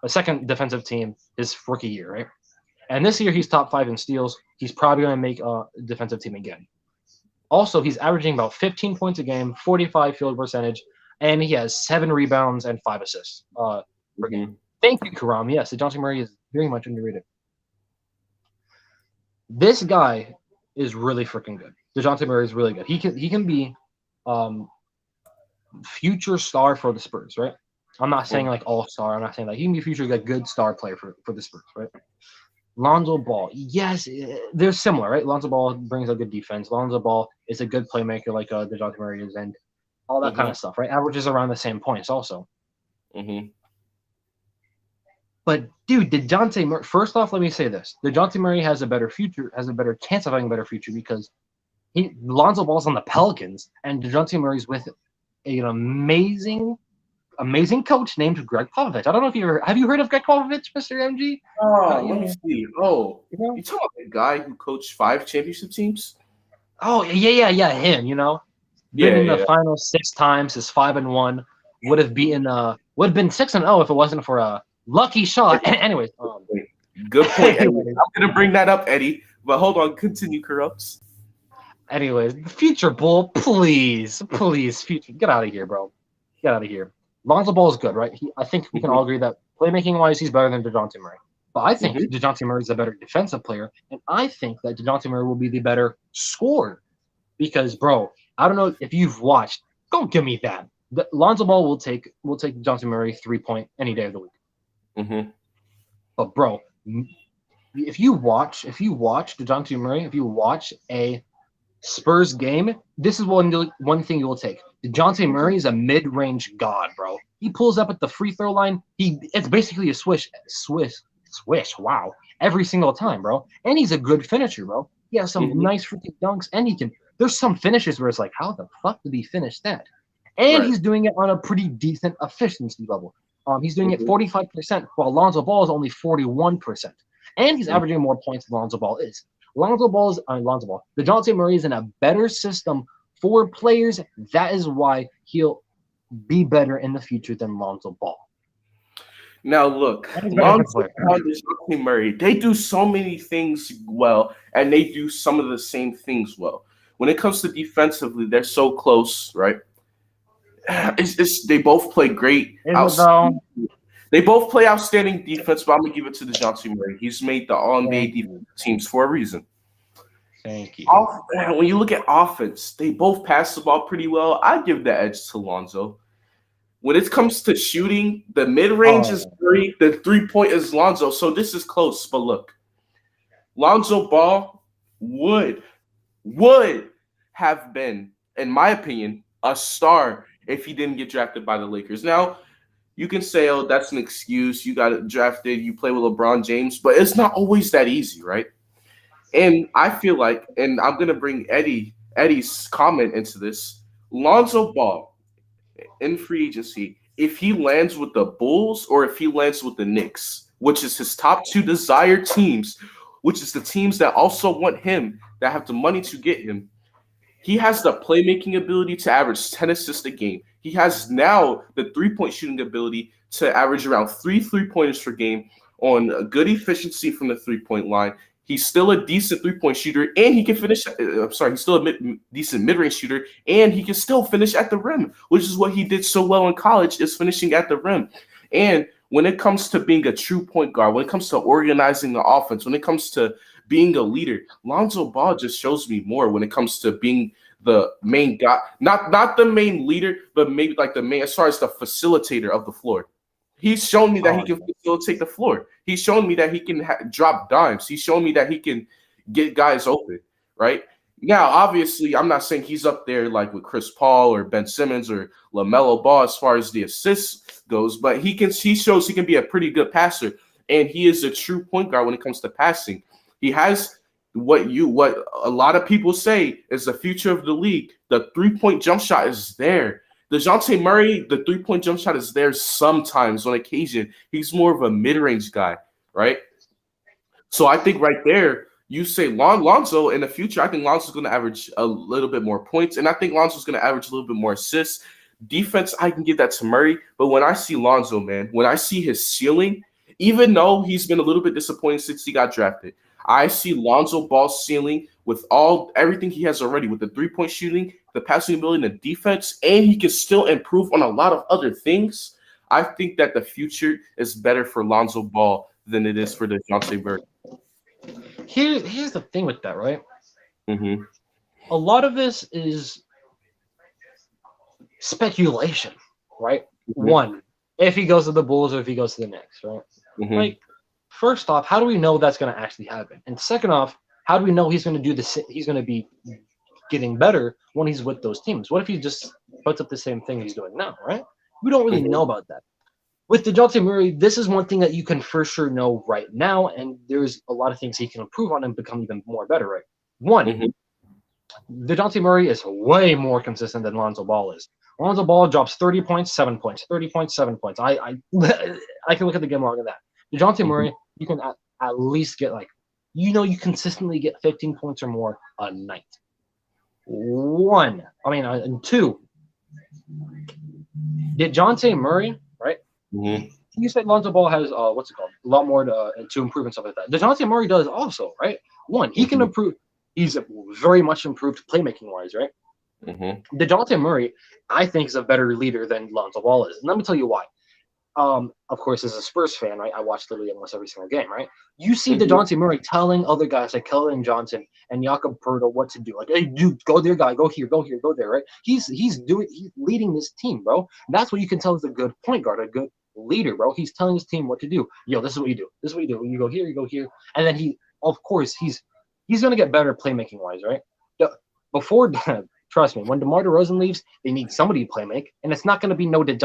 a second defensive team his rookie year, right? And this year he's top 5 in steals. He's probably going to make a defensive team again. Also, he's averaging about 15 points a game, 45 field percentage, and he has 7 rebounds and 5 assists per game. Thank you, Karam. Yes, DeJounte Murray is very much underrated. This guy is really freaking good. DeJounte Murray is really good. He can be future star for the Spurs, right? I'm not saying like all-star. I'm not saying like he can be future like good star player for the Spurs, right? Lonzo Ball, yes, they're similar, right? Lonzo Ball brings a good defense. Lonzo Ball is a good playmaker like DeJounte Murray is, and all that kind of stuff, right? Averages around the same points also. But dude, DeJounte Murray. First off, let me say this: DeJounte Murray has a better future, has a better chance of having a better future because Lonzo Ball's on the Pelicans, and DeJounte Murray's with an amazing coach named Greg Popovich. I don't know if have you heard of Greg Popovich, Mr. MG? Oh, let me see. Oh, you talking about the guy who coached 5 championship teams? Oh, yeah, him. Been in the finals 6 times. Is 5-1. Would have been 6-0 if it wasn't for a lucky shot. Anyways, good point. I'm gonna bring that up, Eddie. But hold on, continue, Corrupts. Anyways, the future Bull, please, future, get out of here, bro. Get out of here. Lonzo Ball is good, right? I think we can all agree that playmaking-wise, he's better than DeJounte Murray. But I think DeJounte Murray is a better defensive player, and I think that DeJounte Murray will be the better scorer. Because, bro, I don't know if you've watched. Don't give me that. Lonzo Ball will take DeJounte Murray 3-point any day of the week. But, bro, if you watch DeJounte Murray, if you watch a Spurs game, this is one thing you will take. DeJounte Murray is a mid-range god, bro. He pulls up at the free throw line. It's basically a swish. Wow, every single time, bro. And he's a good finisher, bro. He has some nice freaking dunks, and there's some finishes where it's like, how the fuck did he finish that? And he's doing it on a pretty decent efficiency level. He's doing it 45%, while Lonzo Ball is only 41%. And he's averaging more points than Lonzo Ball is. DeJounte Murray is in a better system for players. That is why he'll be better in the future than Lonzo Ball. Now look, Lonzo Ball and DeJounte Murray, they do so many things well, and they do some of the same things well. When it comes to defensively, they're so close, right? They both play great. They both play outstanding defense, but I'm going to give it to DeJounte Murray. He's made the All-NBA defense teams for a reason. Thank you. When you look at offense, they both pass the ball pretty well. I give the edge to Lonzo. When it comes to shooting, the mid-range is Murray, the 3-point is Lonzo. So this is close, but look. Lonzo Ball would have been, in my opinion, a star if he didn't get drafted by the Lakers. Now, you can say, oh, that's an excuse. You got drafted. You play with LeBron James. But it's not always that easy, right? And I feel like, and I'm going to bring Eddie's comment into this, Lonzo Ball in free agency, if he lands with the Bulls or if he lands with the Knicks, which is his top 2 desired teams, which is the teams that also want him, that have the money to get him, he has the playmaking ability to average 10 assists a game. He has now the 3-point shooting ability to average around 3 3-pointers per game on a good efficiency from the 3-point line. He's still a decent 3-point shooter, and he can finish. He's still a decent mid-range shooter, and he can still finish at the rim, which is what he did so well in college, is finishing at the rim. And when it comes to being a true point guard, when it comes to organizing the offense, when it comes to being a leader, Lonzo Ball just shows me more when it comes to being the main guy, not the main leader, but maybe like the main, as far as the facilitator of the floor. He's shown me that he can facilitate the floor. He's shown me that he can drop dimes. He's shown me that he can get guys open, right? Now, obviously, I'm not saying he's up there like with Chris Paul or Ben Simmons or LaMelo Ball as far as the assists goes, but he shows he can be a pretty good passer, and he is a true point guard when it comes to passing. He has what a lot of people say is the future of the league. The 3-point jump shot is there. DeJounte Murray, the 3-point jump shot is there sometimes on occasion. He's more of a mid-range guy, right? So I think right there, you say Lonzo in the future, I think Lonzo's going to average a little bit more points, and I think Lonzo's going to average a little bit more assists. Defense, I can give that to Murray, but when I see Lonzo, man, when I see his ceiling, even though he's been a little bit disappointing since he got drafted, I see Lonzo Ball's ceiling with everything he has already, with the 3-point shooting, the passing ability, and the defense, and he can still improve on a lot of other things. I think that the future is better for Lonzo Ball than it is for DeJounte Murray. Here's the thing with that, right? Mm-hmm. A lot of this is speculation, right? Mm-hmm. One, if he goes to the Bulls or if he goes to the Knicks, right? Mm-hmm. Like, first off, how do we know that's going to actually happen? And second off, how do we know he's going to do this? He's going to be getting better when he's with those teams. What if he just puts up the same thing he's doing now, right? We don't really know about that. With DeJounte Murray, this is one thing that you can for sure know right now, and there's a lot of things he can improve on and become even more better, right? One, DeJounte Murray is way more consistent than Lonzo Ball is. Lonzo Ball drops 30 points, 7 points, 30 points, 7 points. I can look at the game log of that. DeJounte Murray, you can at least get you consistently get 15 points or more a night. And two, DeJounte Murray, right? Mm-hmm. You said Lonzo Ball has a lot more to improve and stuff like that. DeJounte Murray does also, right? One, he can improve. He's very much improved playmaking wise, right? Mm-hmm. DeJounte Murray, I think, is a better leader than Lonzo Ball is, and let me tell you why. Of course, as a Spurs fan, right, I watch literally almost every single game, right? You see DeJounte Murray telling other guys like Keldon Johnson and Jakob Poeltl what to do. Like, hey, dude, go there, guy, go here, go there, right? He's leading this team, bro. That's what you can tell is a good point guard, a good leader, bro. He's telling his team what to do. Yo, this is what you do. This is what you do. You go here, you go here, and then he's gonna get better playmaking wise, right? Before. Trust me, when DeMar DeRozan leaves, they need somebody to play make, and it's not going to be nobody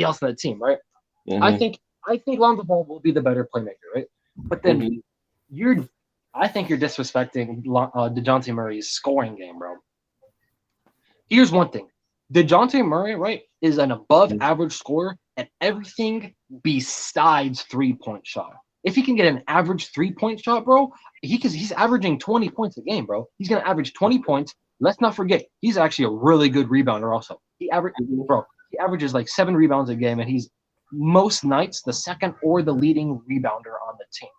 else on the team, right? Mm-hmm. I think Lonzo Ball will be the better playmaker, right? But then I think you're disrespecting DeJounte Murray's scoring game, bro. Here's one thing: DeJounte Murray, right, is an above-average scorer at everything besides 3-point shot. If he can get an average 3-point shot, bro, he's averaging 20 points a game, bro. He's gonna average 20 points. Let's not forget, he's actually a really good rebounder. Also, he averages like 7 rebounds a game, and he's most nights the second or the leading rebounder on the team.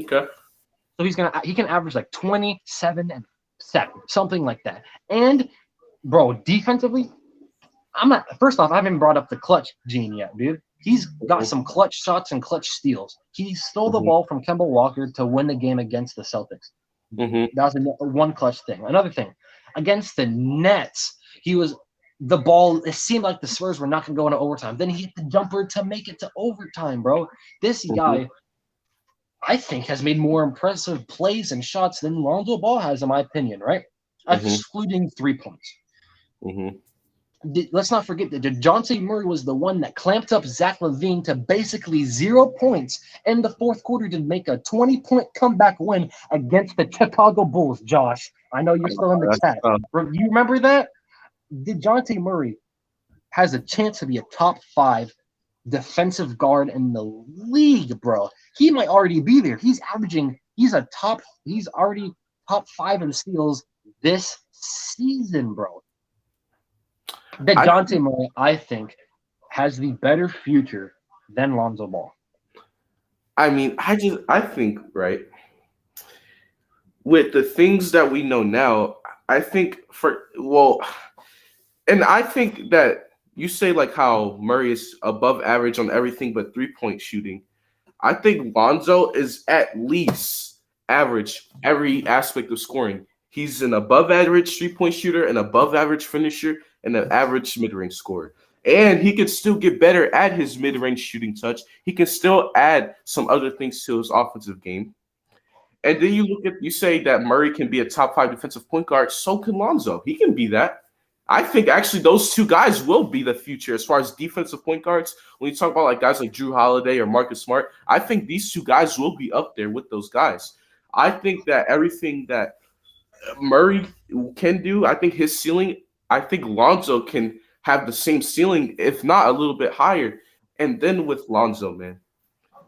Okay. So he can average like 27 and 7, something like that. And bro, defensively, first off, I haven't brought up the clutch gene yet, dude. He's got some clutch shots and clutch steals. He stole the ball from Kemba Walker to win the game against the Celtics. That was one clutch thing. Another thing, against the Nets, it seemed like the Spurs were not going to go into overtime. Then he hit the jumper to make it to overtime, bro. This guy, I think, has made more impressive plays and shots than Lonzo Ball has, in my opinion, right? Excluding 3 points. Let's not forget that DeJounte Murray was the one that clamped up Zach LaVine to basically 0 points in the fourth quarter to make a 20-point comeback win against the Chicago Bulls. Josh, I know you're still in the chat. You remember that? DeJounte Murray has a chance to be a top 5 defensive guard in the league, bro. He might already be there. He's already top 5 in steals this season, bro. DeJounte Murray, I think, has the better future than Lonzo Ball. I mean, I think, right, with the things that we know now, I think and I think that you say like how Murray is above average on everything but 3-point shooting. I think Lonzo is at least average every aspect of scoring. He's an above average 3-point shooter, an above average finisher, and an average mid-range scorer. And he can still get better at his mid-range shooting touch. He can still add some other things to his offensive game. And then you say that Murray can be a top 5 defensive point guard. So can Lonzo. He can be that. I think actually those two guys will be the future as far as defensive point guards. When you talk about like guys like Drew Holiday or Marcus Smart, I think these two guys will be up there with those guys. I think that everything that Murray can do, I think his ceiling, I think Lonzo can have the same ceiling, if not a little bit higher. And then with Lonzo, man,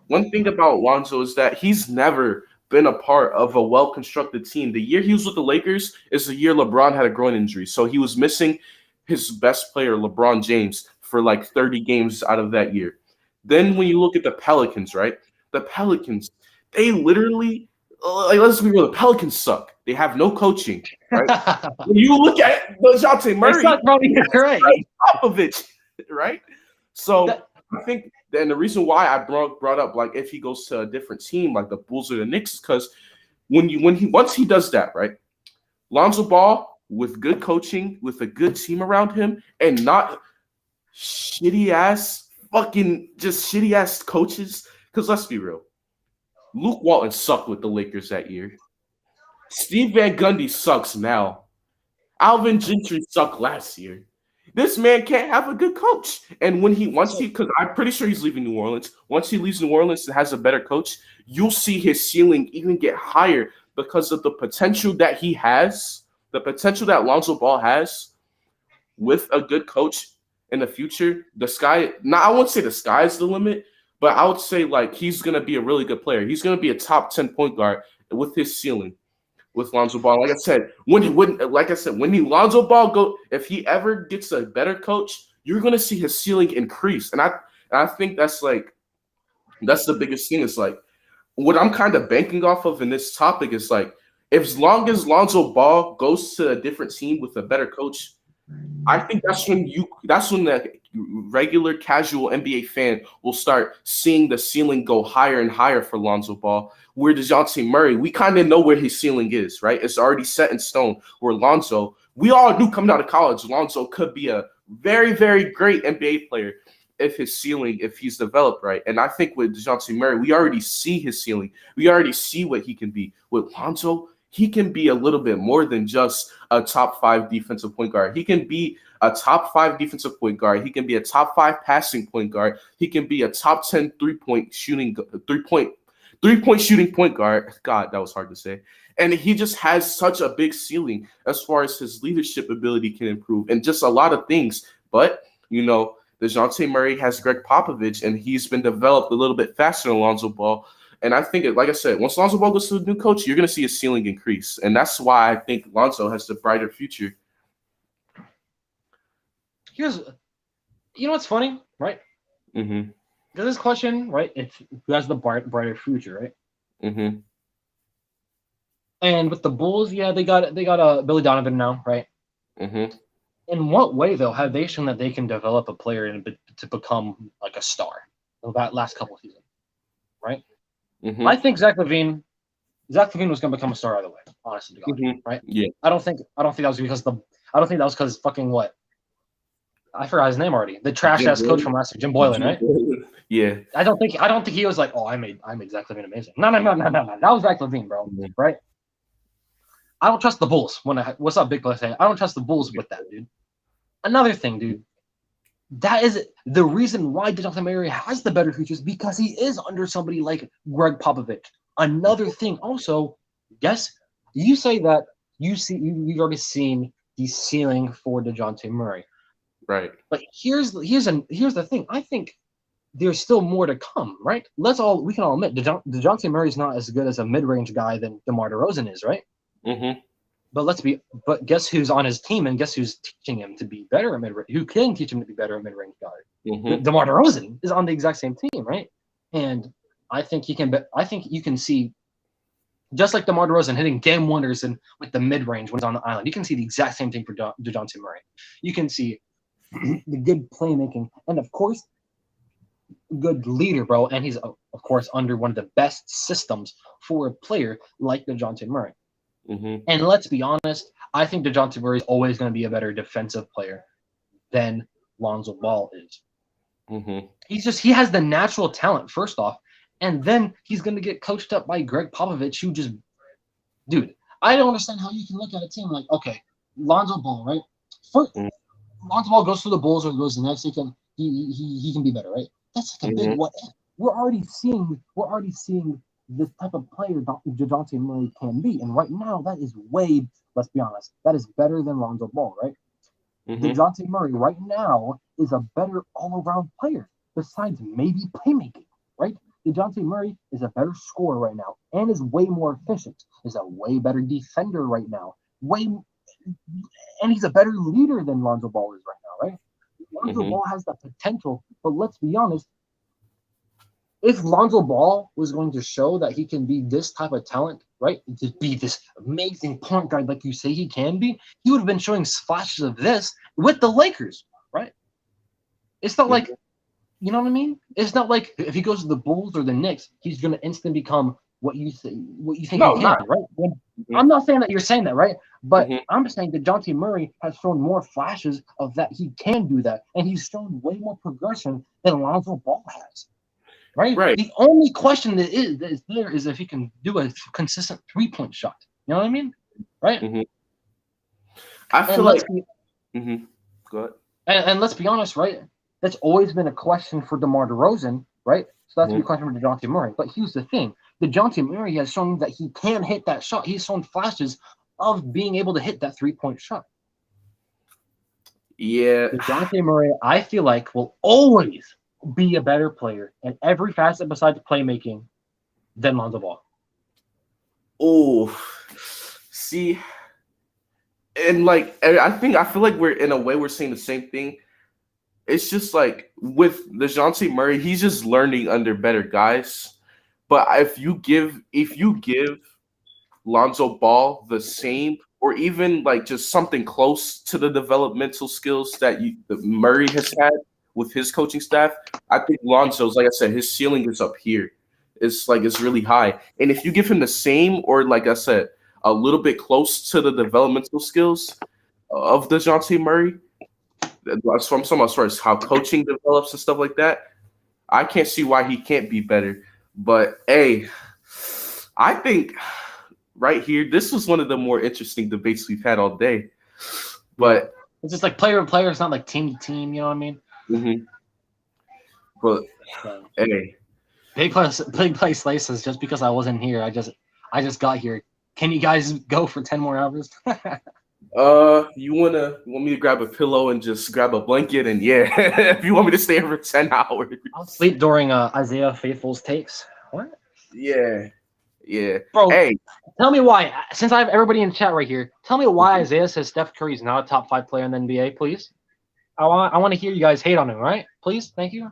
one thing about Lonzo is that he's never been a part of a well-constructed team. The year he was with the Lakers is the year LeBron had a groin injury. So he was missing his best player, LeBron James, for like 30 games out of that year. Then when you look at the Pelicans, right? The Pelicans, they literally, like, let's be real, the Pelicans suck. They have no coaching, right? When you look at DeJounte Murray, right? Popovich, right? So I think then the reason why I brought up like if he goes to a different team like the Bulls or the Knicks is because once he does that, right? Lonzo Ball with good coaching, with a good team around him, and not shitty ass coaches. Because let's be real, Luke Walton sucked with the Lakers that year. Steve Van Gundy sucks now. Alvin Gentry sucked last year. This man can't have a good coach. And because I'm pretty sure he's leaving New Orleans. Once he leaves New Orleans and has a better coach, you'll see his ceiling even get higher because of the potential that he has, the potential that Lonzo Ball has with a good coach in the future. I won't say the sky is the limit, but I would say like he's gonna be a really good player. He's gonna be a top 10 point guard with his ceiling. With Lonzo Ball, like I said, when Lonzo Ball if he ever gets a better coach, you're gonna see his ceiling increase, and I think that's the biggest thing. Is like what I'm kind of banking off of in this topic is like as long as Lonzo Ball goes to a different team with a better coach, I think that's when the regular casual NBA fan will start seeing the ceiling go higher and higher for Lonzo Ball. Where DeJounte Murray, we kind of know where his ceiling is, right? It's already set in stone. Where Lonzo, we all knew coming out of college, Lonzo could be a very, very great NBA player if he's developed right. And I think with DeJounte Murray, we already see his ceiling. We already see what he can be. With Lonzo, he can be a little bit more than just a top 5 defensive point guard. He can be a top 5 defensive point guard. He can be a top 5 passing point guard. He can be a top 10 three-point shooting point guard. God, that was hard to say. And he just has such a big ceiling as far as his leadership ability can improve and just a lot of things. But, DeJounte Murray has Greg Popovich, and he's been developed a little bit faster than Lonzo Ball. And I think, like I said, once Lonzo Ball goes to a new coach, you're going to see his ceiling increase. And that's why I think Lonzo has the brighter future. What's funny, right? Mm-hmm. Because this question, right, it's who has the brighter future, right? Mm-hmm. And with the Bulls, yeah, they got Billy Donovan now, right? Mm-hmm. In what way, though, have they shown that they can develop a player to become like a star? That last couple of seasons, right? Mm-hmm. I think Zach LaVine was going to become a star either way. Honestly, to God, mm-hmm. right? Yeah. I don't think that was because fucking what? I forgot his name already. The trash ass coach from last year, Jim Boylan, right? Yeah. I don't think he was like, oh, I made Zach LaVine amazing. No. That was Zach LaVine, bro. Mm-hmm. Right? I don't trust the Bulls. What's up, Big Play? I don't trust the Bulls with that, dude. Another thing, dude. That is the reason why DeJounte Murray has the better futures because he is under somebody like Greg Popovich. Another thing, also, yes, you say that you've already seen the ceiling for DeJounte Murray, right? But here's the thing. I think there's still more to come, right? We can all admit DeJounte Murray is not as good as a mid-range guy than DeMar DeRozan is, right? Mm-hmm. But guess who's on his team and guess who's teaching him to be better at mid-range? Who can teach him to be better at mid-range guard? Mm-hmm. DeMar DeRozan is on the exact same team, right? And I think you can see, just like DeMar DeRozan hitting game wonders with the mid-range when he's on the island, you can see the exact same thing for DeJounte Murray. You can see the good playmaking and, of course, good leader, bro. And he's, of course, under one of the best systems for a player like DeJounte Murray. Mm-hmm. And let's be honest, I think DeJounte Murray is always going to be a better defensive player than Lonzo Ball is. Mm-hmm. He has the natural talent, first off, and then he's going to get coached up by Greg Popovich, dude, I don't understand how you can look at a team like, okay, Lonzo Ball, right? For Mhm. Lonzo Ball goes to the Bulls or goes to the Nets, he can be better, right? That's like a big what if. We're already seeing this type of player DeJounte Murray can be, and right now that is way. Let's be honest, that is better than Lonzo Ball, right? DeJounte Murray right now is a better all-around player, besides maybe playmaking, right? DeJounte Murray is a better scorer right now and is way more efficient, is a way better defender right now, and he's a better leader than Lonzo Ball is right now, right? Lonzo Ball has the potential, but let's be honest, if Lonzo Ball was going to show that he can be this type of talent, right, to be this amazing point guard like you say he can be, he would have been showing flashes of this with the Lakers, right? It's not like, you know what I mean? It's not like if he goes to the Bulls or the Knicks, he's going to instantly become what you think he can, right? I'm not saying that you're saying that, right? But I'm saying that DeJounte Murray has shown more flashes of that he can do that, and he's shown way more progression than Lonzo Ball has. Right? The only question that is there is if he can do a consistent 3-point shot. You know what I mean? Right? I feel like. Go ahead. And let's be honest, right? That's always been a question for DeMar DeRozan, right? So that's a question for DeJounte Murray. But here's the thing: DeJounte Murray has shown that he can hit that shot. He's shown flashes of being able to hit that 3-point shot. Yeah. DeJounte Murray, I feel like, will always be a better player in every facet besides playmaking than Lonzo Ball. Oh, see, and I feel like we're saying the same thing. It's just like with DeJounte Murray, he's just learning under better guys. But if you give Lonzo Ball the same, or even like just something close to the developmental skills that Murray has had with his coaching staff, I think Lonzo's, like I said, his ceiling is up here. It's really high. And if you give him the same, or like I said, a little bit close to the developmental skills of DeJounte Murray, that's what I'm talking about as far as how coaching develops and stuff like that, I can't see why he can't be better. But hey, I think right here, this was one of the more interesting debates we've had all day. But it's just like player to player. It's not like team to team. You know what I mean? But hey, big play slices. Just because I wasn't here, I just got here. Can you guys go for 10 more hours? You want me to grab a pillow and just grab a blanket and if you want me to stay here for 10 hours, I'll sleep during Isaiah Faithful's takes. What? Yeah, bro. Hey, tell me why. Since I have everybody in chat right here, tell me why Isaiah says Steph Curry is not a top 5 player in the NBA, please. I want to hear you guys hate on him, right? Please, thank you.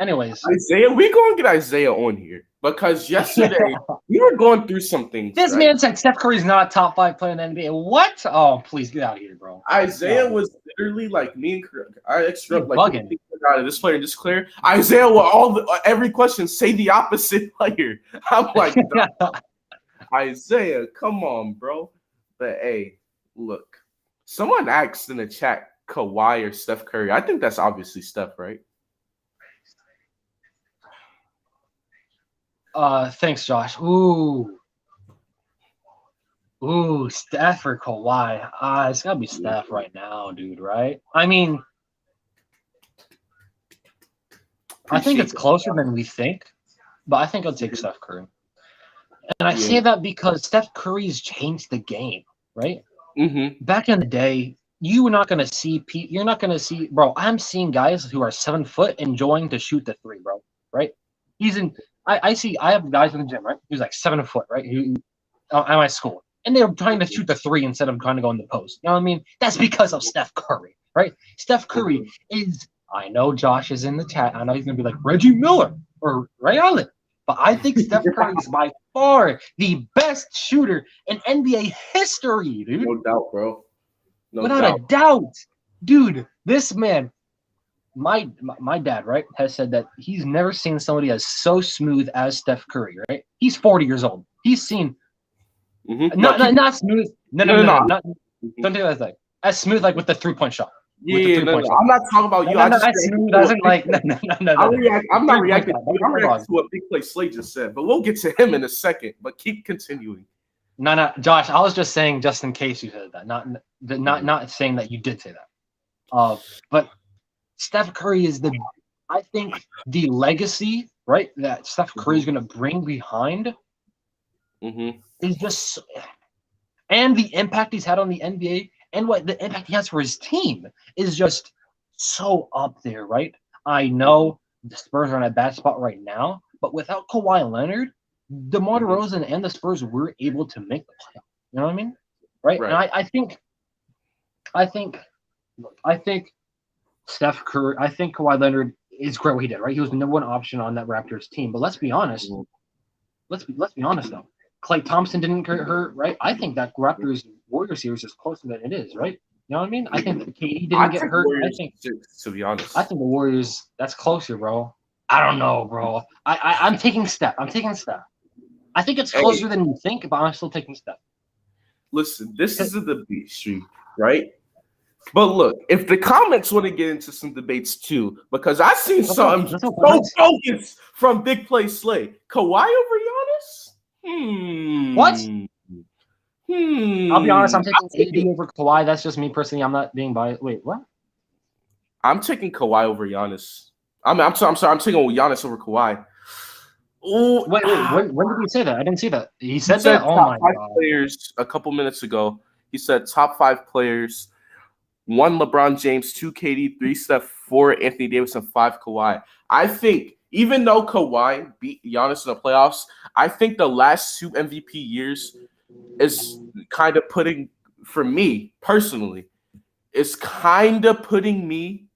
Anyways, Isaiah, we're going to get Isaiah on here because yesterday we were going through some things. This man said Steph Curry is not a top 5 player in the NBA. What? Oh, please get out of here, bro. Isaiah was literally like me and I extra like bugging. Out of this player and this player. Isaiah will every question say the opposite player. I'm like, Isaiah, come on, bro. But hey, look, someone asked in the chat, Kawhi or Steph Curry. I think that's obviously Steph, right? Thanks, Josh. Ooh, Steph or Kawhi? It's gotta be Steph right now, dude. Right? I mean, I think it's closer than we think, but I think I'll take Steph Curry. And I say that because Steph Curry's changed the game, right? Back in the day, you're not gonna see, bro. I'm seeing guys who are 7 foot enjoying to shoot the 3, bro. Right? I have guys in the gym, right? He's like 7 foot, right? At my school, and they're trying to shoot the 3 instead of trying to go in the post. You know what I mean? That's because of Steph Curry, right? Steph Curry is. I know Josh is in the chat. I know he's gonna be like Reggie Miller or Ray Allen, but I think Steph Curry is by far the best shooter in NBA history, dude. No doubt, bro. Without a doubt, dude. This man. My dad, right, has said that he's never seen somebody as so smooth as Steph Curry, right? He's 40 years old. He's seen not smooth. No. Don't do that thing. As smooth like with the 3-point shot. Yeah, no. I'm not talking about you. No, smooth doesn't like no. I'm not reacting. I'm reacting to what Big Play Slay just said, but we'll get to him in a second. But keep continuing. No, Josh. I was just saying, just in case you said that, not saying that you did say that. But Steph Curry is I think the legacy, right, that Steph Curry is going to bring behind is just, and the impact he's had on the NBA and what the impact he has for his team is just so up there, right? I know the Spurs are in a bad spot right now, but without Kawhi Leonard, DeMar DeRozan and the Spurs were able to make the playoff. You know what I mean? Right? And I think Steph Curry, I think Kawhi Leonard is great what he did, right? He was the number one option on that Raptors team. But let's be honest. Let's be honest though. Klay Thompson didn't get hurt, right? I think that Raptors Warriors series is closer than it is, right? You know what I mean? I think that KD didn't get hurt. Warriors, to be honest, I think the Warriors, that's closer, bro. I don't know, bro. I'm taking Steph. I think it's closer than you think, but I'm still taking Steph. Listen, this is a debate stream, right? But look, if the comments want to get into some debates too, because I seen something so focused from Big Play Slay. Kawhi over Giannis? What? I'll be honest, I'm taking AD over Kawhi. That's just me personally. I'm not being biased. Wait, what? I'm taking Kawhi over Giannis. I'm sorry. I'm taking Giannis over Kawhi. Ooh, wait. When did he say that? I didn't see that. He said that. Oh my god! Players a couple minutes ago. He said top 5 players: 1 LeBron James, 2 KD, 3 Steph, 4 Anthony Davis, and 5 Kawhi. I think even though Kawhi beat Giannis in the playoffs, I think the last 2 MVP years is kind of putting, for me personally, is kind of putting me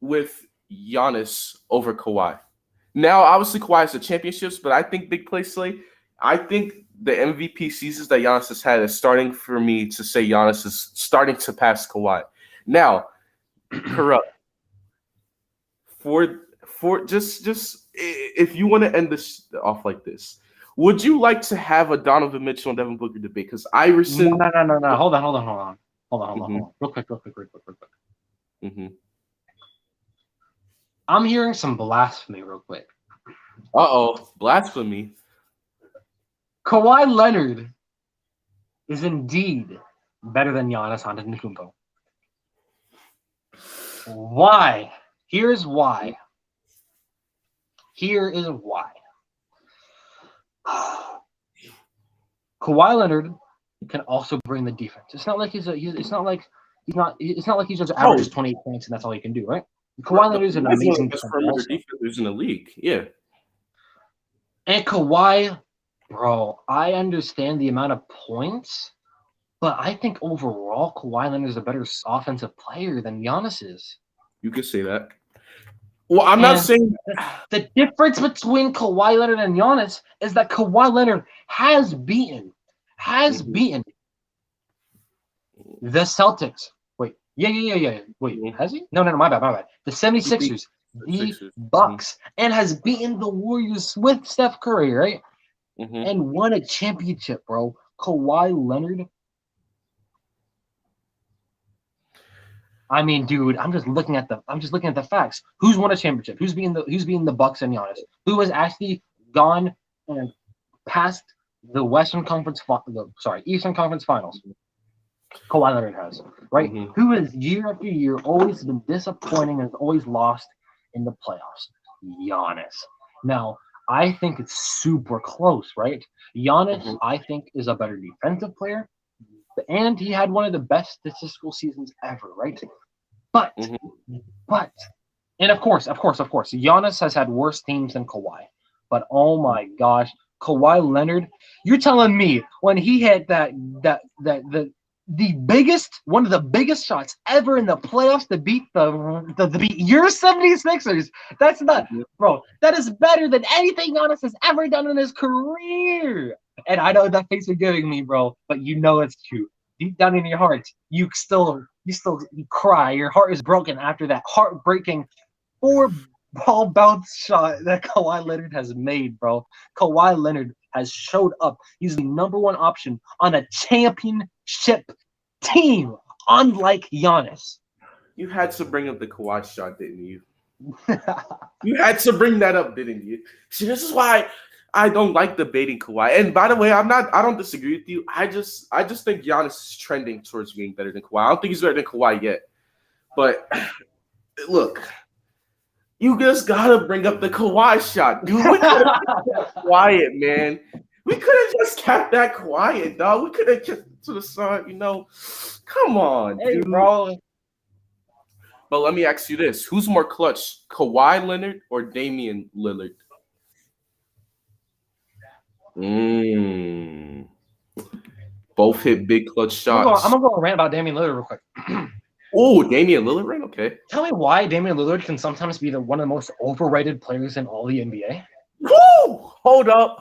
with Giannis over Kawhi. Now, obviously, Kawhi has the championships, but I think Big Play Slay, I think the MVP seasons that Giannis has had is starting for me to say Giannis is starting to pass Kawhi. Now, corrupt. For just if you want to end this off like this, would you like to have a Donovan Mitchell and Devin Booker debate? Because I rescind. No. Hold on. Real quick. I'm hearing some blasphemy real quick. Blasphemy. Kawhi Leonard is indeed better than Giannis Antetokounmpo. Why? Here is why. Kawhi Leonard can also bring the defense. It's not like he's just averages 28 points and that's all he can do, right? Kawhi Leonard is an amazing defenders in the league. Yeah. And Kawhi, bro, I understand the amount of points, but I think overall Kawhi Leonard is a better offensive player than Giannis is. You could say that. Well, I'm not saying the difference between Kawhi Leonard and Giannis is that Kawhi Leonard has beaten the Celtics. Wait, yeah. Wait, has he? No, my bad. The 76ers, the Bucks, and has beaten the Warriors with Steph Curry, right? And won a championship, bro. Kawhi Leonard. I mean, dude, I'm just looking at the facts. Who's won a championship? Who's being the Bucks and Giannis? Who has actually gone and passed the Eastern Conference Finals? Kawhi Leonard has, right? Who has year after year always been disappointing and has always lost in the playoffs? Giannis. Now, I think it's super close, right? Giannis, I think, is a better defensive player, and he had one of the best statistical seasons ever, right? But, and of course, Giannis has had worse teams than Kawhi. But oh my gosh, Kawhi Leonard, you're telling me when he hit one of the biggest shots ever in the playoffs to beat your 76ers. That's not, bro. That is better than anything Giannis has ever done in his career. And I know that face you're giving me, bro, but you know it's true. Deep down in your heart, you cry. Your heart is broken after that heartbreaking 4-ball bounce shot that Kawhi Leonard has made, bro. Kawhi Leonard has showed up. He's the number one option on a championship team, unlike Giannis. You had to bring up the Kawhi shot, didn't you? You had to bring that up, didn't you? See, this is why I don't like debating Kawhi. And by the way, I don't disagree with you. I just think Giannis is trending towards being better than Kawhi. I don't think he's better than Kawhi yet. But look, you just gotta bring up the Kawhi shot, dude. We could have kept that quiet, man. We could have just kept that quiet, dog. We could have kept it to the side, Come on, dude. bro. But let me ask you this: who's more clutch, Kawhi Leonard or Damian Lillard? Both hit big clutch shots. I'm gonna go rant about Damian Lillard real quick. Oh, Damian Lillard, right? Okay. Tell me why Damian Lillard can sometimes be one of the most overrated players in all the NBA. Woo! Hold up.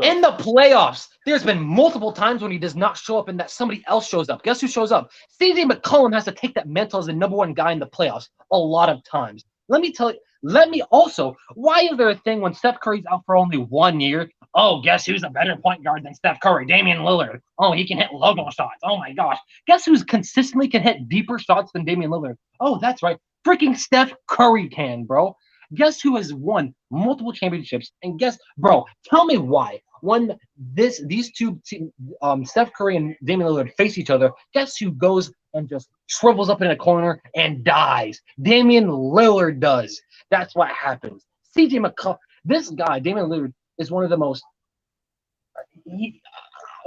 In the playoffs, there's been multiple times when he does not show up and that somebody else shows up. Guess who shows up? CJ McCollum has to take that mantle as the number one guy in the playoffs a lot of times. Let me also, why is there a thing when Steph Curry's out for only 1 year? Oh, guess who's a better point guard than Steph Curry? Damian Lillard. Oh, he can hit logo shots. Oh, my gosh. Guess who's consistently can hit deeper shots than Damian Lillard? Oh, that's right. Freaking Steph Curry can, bro. Guess who has won multiple championships? And bro, tell me why. When these two, Steph Curry and Damian Lillard face each other, guess who goes and just shrivels up in a corner and dies? Damian Lillard does. That's what happens. CJ McCollum, this guy, Damian Lillard, is one of the most.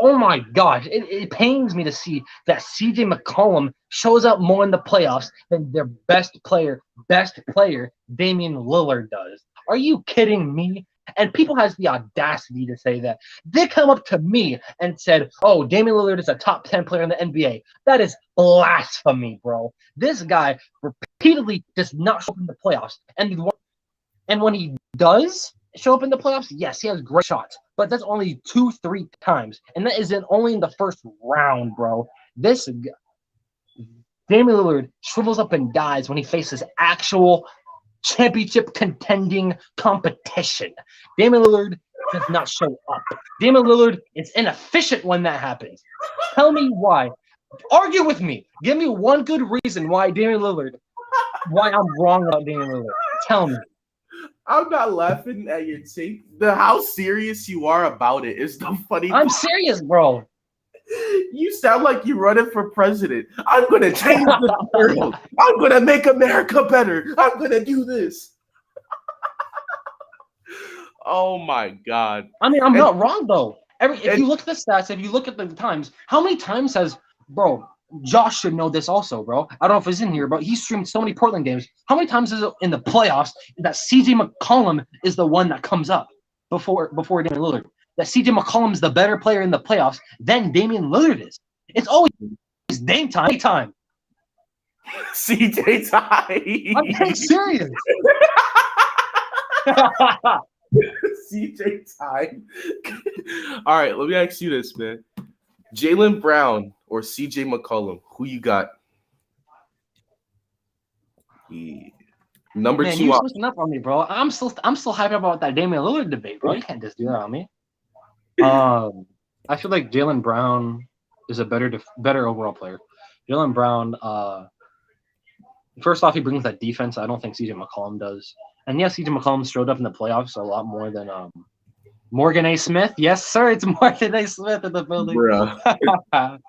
Oh my gosh, it pains me to see that CJ McCollum shows up more in the playoffs than their best player, Damian Lillard does. Are you kidding me? And people has the audacity to say that. They come up to me and said, oh, Damian Lillard is a top 10 player in the NBA. That is blasphemy, bro. This guy repeatedly does not show up in the playoffs. And when he does show up in the playoffs, yes, he has great shots. But that's only 2-3 times. And that isn't only in the first round, bro. This guy, Damian Lillard shrivels up and dies when he faces actual championship contending competition. Damian Lillard does not show up. Damian Lillard is inefficient when that happens. Tell me why. Argue with me. Give me one good reason why why I'm wrong about Damian Lillard. Tell me. I'm not laughing at your take. How serious you are about it is the funny I'm serious, bro. You sound like you're running for president. I'm going to change the world. I'm going to make America better. I'm going to do this. Oh, my God. I mean, I'm not wrong, though. If you look at the stats, if you look at the times, how many times bro, Josh should know this also, bro. I don't know if he's in here, but he streamed so many Portland games. How many times is it in the playoffs that CJ McCollum is the one that comes up before Damian Lillard? That CJ McCollum is the better player in the playoffs than Damian Lillard is. It's always Dame time. CJ time. I'm being serious. CJ time. All right, let me ask you this, man. Jaylen Brown or CJ McCollum? Who you got? Yeah. Number Man, 2. you're switching up on me, bro. I'm still hyped about that Damian Lillard debate, bro. You can't just do that on me. I feel like Jaylen Brown is a better overall player. Jaylen Brown, first off, he brings that defense. I don't think CJ McCollum does. And yes, CJ McCollum showed up in the playoffs a lot more than Morgan A. Smith. Yes, sir, it's Morgan A. Smith in the building. But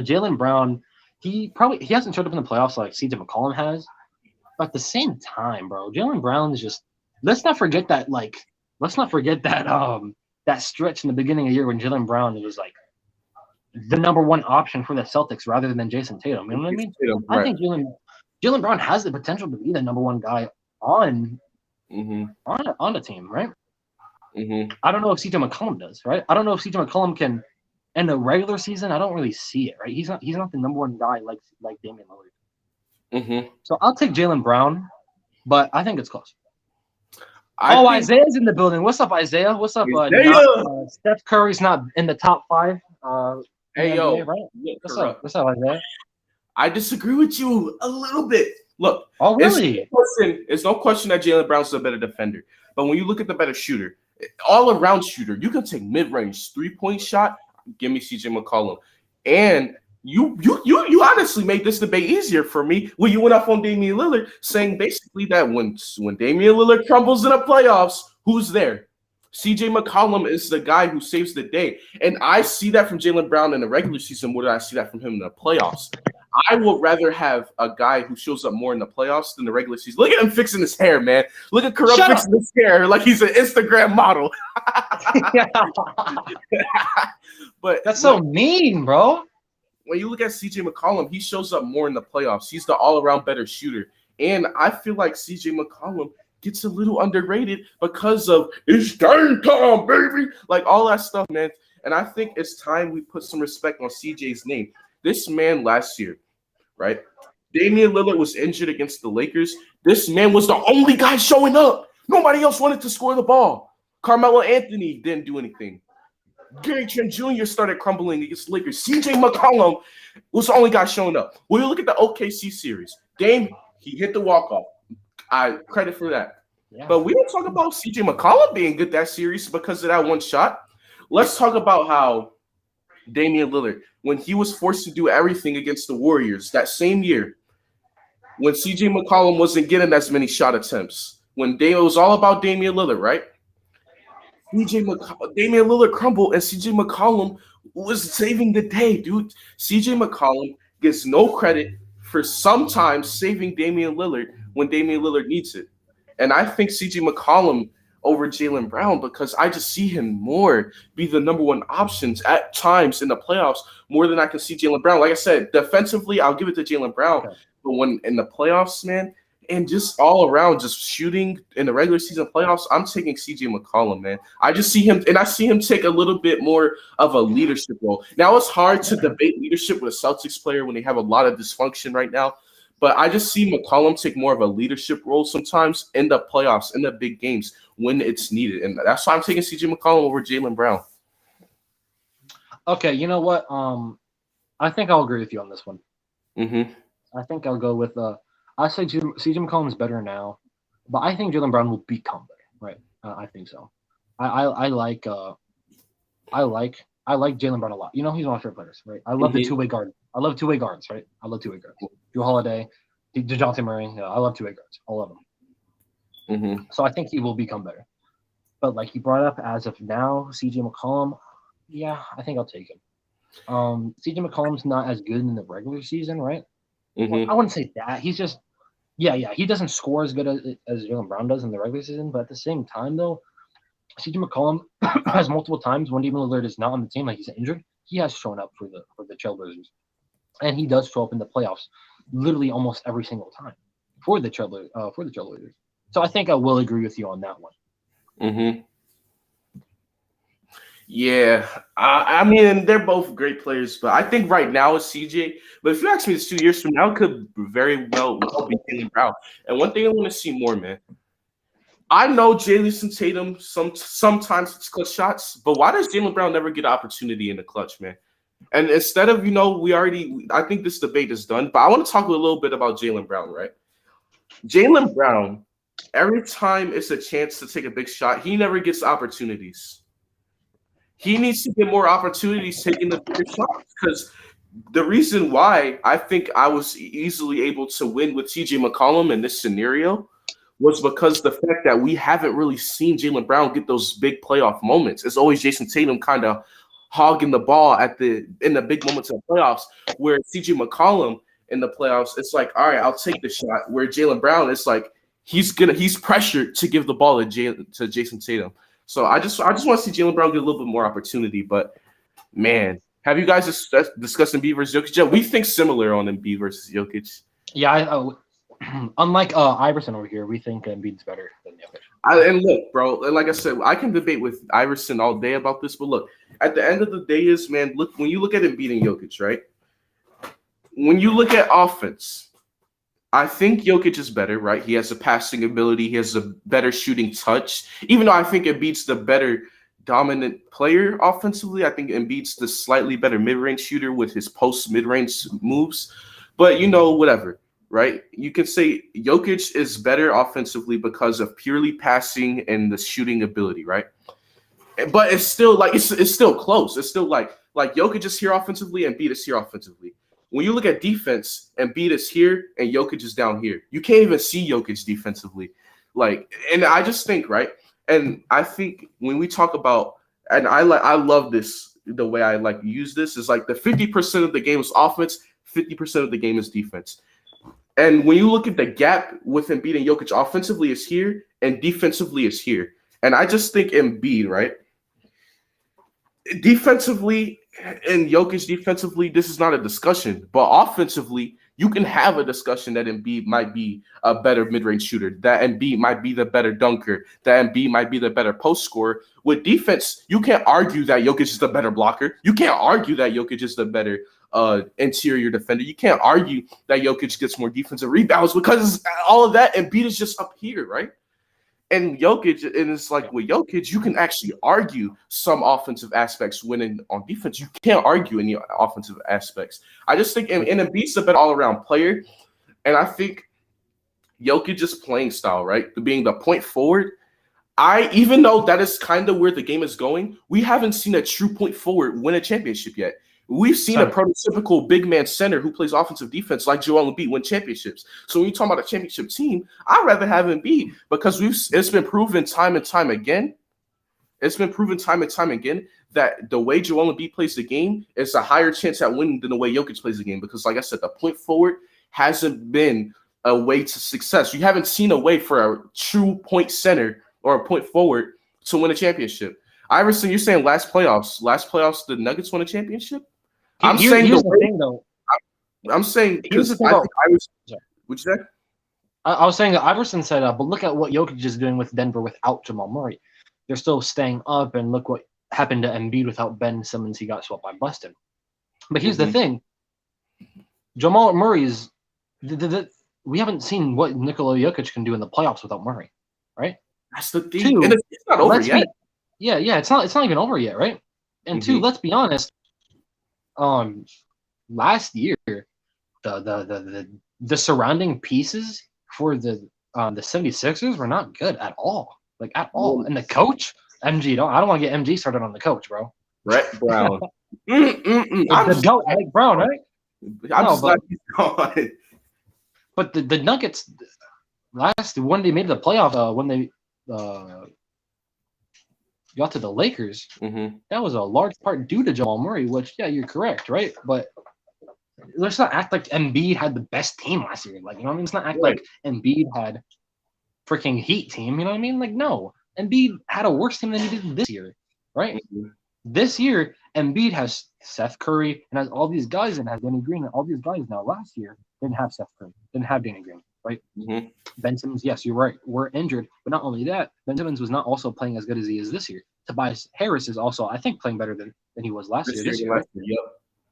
Jaylen Brown, he hasn't showed up in the playoffs like CJ McCollum has. But at the same time, bro, Jaylen Brown is just. Let's not forget that that stretch in the beginning of the year when Jaylen Brown was like the number one option for the Celtics rather than Jason Tatum. You know what I mean? I think Jaylen Brown has the potential to be the number one guy on the team, right? I don't know if CJ McCollum does, right? I don't know if CJ McCollum can in the regular season. I don't really see it, right? He's not the number one guy like Damian Lillard. So I'll take Jaylen Brown, but I think it's close. Isaiah's in the building. What's up, Isaiah? What's up? Steph Curry's not in the top 5. Hey, yo. NBA, right? What's up, Isaiah? I disagree with you a little bit. Look. Oh, really? It's no question that Jaylen Brown's a better defender. But when you look at the better shooter, all-around shooter, you can take mid-range, 3-point shot, give me CJ McCollum. And You honestly made this debate easier for me when you went off on Damian Lillard, saying basically that when Damian Lillard crumbles in the playoffs, who's there? CJ McCollum is the guy who saves the day. And I see that from Jaylen Brown in the regular season more than I see that from him in the playoffs. I would rather have a guy who shows up more in the playoffs than the regular season. Look at him fixing his hair, man. Look at Corrupt fixing his hair like he's an Instagram model. But that's so mean, bro. When you look at CJ McCollum, he shows up more in the playoffs. He's the all-around better shooter. And I feel like CJ McCollum gets a little underrated because of it's game time, baby. Like all that stuff, man. And I think it's time we put some respect on CJ's name. This man last year, right? Damian Lillard was injured against the Lakers. This man was the only guy showing up. Nobody else wanted to score the ball. Carmelo Anthony didn't do anything. Gary Trent Jr. started crumbling against the Lakers. CJ McCollum was the only guy showing up. When you look at the OKC series, Dame, he hit the walk-off. I credit for that. Yeah. But we don't talk about CJ McCollum being good that series because of that one shot. Let's talk about how Damian Lillard, when he was forced to do everything against the Warriors that same year, when CJ McCollum wasn't getting as many shot attempts, when it was all about Damian Lillard, right? Damian Lillard crumbled, and CJ McCollum was saving the day, dude. CJ McCollum gets no credit for sometimes saving Damian Lillard when Damian Lillard needs it. And I think CJ McCollum over Jaylen Brown because I just see him more be the number one options at times in the playoffs more than I can see Jaylen Brown. Like I said, defensively, I'll give it to Jaylen Brown. Okay. But when in the playoffs, man, and just all around, just shooting in the regular season playoffs, I'm taking CJ McCollum, man. I just see him, and I see him take a little bit more of a leadership role. Now, it's hard to debate leadership with a Celtics player when they have a lot of dysfunction right now, but I just see McCollum take more of a leadership role sometimes in the playoffs, in the big games when it's needed, and that's why I'm taking CJ McCollum over Jaylen Brown. Okay, you know what? I think I'll agree with you on this one. Mm-hmm. I think I'll go with I say CJ McCollum is better now, but I think Jaylen Brown will become better. Right? I think so. I like Jaylen Brown a lot. You know, he's one of my favorite players, right? I love the two-way guard. I love two-way guards, right? I love two-way guards. Jrue Holiday, DeJounte Murray. Yeah, I love two-way guards. I love them. Mm-hmm. So I think he will become better. But like you brought up, as of now, CJ McCollum, yeah, I think I'll take him. CJ McCollum's not as good in the regular season, right? Mm-hmm. Well, I wouldn't say that. He's just, yeah, he doesn't score as good as Jaylen Brown does in the regular season. But at the same time, though, CJ McCollum has multiple times when Damian Lillard is not on the team, like he's injured, he has shown up for the Trailblazers, and he does show up in the playoffs, literally almost every single time for the Trailblazers. So I think I will agree with you on that one. Mm-hmm. Yeah, I mean, they're both great players, but I think right now it's CJ. But if you ask me this 2 years from now, it could very well be Jaylen Brown. And one thing I want to see more, man. I know Jason Tatum sometimes it's clutch shots, but why does Jaylen Brown never get an opportunity in the clutch, man? And instead of, I think this debate is done, but I want to talk a little bit about Jaylen Brown, right? Jaylen Brown, every time it's a chance to take a big shot, he never gets opportunities. He needs to get more opportunities taking the bigger shots because the reason why I think I was easily able to win with CJ McCollum in this scenario was because the fact that we haven't really seen Jaylen Brown get those big playoff moments. It's always Jason Tatum kind of hogging the ball in the big moments of the playoffs, where CJ McCollum in the playoffs, it's like, all right, I'll take the shot. Where Jaylen Brown, it's like he's pressured to give the ball to Jason Tatum. So I just want to see Jaylen Brown get a little bit more opportunity. But man, have you guys discussed Embiid versus Jokic? Yeah, we think similar on Embiid versus Jokic. Yeah, unlike Iverson over here, we think Embiid's better than Jokic. And look, bro, and like I said, I can debate with Iverson all day about this, but look, at the end of the day is, man, look, when you look at Embiid and Jokic, right? When you look at offense, I think Jokic is better, right? He has a passing ability. He has a better shooting touch. Even though I think Embiid's the better dominant player offensively, I think Embiid's the slightly better mid-range shooter with his post-mid-range moves. But, whatever, right? You could say Jokic is better offensively because of purely passing and the shooting ability, right? But it's still like it's still close. It's still like Like Jokic is here offensively, and Embiid is here offensively. When you look at defense, Embiid is here and Jokic is down here. You can't even see Jokic defensively. Like, and I just think, right? And I think when we talk about, and I love this, the way I like use this is like the 50% of the game is offense, 50% of the game is defense. And when you look at the gap with Embiid and Jokic, offensively is here and defensively is here. And I just think Embiid, right? Defensively and Jokic defensively, this is not a discussion. But offensively, you can have a discussion that Embiid might be a better mid-range shooter, that Embiid might be the better dunker, that Embiid might be the better post scorer. With defense, you can't argue that Jokic is the better blocker. You can't argue that Jokic is the better interior defender. You can't argue that Jokic gets more defensive rebounds because all of that, Embiid is just up here, right? And Jokic, and it's like with Jokic, you can actually argue some offensive aspects when on defense. You can't argue any offensive aspects. I just think, and Embiid's a better all-around player. And I think Jokic's playing style, right, being the point forward, even though that is kind of where the game is going, we haven't seen a true point forward win a championship yet. We've seen a prototypical big man center who plays offensive defense like Joel Embiid win championships. So when you talk about a championship team, I'd rather have Embiid because it's been proven time and time again. It's been proven time and time again that the way Joel Embiid plays the game is a higher chance at winning than the way Jokic plays the game. Because like I said, the point forward hasn't been a way to success. You haven't seen a way for a true point center or a point forward to win a championship. Iverson, you're saying last playoffs, the Nuggets won a championship? I'm saying the thing, though. I'm saying because I think Iverson. What'd you say? I was saying that Iverson said, but look at what Jokic is doing with Denver without Jamal Murray. They're still staying up, and look what happened to Embiid without Ben Simmons. He got swept by Boston. But here's the thing: Jamal Murray's. We haven't seen what Nikola Jokic can do in the playoffs without Murray, right? That's the thing. And it's not over yet. It's not even over yet, right? And two, let's be honest. Last year, the surrounding pieces for the 76ers were not good at all. Like at all. And the coach, MG, I don't want to get MG started on the coach, bro. Brett Brown. The goat, Mike Brown, right? But the Nuggets when they made the playoff, when they got to the Lakers, that was a large part due to Jamal Murray, which, yeah, you're correct, right? But let's not act like Embiid had the best team last year. Like, you know what I mean? Let's not act like Embiid had freaking Heat team, you know what I mean? Like, no. Embiid had a worse team than he did this year, right? This year, Embiid has Seth Curry and has all these guys and has Danny Green and all these guys now. Last year, didn't have Seth Curry, didn't have Danny Green, right? Ben Simmons, yes, you're right, we're injured. But not only that, Ben Simmons was not also playing as good as he is this year. Tobias Harris is also, I think, playing better than he was last year. This year. Yep.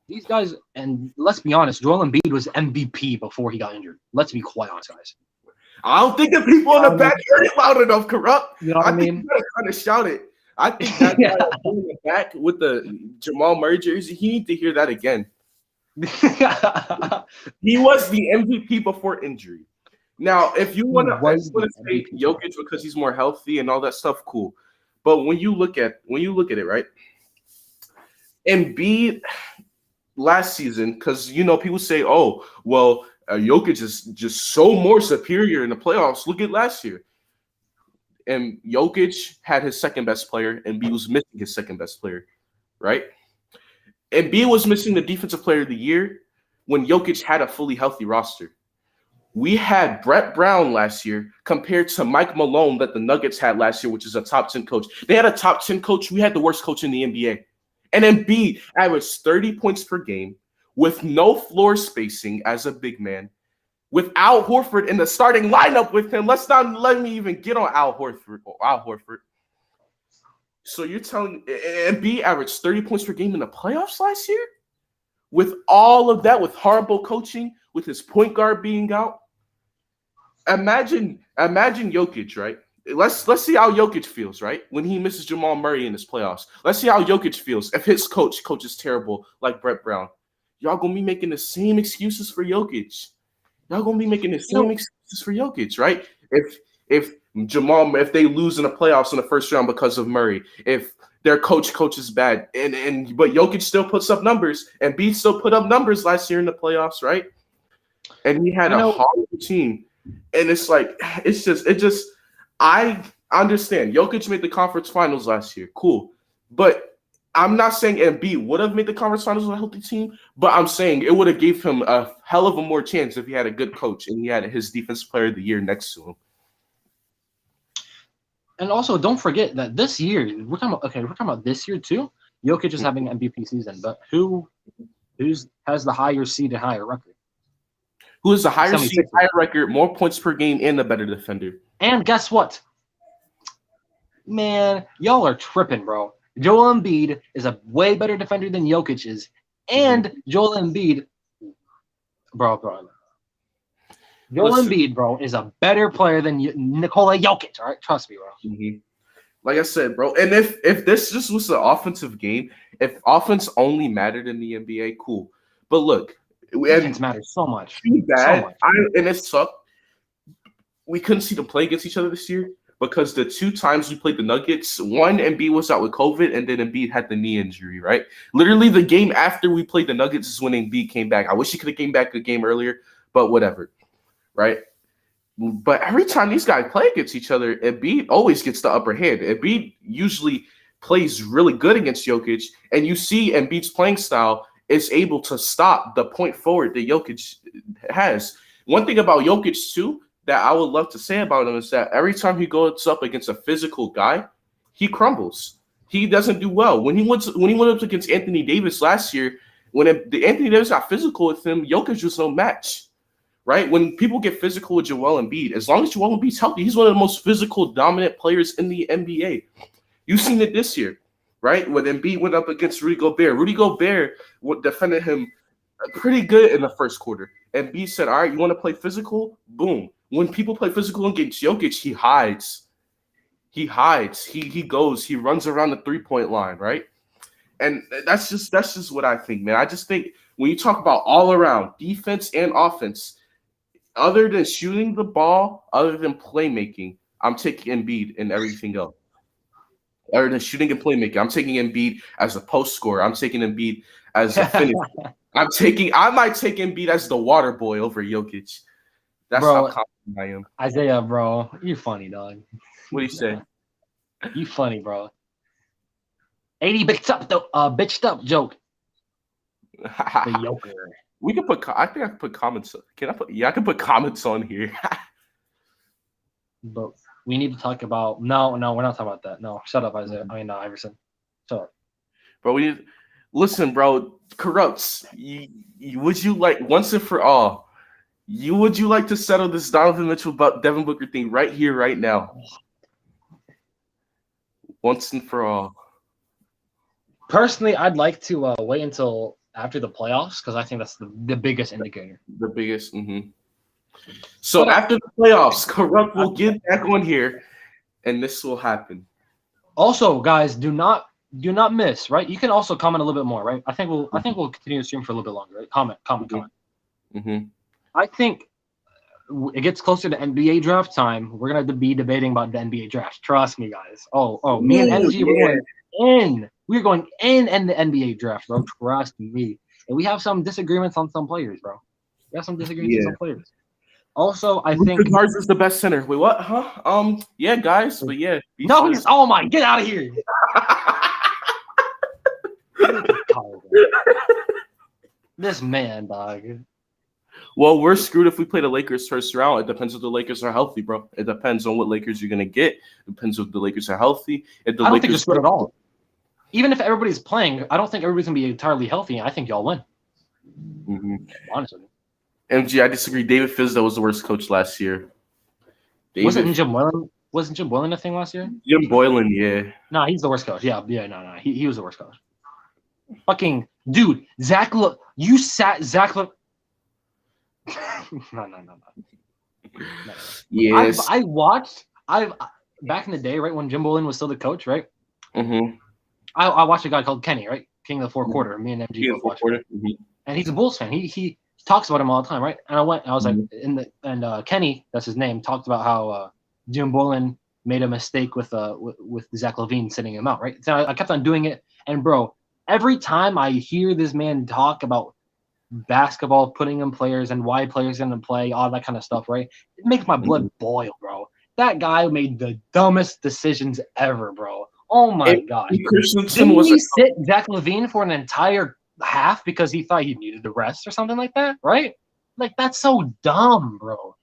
These guys, and let's be honest, Joel Embiid was MVP before he got injured. Let's be quite honest, guys. I don't think the people in the back heard it loud enough, Corrupt. You know what I mean? Think you gotta kind of shout it. I think that guy in the back with the Jamal Murray jersey, he needs to hear that again. He was the MVP before injury. Now, if you want to say Jokic because he's more healthy and all that stuff, cool. But when you look at it, right? Embiid last season, because people say, "Oh, well, Jokic is just so more superior in the playoffs." Look at last year, and Jokic had his second best player, and Embiid was missing his second best player, right? Embiid was missing the defensive player of the year when Jokic had a fully healthy roster. We had Brett Brown last year compared to Mike Malone that the Nuggets had last year, which is a top 10 coach. They had a top 10 coach. We had the worst coach in the NBA. And Embiid averaged 30 points per game with no floor spacing as a big man, with Al Horford in the starting lineup with him. Let me even get on Al Horford. So you're telling Embiid averaged 30 points per game in the playoffs last year? With all of that, with horrible coaching, with his point guard being out? Imagine Jokic, right? Let's see how Jokic feels, right? When he misses Jamal Murray in his playoffs. Let's see how Jokic feels if his coach is terrible like Brett Brown. Y'all gonna be making the same excuses for Jokic. Right? If they lose in the playoffs in the first round because of Murray, if their coach is bad, but Jokic still puts up numbers, and B still put up numbers last year in the playoffs, right? And he had a horrible team, and it's like I understand Jokic made the conference finals last year, cool, but I'm not saying Embiid would have made the conference finals with a healthy team, but I'm saying it would have gave him a hell of a more chance if he had a good coach and he had his defensive player of the year next to him. And also, don't forget that this year we're talking about this year too. Jokic is having an MVP season, but who has the higher seed and higher record? Who has the higher seed, higher record, more points per game, and the better defender? And guess what? Man, y'all are tripping, bro. Joel Embiid is a way better defender than Jokic is, and Joel Embiid, bro. Joel Embiid, bro, is a better player than Nikola Jokic. All right, trust me, bro. Mm-hmm. Like I said, bro, and if this just was an offensive game, if offense only mattered in the NBA, cool. But look, defense matters so much. Bad, so much. And it sucked. We couldn't see them play against each other this year because the 2 times we played the Nuggets, one Embiid was out with COVID, and then Embiid had the knee injury. Right, literally the game after we played the Nuggets is when Embiid came back. I wish he could have came back a game earlier, but whatever. Right. But every time these guys play against each other, Embiid always gets the upper hand. Embiid usually plays really good against Jokic, and you see Embiid's playing style is able to stop the point forward that Jokic has. One thing about Jokic, too, that I would love to say about him is that every time he goes up against a physical guy, he crumbles. He doesn't do well. When he went up against Anthony Davis last year, when Anthony Davis got physical with him, Jokic was no match. Right? When people get physical with Joel Embiid, as long as Joel Embiid's healthy, he's one of the most physical, dominant players in the NBA. You've seen it this year, right? When Embiid went up against Rudy Gobert. Rudy Gobert defended him pretty good in the first quarter. Embiid said, all right, you want to play physical? Boom. When people play physical against Jokic, he hides. He hides. He goes. He runs around the three-point line, right? And that's just what I think, man. I just think when you talk about all around defense and offense, other than shooting the ball, other than playmaking, I'm taking Embiid and everything else. Other than shooting and playmaking, I'm taking Embiid as a post scorer. I'm taking Embiid as a finisher. I might take Embiid as the water boy over Jokic. That's how confident I am. Isaiah, bro, you funny, dog. What do you say? You funny, bro. 80 bitched up joke. The Joker. We can put. I think I can put comments. Can I put? Yeah, I can put comments on here. But we need to talk about. No, we're not talking about that. No, shut up, Isaiah. I mean, Iverson. Shut up, bro. Listen, bro. Corrupts. Would you like once and for all? Would you like to settle this Donovan Mitchell Devin Booker thing right here, right now? Once and for all. Personally, I'd like to wait until after the playoffs because I think that's the biggest indicator. The biggest. Mm-hmm. So after the playoffs, Corrupt will get back on here, and this will happen. Also, guys, do not miss. Right, you can also comment a little bit more. Right, I think we'll continue to stream for a little bit longer. Right, comment. Mm-hmm. I think it gets closer to NBA draft time. We're gonna be debating about the NBA draft. Trust me, guys. Me and MG, we're going in the NBA draft, bro. Trust me. And we have some disagreements on some players, bro. We have some disagreements on some players. Also, I think Luka Garza is the best center. Wait, what? Huh? Yeah, guys, but yeah. No, oh my, get out of here. This man, dog. Well, we're screwed if we play the Lakers first round. It depends if the Lakers are healthy, bro. It depends on what Lakers you're gonna get. It depends if the Lakers are healthy. I don't think you're screwed at all. Even if everybody's playing, I don't think everybody's gonna be entirely healthy. I think y'all win. Mm-hmm. Honestly. MG, I disagree. David Fizdale was the worst coach last year. Wasn't Jim Boylan a thing last year? Jim Boylan, yeah. No, he's the worst coach. Yeah, no. He was the worst coach. Fucking dude, you sat Zach. No. Yes. I watched. Back in the day, right when Jim Boylan was still the coach, right? Mm-hmm. I watched a guy called Kenny, right? King of the Fourth Quarter. Me and MG both watched. Mm-hmm. And he's a Bulls fan. He talks about him all the time, right? And I was like, Kenny, that's his name, talked about how Jim Boylan made a mistake with Zach LaVine sitting him out, right? So I kept on doing it, and bro, every time I hear this man talk about basketball, putting in players and why players going to play, all that kind of stuff, right? It makes my blood boil, bro. That guy made the dumbest decisions ever, bro. Oh my god! Didn't he sit Zach LaVine for an entire half because he thought he needed the rest or something like that, right? Like that's so dumb, bro.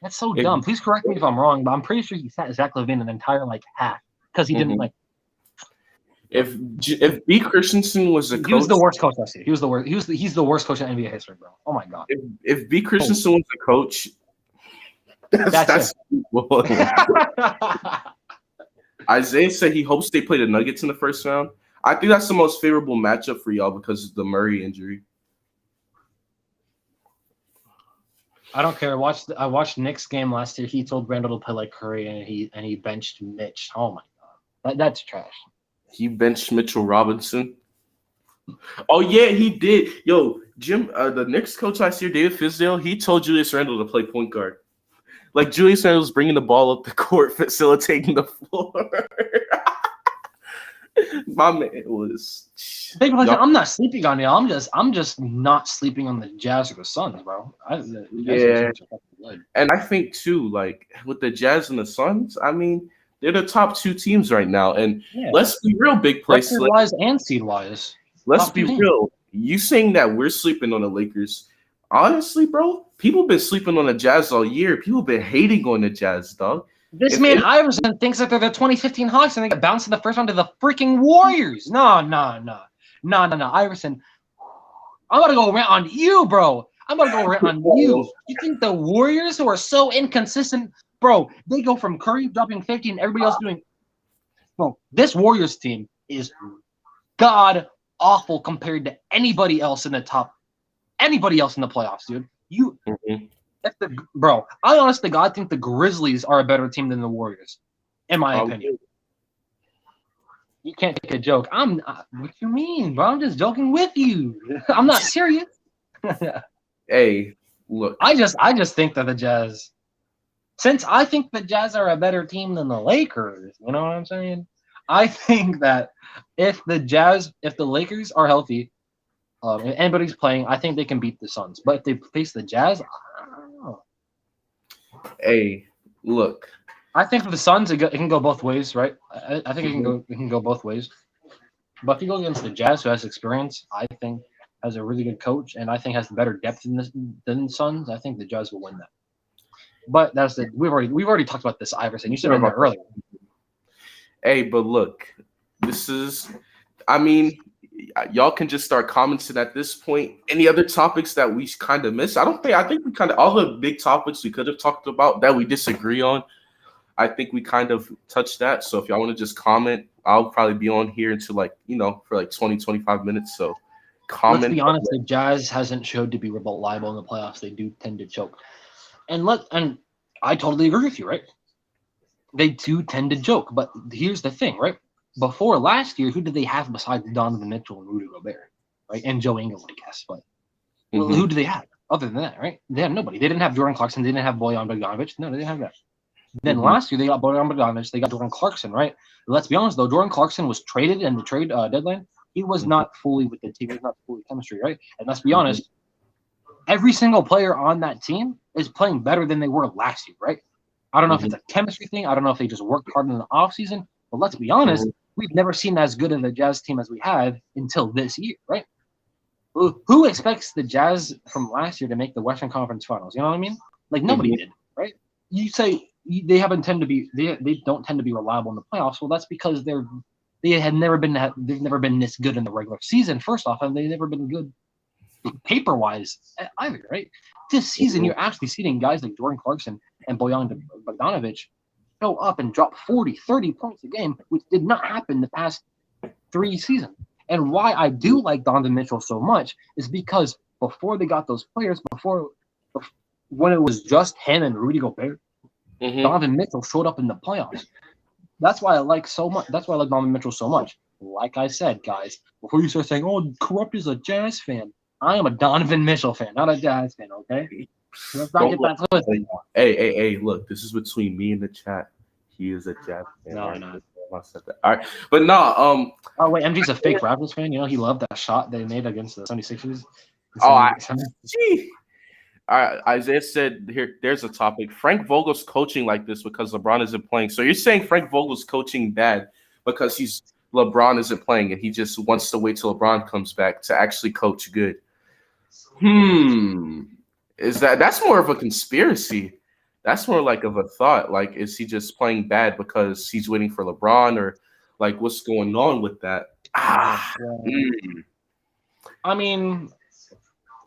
That's so dumb. Please correct me if I'm wrong, but I'm pretty sure he sat Zach LaVine an entire like half because he didn't like. If B. Christensen was a coach, he was the worst coach I've seen. He was the worst. He's the worst coach in NBA history, bro. Oh my god. If B. Christensen was a coach, that's Isaiah said he hopes they play the Nuggets in the first round. I think that's the most favorable matchup for y'all because of the Murray injury. I don't care. I watched Nick's game last year. He told Randall to play like Curry, and he benched Mitch. Oh my god, that's trash. He benched Mitchell Robinson. Oh yeah, he did. Yo, Jim, the Knicks coach last year, David Fizdale, he told Julius Randle to play point guard. Like Julius Randle's bringing the ball up the court, facilitating the floor. My man was. I'm not sleeping on you. I'm just not sleeping on the Jazz or the Suns, bro. Yeah, and I think too, like with the Jazz and the Suns, I mean, they're the top two teams right now. And let's be real, big place wise and seed wise. Let's be real. You saying that we're sleeping on the Lakers? Honestly, bro, people been sleeping on the Jazz all year. People been hating on the Jazz, dog. This man Iverson thinks that they're the 2015 Hawks and they got bounced in the first round to the freaking Warriors. No. Iverson, I'm about to go rant on you, bro. I'm about to go rant on you. You think the Warriors, who are so inconsistent, bro, they go from Curry dropping 50 and everybody else doing. Bro, this Warriors team is god awful compared to anybody else in the playoffs, dude. I honestly God think the Grizzlies are a better team than the Warriors, in my opinion. You can't take a joke. What you mean, bro? I'm just joking with you. I'm not serious. Hey, look. I just think that the Jazz, since I think the Jazz are a better team than the Lakers, you know what I'm saying? I think that if the Lakers are healthy, if anybody's playing, I think they can beat the Suns. But if they face the Jazz, I don't know. Hey, look. I think for the Suns, it can go both ways, right? I think it can go both ways. But if you go against the Jazz, who has experience, I think has a really good coach, and I think has better depth than the Suns, I think the Jazz will win that. But we've already talked about this, Iverson. You said it earlier. Hey, but look, y'all can just start commenting at this point. Any other topics that we kind of missed? I think we kind of all the big topics we could have talked about that we disagree on. I think we kind of touched that. So if y'all want to just comment, I'll probably be on here until for 20, 25 minutes. So comment. Let's be honest, the Jazz hasn't showed to be reliable in the playoffs. They do tend to choke. And I totally agree with you, right? They do tend to choke. But here's the thing, right? Before last year, who did they have besides Donovan Mitchell and Rudy Gobert, right? And Joe Ingles, I guess. But who do they have other than that, right? They had nobody. They didn't have Jordan Clarkson. They didn't have Bojan Bogdanovic. No, they didn't have that. Then last year, they got Bojan Bogdanovic. They got Jordan Clarkson, right? Let's be honest, though. Jordan Clarkson was traded in the trade deadline. He was not fully with the team. He was not fully chemistry, right? And let's be honest, every single player on that team is playing better than they were last year, right? I don't know if it's a chemistry thing. I don't know if they just worked hard in the offseason. But let's be honest, we've never seen as good of a Jazz team as we have until this year, right? Who expects the Jazz from last year to make the Western Conference Finals? You know what I mean? Like nobody did, right? You say they don't tend to be reliable in the playoffs. Well, that's because they've never been this good in the regular season. First off, and they've never been good paper wise either, right? This season, you're actually seeing guys like Jordan Clarkson and Bojan Bogdanovic go up and drop 40, 30 points a game, which did not happen the past 3 seasons. And why I do like Donovan Mitchell so much is because before they got those players, when it was just him and Rudy Gobert, Donovan Mitchell showed up in the playoffs. That's why I like Donovan Mitchell so much. Like I said, guys, before you start saying, "Oh, Corrupt is a Jazz fan," I am a Donovan Mitchell fan, not a Jazz fan. Okay. Let's not get that twisted. Hey, look, this is between me and the chat. he is a Jazz fan. No, Right? no. I said that. All right, but no. Oh wait, MG's a fake Raptors fan. You know he loved that shot they made against the 76ers. Gee. All right, Isaiah said here. There's a topic. Frank Vogel's coaching like this because LeBron isn't playing. So you're saying Frank Vogel's coaching bad because LeBron isn't playing and he just wants to wait till LeBron comes back to actually coach good. That's more of a conspiracy? That's more like of a thought. Like, is he just playing bad because he's waiting for LeBron, or like what's going on with that? I mean,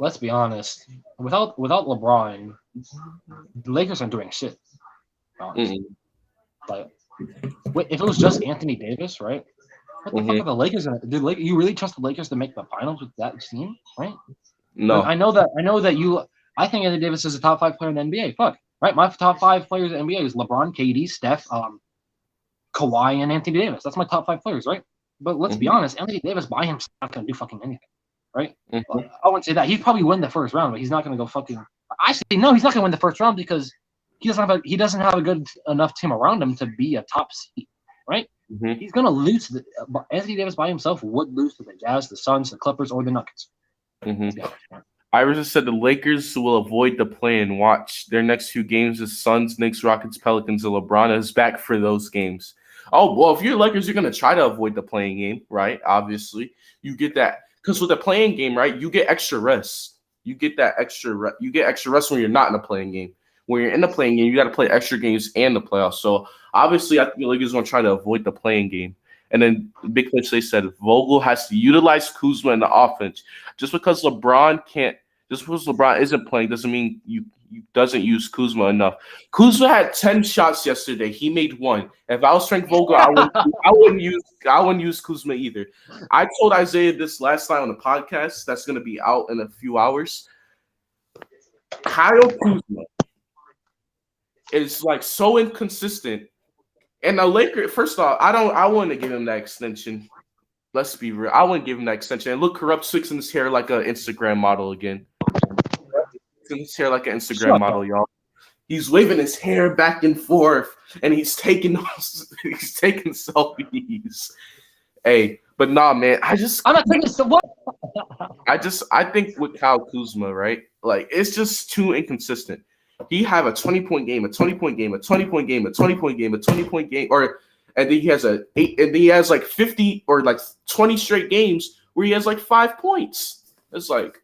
let's be honest. Without LeBron, the Lakers aren't doing shit. Like, wait, if it was just Anthony Davis, right? What the fuck are the Lakers gonna do? You really trust the Lakers to make the finals with that team, right? No. I know that you. I think Anthony Davis is a top 5 player in the NBA. Fuck, right? My top 5 players in the NBA is LeBron, KD, Steph, Kawhi, and Anthony Davis. That's my top 5 players, right? But let's be honest, Anthony Davis by himself not gonna do fucking anything, right? I wouldn't say that. He'd probably win the first round, but he's not gonna go fucking. Actually, no, he's not gonna win the first round because he doesn't have a good enough team around him to be a top seed, right? He's gonna lose. Anthony Davis by himself would lose to the Jazz, the Suns, the Clippers, or the Nuggets. Iris just said the Lakers will avoid the play-in. Watch their next 2 games is Suns, Knicks, Rockets, Pelicans, and LeBron is back for those games. Oh, well, if you're Lakers, you're going to try to avoid the play-in game, right? Obviously. You get that. Because with the play-in game, right, you get extra rest. You get that you get extra rest when you're not in a play-in game. When you're in the play-in game, you got to play extra games and the playoffs. So, obviously, I think the Lakers are going to try to avoid the play-in game. And then Big Fish, they said Vogel has to utilize Kuzma in the offense. Just because LeBron isn't playing doesn't mean you doesn't use Kuzma enough. Kuzma had 10 shots yesterday. He made 1. If I was Frank Vogel, I wouldn't use Kuzma either. I told Isaiah this last night on the podcast that's going to be out in a few hours. Kyle Kuzma is like so inconsistent. And the Lakers, first off, I wouldn't give him that extension. Let's be real. I wouldn't give him that extension. And look, Corrupt fixing his hair like an Instagram model again. Fixing his hair like an Instagram model, y'all. He's waving his hair back and forth, and he's taking selfies. Hey, but nah, man. I'm not taking so what? I think with Kyle Kuzma, right? Like, it's just too inconsistent. He have a 20-point game, a 20-point game, a 20-point game, a 20-point game, a 20-point game, and then he has and then he has like 50 or like 20 straight games where he has like 5 points. It's like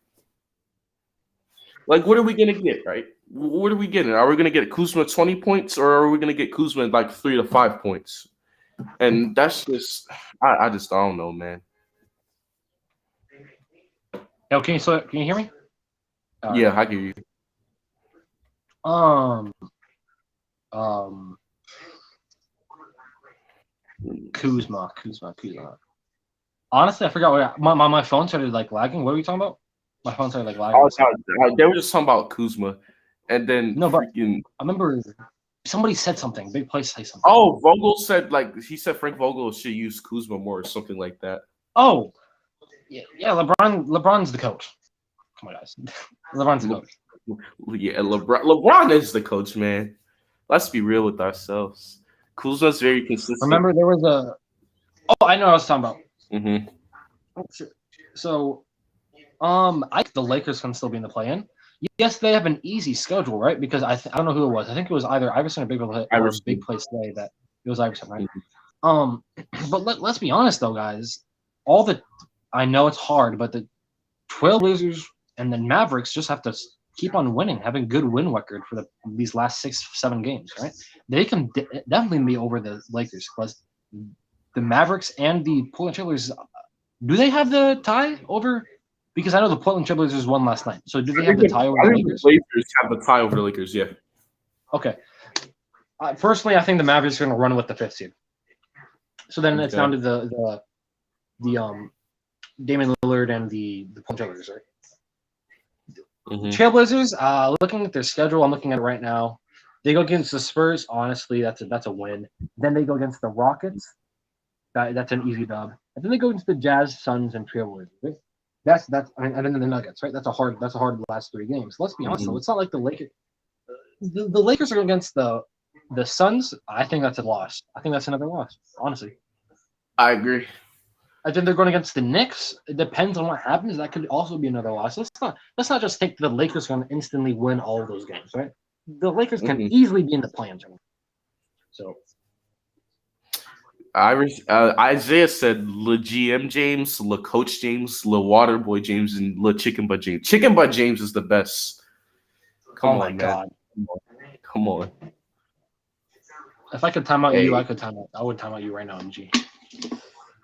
what are we gonna get, right? What are we getting? Are we gonna get Kuzma 20 points, or are we gonna get Kuzma like 3 to 5 points? And that's just I don't know, man. Yo, can you hear me? Yeah, I hear you. Kuzma. Honestly, I forgot what my phone started like lagging. What were you talking about? My phone started like lagging. They were just talking about Kuzma, and then I remember somebody said something. Big Play say something. Oh, Vogel said Frank Vogel should use Kuzma more or something like that. Oh, yeah. LeBron's the coach. Come on, guys. LeBron's the coach. Yeah, LeBron is the coach, man. Let's be real with ourselves. Kuzma's very consistent. Remember, there was a. Oh, I know what I was talking about. Mm-hmm. Oh, shit. So, I think the Lakers can still be in the play-in. Yes, they have an easy schedule, right? Because I don't know who it was. I think it was either Iverson or Big Play today that it was Iverson, right? Mm-hmm. But let's be honest though, guys. I know it's hard, but the Trailblazers and the Mavericks just have to keep on winning, having good win record for these last 6-7 games, right? They can definitely be over the Lakers because the Mavericks and the Portland Trailblazers. Do they have the tie over? Because I know the Portland Trailblazers won last night. So do they have the tie over the Lakers? The Blazers have the tie over the Lakers, yeah. Okay. Personally, I think the Mavericks are going to run with the 5th seed. So then it's down to the Damian Lillard and the Portland Trailblazers, right? Mm-hmm. Trailblazers, looking at their schedule, I'm looking at it right now. They go against the Spurs. Honestly, that's a win. Then they go against the Rockets. That's an easy dub. And then they go against the Jazz, Suns, and Trailblazers. Right? And then the Nuggets, right? That's a hard last 3 games. Let's be honest, though. It's not like the Lakers. The Lakers are against the The Suns, I think that's a loss. I think that's another loss. Honestly, I agree. I think they're going against the Knicks. It depends on what happens. That could also be another loss. Let's not just think the Lakers are going to instantly win all of those games, right? The Lakers can easily be in the play-in tournament. So Isaiah said Le GM James, Le Coach James, Le Waterboy James, and Le Chicken Butt James. Chicken Butt James is the best. Come oh on, my man. God. Come on. If I could time out Hey. you, I would time out you right now, MG.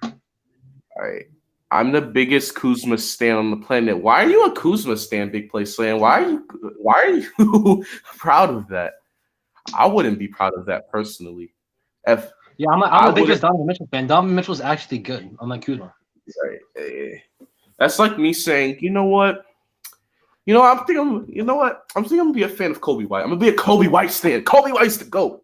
All right. I'm the biggest Kuzma stan on the planet. Why are you a Kuzma stan, Big Play Slan? Why are you proud of that? I wouldn't be proud of that personally. Yeah, I'm the biggest Donovan Mitchell fan. Donovan Mitchell's actually good, unlike Kuzma. Right. That's like me saying, you know what? I'm thinking I'm gonna be a fan of Kobe White. I'm gonna be a Kobe White stan. Kobe White's the GOAT.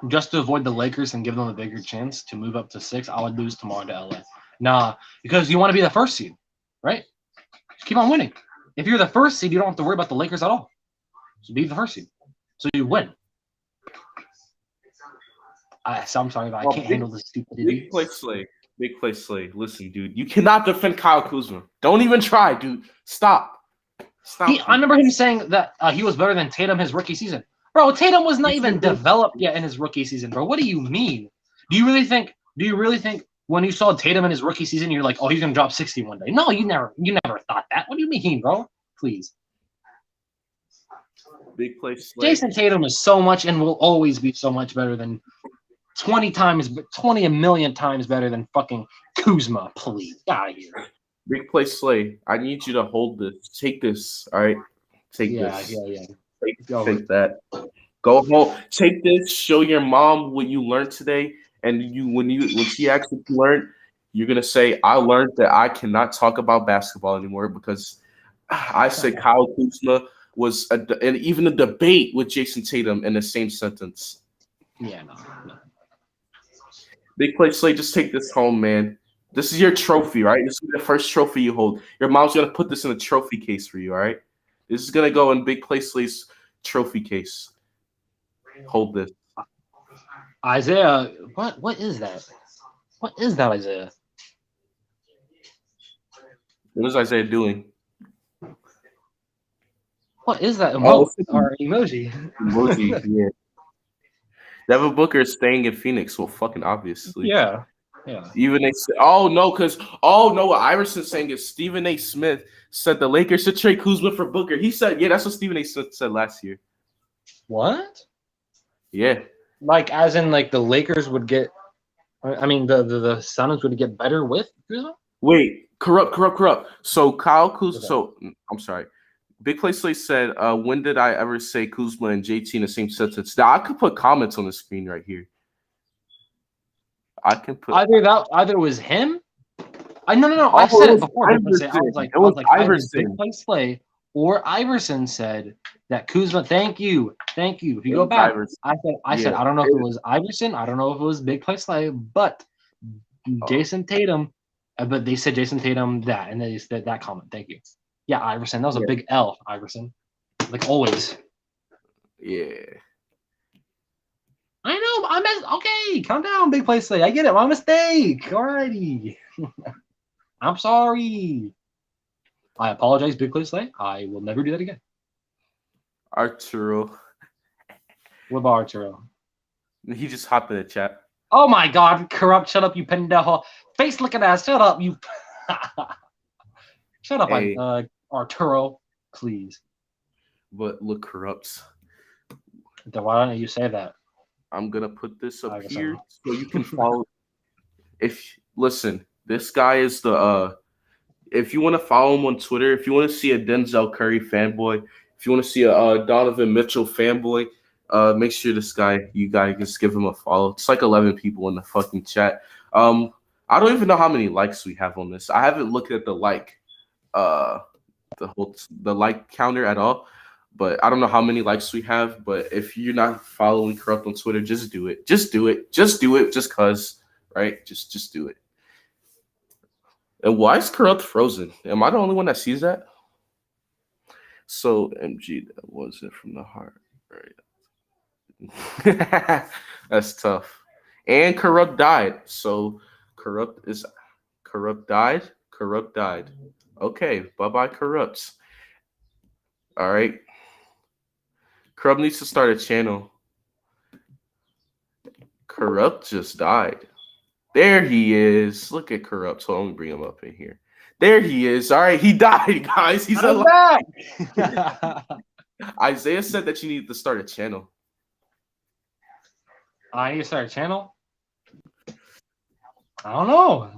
Just to avoid the Lakers and give them a bigger chance to move up to 6, I would lose tomorrow to LA. Nah, because you want to be the first seed, right? Just keep on winning. If you're the first seed, you don't have to worry about the Lakers at all. So be the first seed. So you win. I'm sorry, but I can't handle this stupidity. Big play Slay. Listen, dude, you cannot defend Kyle Kuzma. Don't even try, dude. Stop. I remember him saying that he was better than Tatum his rookie season. Bro, Tatum was not even developed yet in his rookie season, bro. What do you mean? Do you really think when you saw Tatum in his rookie season, you're like, oh, he's gonna drop 60 one day? No, you never thought that. What do you mean, bro? Please. Big play Slay. Jason Tatum is so much and will always be so much better than 20 a million times better than fucking Kuzma. Please, get out of here. Big play Slay. I need you to hold this. Take this. All right. Take this. Yeah. Take that. Go home. Take this. Show your mom what you learned today. And when she asks what you learned, you're gonna say, I learned that I cannot talk about basketball anymore because I said Kyle Kuzma was and even a debate with Jason Tatum in the same sentence. Yeah, no. Big play Slay, just take this home, man. This is your trophy, right? This is the first trophy you hold. Your mom's gonna put this in a trophy case for you, all right? This is gonna go in Big Play Slay's trophy case. Hold this. Isaiah, what is that? What is that, Isaiah? What is Isaiah doing? What is that emoji or emoji? Emoji, yeah. Devin Booker is staying in Phoenix, well, fucking obviously. Yeah. Even they said, what Iverson's saying is Stephen A. Smith said the Lakers should trade Kuzma for Booker. He said, yeah, that's what Stephen A. Smith said last year. What? Yeah. Like, as in, like, the Lakers would get, I mean, the Suns would get better with Kuzma? Wait, corrupt. So Kyle Kuzma, I'm sorry. Big Play Slay said, when did I ever say Kuzma and JT in the same sentence? Now, I could put comments on the screen right here. I can put either it was him. No. I said it before. I was like Iverson. Big Play Slay or Iverson said that Kuzma. Thank you. If you go back, Iverson. I said I don't know if it was Iverson. I don't know if it was Big Play Slay, but Jason Tatum. But they said Jason Tatum that, and they said that comment. Thank you. Yeah, Iverson. That was a big L, Iverson. Like always. Yeah. I know. Okay. Calm down, Big Play Slay. I get it. My mistake. Alrighty. I'm sorry. I apologize, Big Play Slay. I will never do that again. Arturo. What about Arturo? He just hopped in the chat. Oh my God. Corrupt. Shut up, you pendejo. Face looking ass. Shut up, you. Shut up, hey. Arturo. Please. But look, corrupts. Then why don't you say that? I'm gonna put this up here so you can follow. Listen, this guy is the if you want to follow him on Twitter, if you want to see a Denzel Curry fanboy, if you want to see a Donovan Mitchell fanboy, make sure you guys just give him a follow. It's like 11 people in the fucking chat. I don't even know how many likes we have on this. I haven't looked at the like counter at all. But I don't know how many likes we have. But if you're not following Corrupt on Twitter, just do it. Just do it. Just cause, right? Just do it. And why is Corrupt frozen? Am I the only one that sees that? So MG, that wasn't from the heart, right? That's tough. And Corrupt died. So Corrupt died. Corrupt died. Okay, bye-bye Corrupt. All right. Corrupt needs to start a channel. Corrupt just died. There he is. Look at Corrupt. So let me bring him up in here. There he is. All right, he died, guys. He's alive. back. Isaiah said that you need to start a channel. I need to start a channel. I don't know.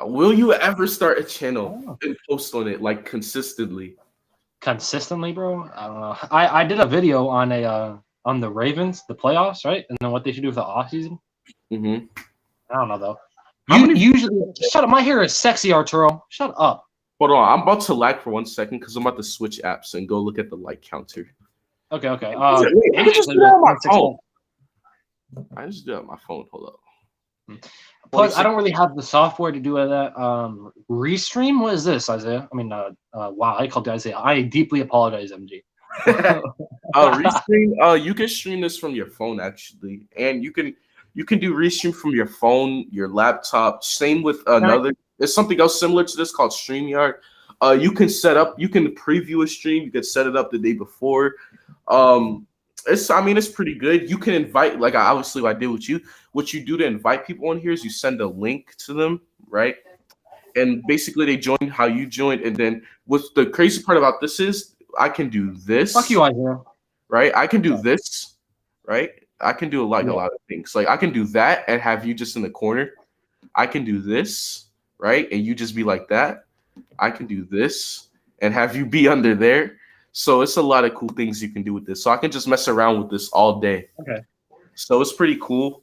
Will you ever start a channel and post on it like consistently? Consistently, bro. I don't know. I did a video on on the Ravens, the playoffs, right? And then what they should do with the off season. Mm-hmm. I don't know though. Usually, shut up. My hair is sexy, Arturo. Shut up. Hold on, I'm about to lag for 1 second because I'm about to switch apps and go look at the like counter. Okay. Wait, I can just do that on my phone. I just do it on my phone. Hold up. Plus, I don't really have the software to do that. Restream? What is this, Isaiah? I mean, wow, I called you Isaiah. I deeply apologize, MG. Restream. You can stream this from your phone actually, and you can do restream from your phone, your laptop. Same with another. There's something else similar to this called StreamYard. You can preview a stream. You can set it up the day before. It's pretty good. You can invite, like obviously what I did with you. What you do to invite people on here is you send a link to them, right? And basically they join how you joined. And then what's the crazy part about this is I can do this. Fuck you, Isaiah. Right? I can do this, right? I can do a lot of things. Like I can do that and have you just in the corner. I can do this, right? And you just be like that. I can do this and have you be under there. So it's a lot of cool things you can do with this. So I can just mess around with this all day. Okay. So it's pretty cool.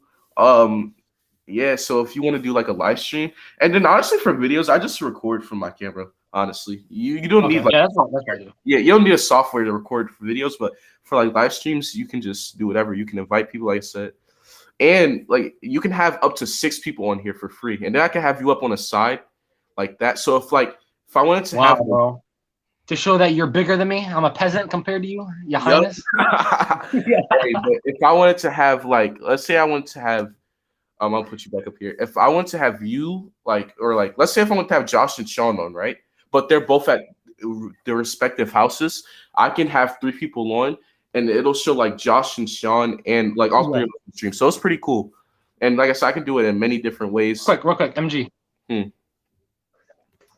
Yeah. So if you want to do like a live stream, and then honestly for videos, I just record from my camera. Honestly, you don't need that's what I do. Yeah, you don't need a software to record for videos, but for like live streams, you can just do whatever. You can invite people, like I said, and like you can have up to 6 people on here for free, and then I can have you up on a side like that. So if I wanted to have, bro. To show that you're bigger than me, I'm a peasant compared to you, Your Highness. Hey, but if I wanted to have let's say I wanted to have, I'll put you back up here. If I want to have you let's say if I want to have Josh and Sean on, right? But they're both at their respective houses. I can have 3 people on, and it'll show like Josh and Sean and like all 3 of the streams. So it's pretty cool. And like I said, I can do it in many different ways. Real quick, MG.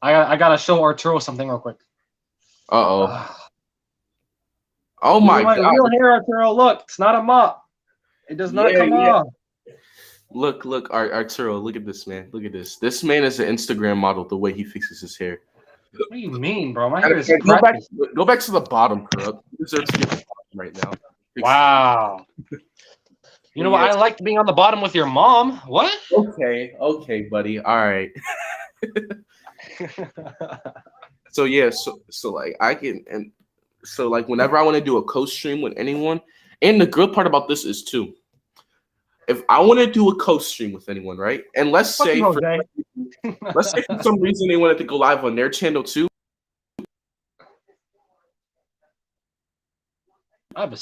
I gotta show Arturo something real quick. Oh my God! Real hair, Arturo. Look, it's not a mop. It does not come off. Look, Arturo. Look at this man. Look at this. This man is an Instagram model. The way he fixes his hair. What do you mean, bro? My hair is go back to the bottom, Corrupt. You deserve to get the bottom right now. Wow. You know what? I liked being on the bottom with your mom. What? Okay, buddy. All right. So yeah, so like I can, and so like whenever I want to do a co-stream with anyone, and the good part about this is too, if I want to do a co-stream with anyone, right? And let's say for some reason they wanted to go live on their channel too,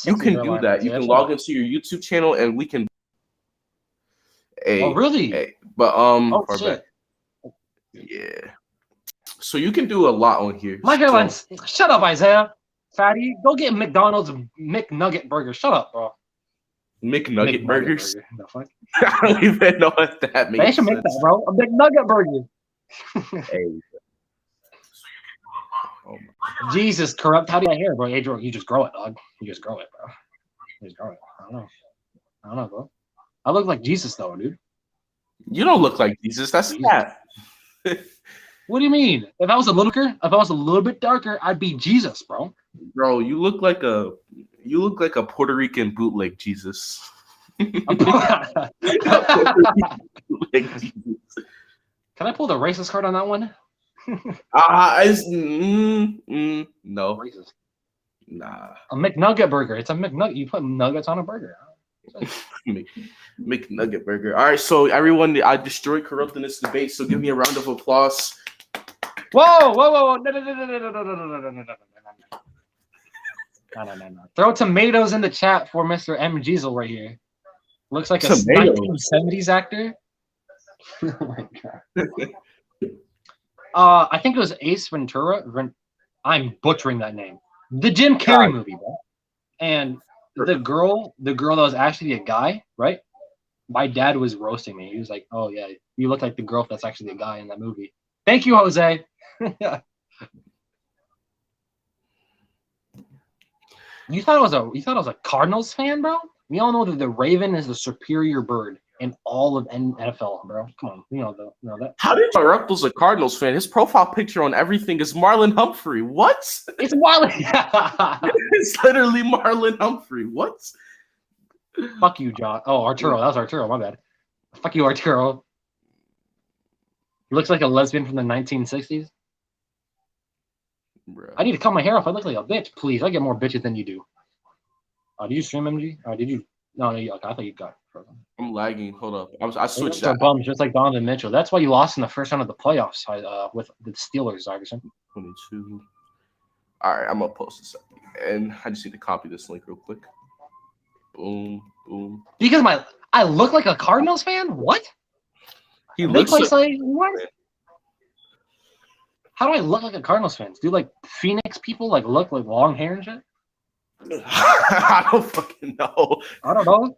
you can do that. You can log into your YouTube channel and we can. Oh really? But shit. Yeah. So you can do a lot on here. My hairline's shut up, Isaiah. Fatty, go get McDonald's McNugget burger. Shut up, bro. McNugget burgers. The fuck? I don't even know what that means. They should make that, bro. A McNugget burger. Hey. Jesus, Corrupt. How do I hair, bro? Hey, you just grow it, dog. You just grow it, bro. You just grow it. I don't know, bro. I look like Jesus, though, dude. You don't look like Jesus. That's that. What do you mean? If I was a little bit darker, I'd be Jesus, bro. Bro, you look like a Puerto Rican bootleg Jesus. Can I pull the racist card on that one? No. Racist. Nah. A McNugget burger. It's a McNugget. You put nuggets on a burger. McNugget burger. All right, so everyone, I destroyed Corrupt in this debate, so give me a round of applause. Whoa. No. No. Throw tomatoes in the chat for Mr. M. Giesel right here. Looks like a Tomatoes. 1970s actor. Oh my god. I think it was Ace Ventura. I'm butchering that name. The Jim Carrey movie, bro. And the girl that was actually a guy, right? My dad was roasting me. He was like, "Oh yeah, you look like the girl that's actually a guy in that movie." Thank you, Jose. You thought I was a Cardinals fan, bro? We all know that the Raven is the superior bird in all of NFL, bro. Come on, you know that. How did Ruckles a Cardinals fan? His profile picture on everything is Marlon Humphrey. What? It's wild. It's literally Marlon Humphrey. What? Fuck you, John. Oh, Arturo. That was Arturo. My bad. Fuck you, Arturo. Looks like a lesbian from the 1960s. Bruh. I need to cut my hair off. I look like a bitch. Please, I get more bitches than you do. Did you stream MG? Did you? No. Okay, I thought you got frozen. I'm lagging. Hold up. I switched Those are that. bums, just like Donovan Mitchell. That's why you lost in the first round of the playoffs with the Steelers, Iverson. 22. All right, I'm gonna post this up, and I just need to copy this link real quick. Boom, boom. Because I look like a Cardinals fan? What? He They looks play like what? How do I look like a Cardinals fan? Do like Phoenix people like look like long hair and shit? I don't fucking know. I don't know.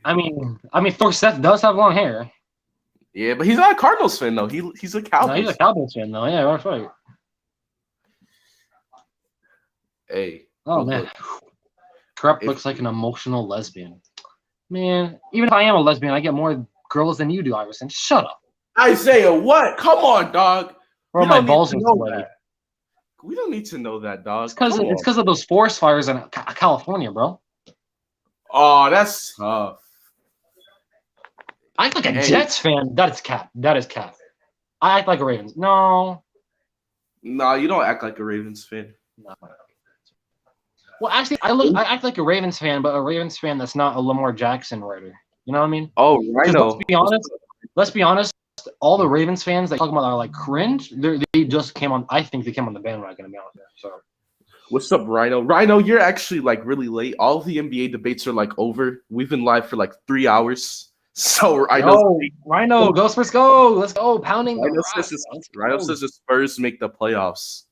I mean, Thorsteth does have long hair. Yeah, but he's not a Cardinals fan though. He's a Cowboys. No, he's a Cowboys fan though. Yeah, that's right. Hey. Oh man, Corrupt looks like an emotional lesbian. Man, even if I am a lesbian, I get more girls than you do, Iverson. Shut up. Isaiah, what? Come on, dog. Bro, my balls are sweaty. We don't need to know that, dog. It's because of those forest fires in California, bro. Oh, that's tough. I act like a Jets fan. That is cap. That is cap. I act like a Ravens. No. No, you don't act like a Ravens fan. No. Well, actually, I act like a Ravens fan, but a Ravens fan that's not a Lamar Jackson writer. You know what I mean? Oh, Rhino. Let's be honest. All the Ravens fans that talk about are like cringe. They just came on. I think they came on the bandwagon, to be honest. So, what's up, Rhino? Rhino, you're actually like really late. All of the NBA debates are like over. We've been live for like 3 hours. So Rhino, go Spurs, go! Let's go, pounding. Rhino says the Spurs make the playoffs.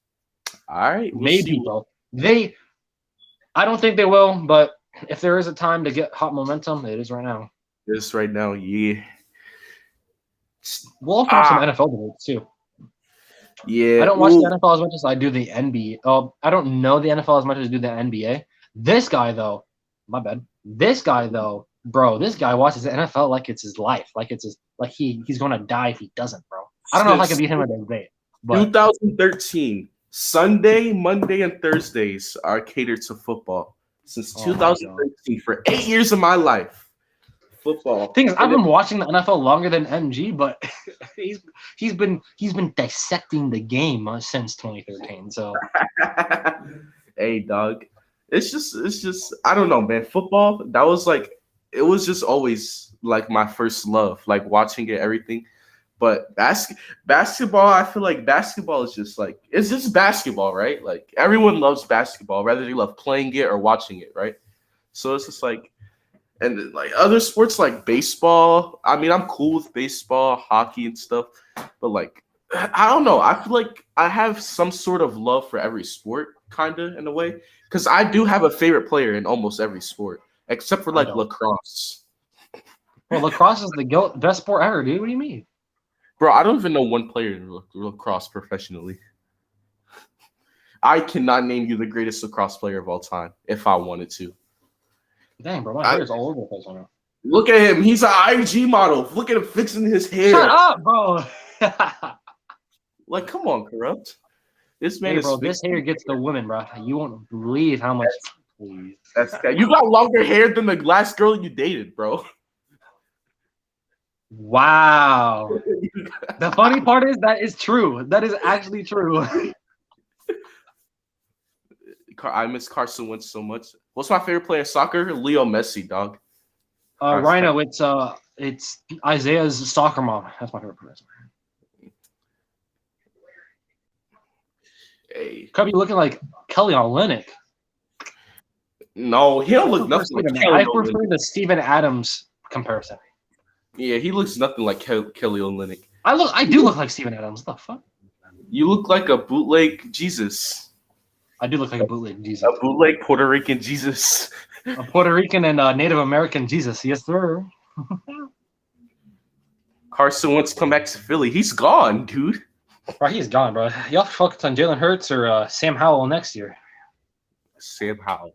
All right, maybe, bro. I don't think they will, but if there is a time to get hot momentum, it is right now. It is right now, yeah. We'll also have some NFL debates too. Yeah, I don't watch the NFL as much as I do the NBA. I don't know the NFL as much as I do the NBA. This guy though, my bad. This guy though, bro, this guy watches the NFL like it's his life, like he's gonna die if he doesn't, bro. I don't know if I can beat him at a debate. But 2013, Sunday, Monday, and Thursdays are catered to football. Since 2013, for 8 years of my life. Football. Thing is, I've been watching the NFL longer than MG, but he's been dissecting the game since 2013. So, hey, dog, it's just I don't know, man. Football, that was like it was just always like my first love, like watching it, everything. But basketball, I feel like basketball is just like it's just basketball, right? Like everyone loves basketball, whether they love playing it or watching it, right? So it's just like. And like other sports like baseball, I mean, I'm cool with baseball, hockey, and stuff. But like, I don't know. I feel like I have some sort of love for every sport, kind of in a way, because I do have a favorite player in almost every sport, except for like lacrosse. Well, lacrosse is the best sport ever, dude. What do you mean, bro? I don't even know one player in lacrosse professionally. I cannot name you the greatest lacrosse player of all time if I wanted to. Dang, bro, my hair is all over the place right now. Look at him. He's an IG model. Look at him fixing his hair. Shut up, bro. Like, come on, Corrupt. This man this hair gets the women, bro. You won't believe how much. Please. You got longer hair than the last girl you dated, bro. Wow. The funny part is that is true. That is actually true. I miss Carson Wentz so much. What's my favorite player in soccer? Leo Messi, dog. Rhino, it's Isaiah's soccer mom. That's my favorite player. Hey. Could be looking like Kelly Olynyk. No, he don't look nothing like Kelly I Olynyk. prefer the Steven Adams comparison. Yeah, he looks nothing like Kelly Olynyk. I do look like Steven Adams. What the fuck? You look like a bootleg Jesus. I do look like a bootleg Jesus. A bootleg Puerto Rican Jesus. A Puerto Rican and Native American Jesus. Yes, sir. Carson wants to come back to Philly. He's gone, dude. Bro, he's gone, bro. Y'all focus on Jalen Hurts or Sam Howell next year. Sam Howell.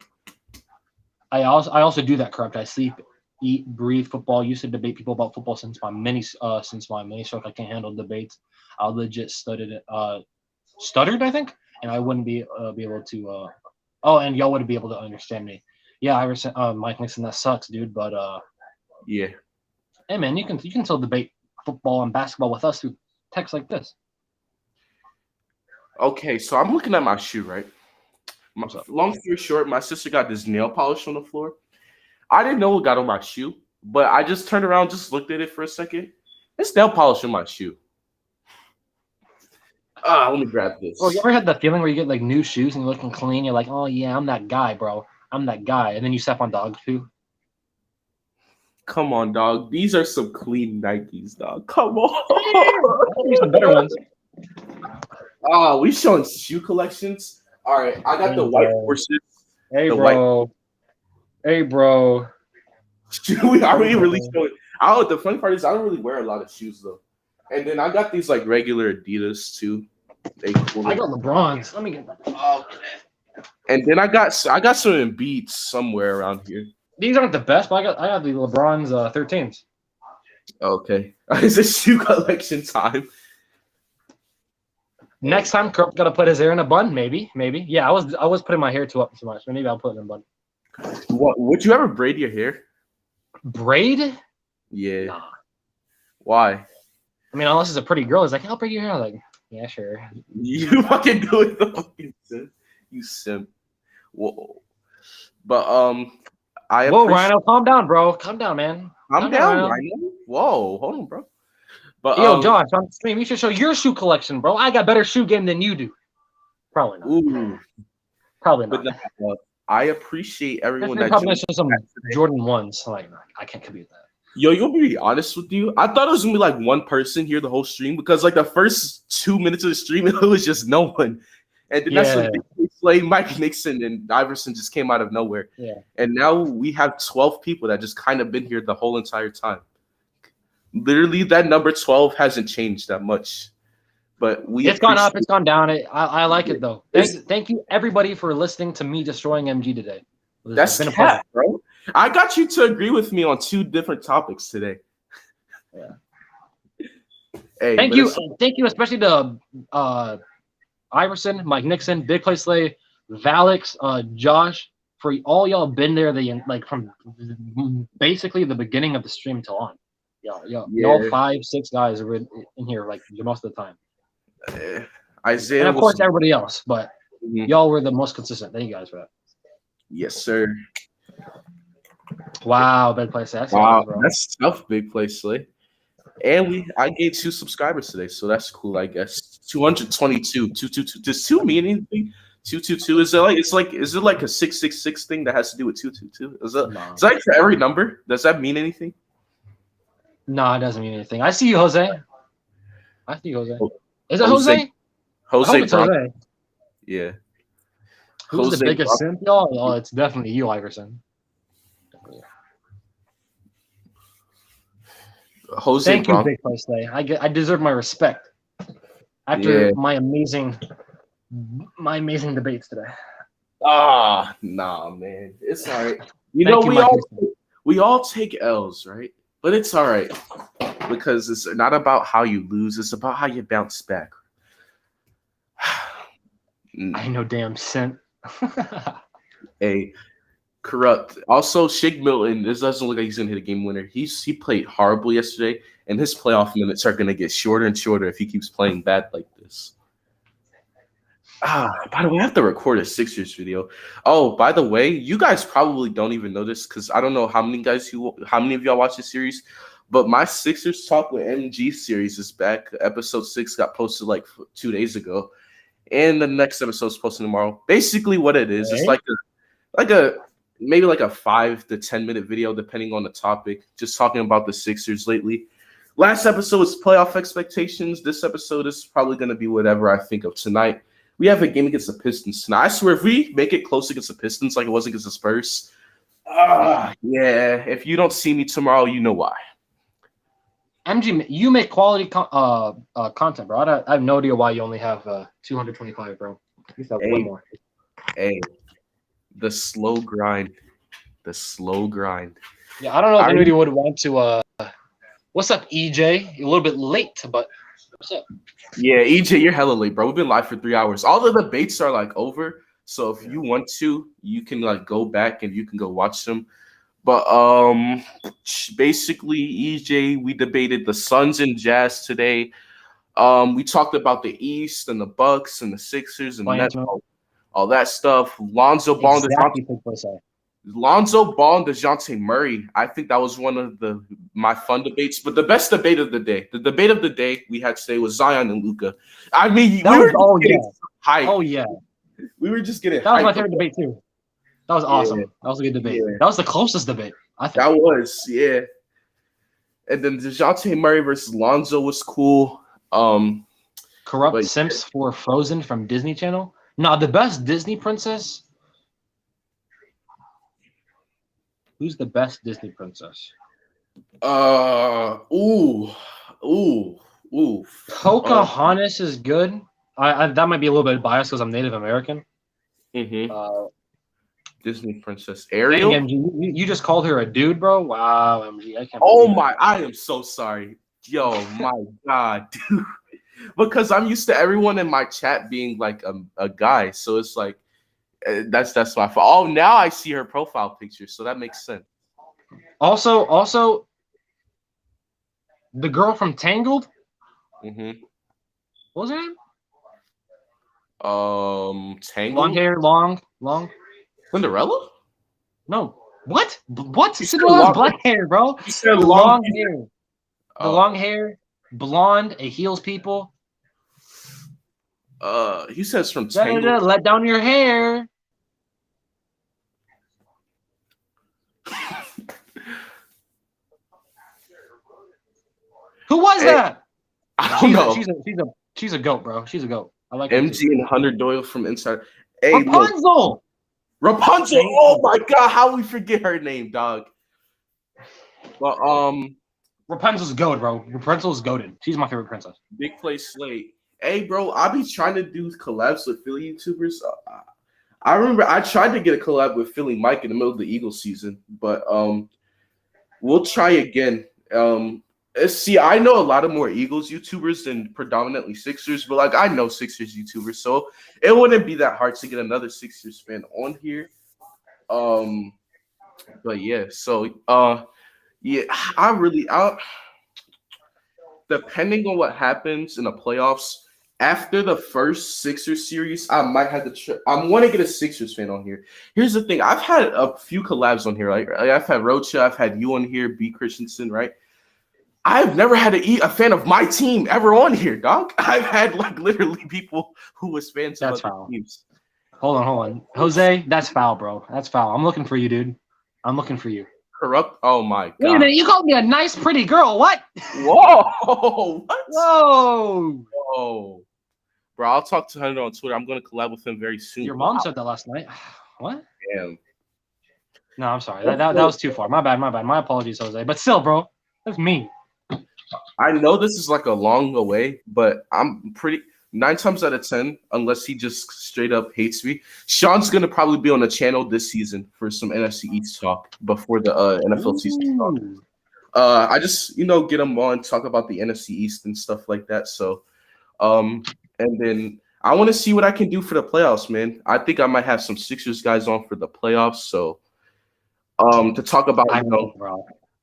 I also do that correct. I sleep, eat, breathe football. Used to debate people about football since my mini stroke. I can't handle debates. I legit stuttered I think, and I wouldn't be able to. And y'all wouldn't be able to understand me. Yeah, Iverson, Mike Nixon, that sucks, dude. But yeah. Hey man, you can still debate football and basketball with us through text like this. Okay, so I'm looking at my shoe, right? Long story short, my sister got this nail polish on the floor. I didn't know what got on my shoe, but I just turned around, just looked at it for a second. It's nail polish on my shoe. Let me grab this. Oh, you ever had that feeling where you get like new shoes and you're looking clean? You're like, oh yeah, I'm that guy, bro. I'm that guy. And then you step on dog food. Come on, dog. These are some clean Nikes, dog. Come on. Some better ones. We showing shoe collections. All right, I got the white horses. Hey, bro. Hey, bro. Are we really showing? The funny part is I don't really wear a lot of shoes though. And then I got these like regular Adidas too. I got LeBrons. Let me get that. Okay. And then I got some Embiids somewhere around here. These aren't the best, but I got the LeBron's 13s. Okay, is this shoe collection time? Next time, Kirk got to put his hair in a bun. Maybe. Yeah, I was putting my hair too much. Maybe I'll put it in a bun. What? Would you ever braid your hair? Braid? Yeah. Nah. Why? I mean, unless it's a pretty girl, it's like, I'll braid your hair. I'm like, yeah, sure. You fucking do it, the fucking simp. You simp. Whoa. But Whoa, Rhino, calm down, bro. Calm down, man. Calm down, Rhino. Whoa, hold on, bro. But yo, Josh, on stream, you should show your shoe collection, bro. I got better shoe game than you do. Probably not. Ooh. Probably not. But I appreciate everyone that probably show some Jordan 1s. Like, I can't compute that. Yo, you'll be honest with you. I thought it was gonna be like one person here the whole stream because like the first 2 minutes of the stream it was just no one, and then that's when Slay, Mike Nixon, and Iverson just came out of nowhere. Yeah. And now we have 12 people that just kind of been here the whole entire time. Literally, that number 12 hasn't changed that much. But it's gone up, it's gone down. I like it though. Thank you everybody for listening to me destroying MG today. That's been a pleasure, bro. I got you to agree with me on 2 different topics today. Yeah. Hey, thank you, especially to Iverson, Mike Nixon, Big Play Slay, Valix, Josh, for all y'all been there from basically the beginning of the stream till on. Y'all 5, 6 guys are in here like most of the time. Isaiah, and of course everybody else, but y'all were the most consistent. Thank you guys for that. Yes, sir. Wow, Big Play Slay. That's tough, Big Play Slay. And I gave 2 subscribers today, so that's cool, I guess. 222, 222. Does 2 mean anything? 222. Is it like a 666 thing that has to do with 222? Is it like for every number? Does that mean anything? No, it doesn't mean anything. I see you, Jose. I see you, Jose. Is it Jose? Jose. Yeah. Who's the biggest simp, y'all? Oh, it's definitely you, Iverson. Jose. Thank you, Big Play Slay. I deserve my respect after my amazing debates today. Nah, man, it's all right. We all take L's, right? But it's all right because it's not about how you lose; it's about how you bounce back. I know, damn simp. Hey. Corrupt. Also, Shake Milton. This doesn't look like he's gonna hit a game winner. He played horrible yesterday, and his playoff minutes are gonna get shorter and shorter if he keeps playing bad like this. By the way, I have to record a Sixers video. Oh, by the way, you guys probably don't even know this because I don't know how many of y'all watch this series, but my Sixers Talk with MG series is back. Episode 6 got posted like 2 days ago, and the next episode is posted tomorrow. Basically, what it is, it's like a maybe like a 5 to 10 minute video, depending on the topic, just talking about the Sixers lately. Last episode was playoff expectations. This episode is probably going to be whatever I think of tonight. We have a game against the Pistons tonight. I swear, if we make it close against the Pistons like it was against the Spurs, yeah, if you don't see me tomorrow, you know why. MG, you make quality content, bro. I have no idea why you only have 225, bro. You have way more. Hey, the slow grind. The slow grind. Yeah, I don't know if anybody would want to. What's up, EJ? You're a little bit late, but what's up? Yeah, EJ, you're hella late, bro. We've been live for 3 hours. All the debates are like over, so if you want to, you can like go back and you can go watch them. But basically, EJ, we debated the Suns and Jazz today. We talked about the East and the Bucks and the Sixers and Nets, all that stuff. Lonzo Ball and DeJounte Murray. I think that was one of my fun debates. But the best debate of the day, we had today was Zion and Luka. I mean, we were hyped. Oh yeah, we were just getting. That was my favorite debate too. That was awesome. Yeah. That was a good debate. Yeah. That was the closest debate, I think. That was, yeah. And then DeJounte Murray versus Lonzo was cool. Corrupt Simps for Frozen from Disney Channel. Now, the best Disney princess. Who's the best Disney princess? Pocahontas is good. That might be a little bit biased because I'm Native American. Mm-hmm. Disney princess Ariel. Dang, MG, you just called her a dude, bro. Wow, MG, I can't. I am so sorry. Yo, my God, dude. Because I'm used to everyone in my chat being like a guy, so it's like that's my fault. Oh, now I see her profile picture, so that makes sense. Also, the girl from Tangled. Mm-hmm. What was her name? Tangled. Long hair, long. Cinderella? No. What? Cinderella has black hair, bro. You said long hair. The long hair, blonde. It heals people. He says from Tangled. Let down your hair. Who was that? I don't know. She's a goat, bro. She's a goat. I like MG and Hunter Doyle from Inside. Hey, Rapunzel. Rapunzel. Oh my God, how we forget her name, dog? But Rapunzel's goat, bro. Rapunzel's goated. She's my favorite princess. Big Play Slate. Hey, bro, I be trying to do collabs with Philly YouTubers. I remember I tried to get a collab with Philly Mike in the middle of the Eagles season, but we'll try again. See, I know a lot of more Eagles YouTubers than predominantly Sixers, but like I know Sixers YouTubers, so it wouldn't be that hard to get another Sixers fan on here. But yeah, so yeah, depending on what happens in the playoffs after the first Sixers series, I might have to. I want to get a Sixers fan on here. Here's the thing: I've had a few collabs on here. Like I've had Rocha, I've had you on here, B Christensen, right? I've never had a fan of my team ever on here, dog. I've had like literally people who was fans of other teams. Hold on. Jose, that's foul, bro. That's foul. I'm looking for you, dude. I'm looking for you. Corrupt? Oh my God. Wait a minute, you called me a nice, pretty girl. What? Whoa. What? Whoa. Bro, I'll talk to Hunter on Twitter. I'm going to collab with him very soon. Your mom said that last night. What? Damn. No, I'm sorry. That was too far. My bad. My apologies, Jose. But still, bro, that's me. I know this is like a long away, but I'm pretty 9 times out of 10, unless he just straight up hates me. Sean's gonna probably be on the channel this season for some NFC East talk before the NFL season talk. I just get him on, talk about the NFC East and stuff like that. So, and then I want to see what I can do for the playoffs, man. I think I might have some Sixers guys on for the playoffs. So, to talk about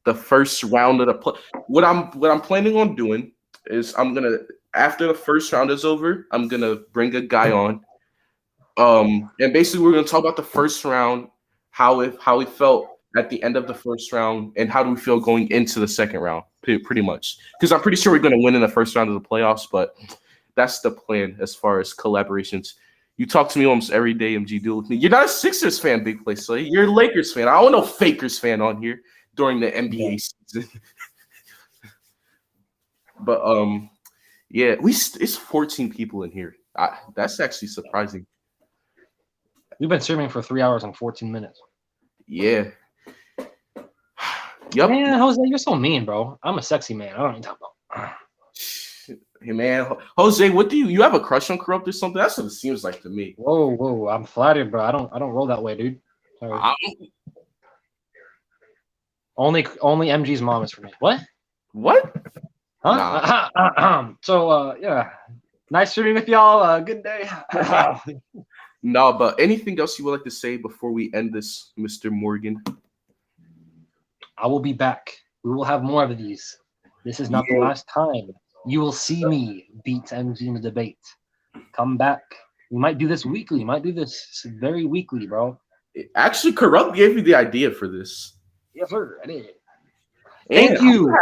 the first round of the play. What I'm planning on doing is after the first round is over, I'm gonna bring a guy on. And basically we're gonna talk about the first round, how we felt at the end of the first round, and how do we feel going into the second round, pretty much. Because I'm pretty sure we're gonna win in the first round of the playoffs, but that's the plan as far as collaborations. You talk to me almost every day, MG. Deal with me. You're not a Sixers fan, Big Play Slay. You're a Lakers fan. I don't want no Fakers fan on here during the NBA season. But yeah, it's 14 people in here. That's actually surprising. We've been streaming for 3 hours and 14 minutes. Yeah. Yep. Man, Jose, you're so mean, bro. I'm a sexy man. I don't even talk about. Hey man, Jose, what do you have a crush on Corrupt or something? That's what it seems like to me. Whoa, I'm flattered, bro. I don't roll that way, dude. Sorry. Only MG's mom is for me. What? Huh? Nah. So yeah, nice streaming with y'all. Good day. No, but anything else you would like to say before we end this, Mr. Morgan? I will be back. We will have more of these. This is not the last time. You will see me beat MG in the debate. Come back. We might do this weekly. We might do this very weekly, bro. Actually, Corrupt gave me the idea for this. Yes, sir. I did. And Thank you.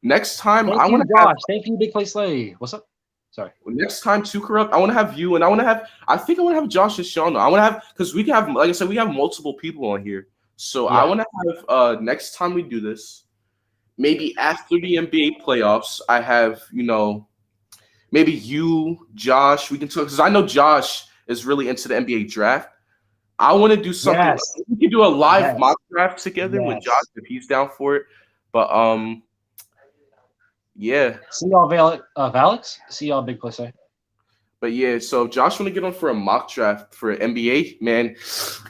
Next time, Thank I want to Josh. Thank you, Big Play Slay. What's up? Sorry. Next time, too, Corrupt, I want to have you, and I think I want to have Josh and Sean. I want to have, because we can have, like I said, we have multiple people on here. So I want to have, next time we do this, maybe after the NBA playoffs, I have, maybe you, Josh, we can talk, because I know Josh is really into the NBA draft. I want to do something. Yes. We can do a live mock draft together with Josh if he's down for it. But yeah. See y'all, Valix. See y'all, Big Play Slay. But yeah, so Josh want to get on for a mock draft for NBA, man.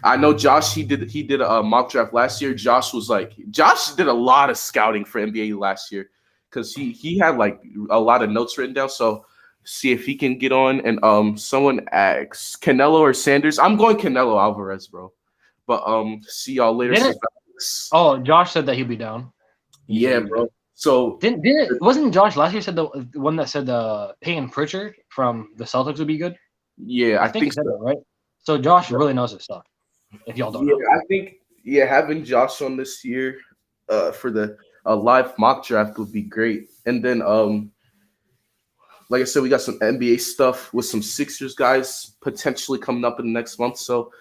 I know Josh. He did a mock draft last year. Josh did a lot of scouting for NBA last year because he had like a lot of notes written down. So see if he can get on. And someone asks Canelo or Sanders. I'm going Canelo Alvarez, bro. But see y'all later. Oh, Josh said that he'd be down. Yeah, bro. So wasn't Josh last year said the one that said Payton Pritchard from the Celtics would be good? Yeah, I think so, right? So Josh really knows his stuff. If y'all don't know. I think having Josh on this year for the live mock draft would be great. And then like I said, we got some NBA stuff with some Sixers guys potentially coming up in the next month. So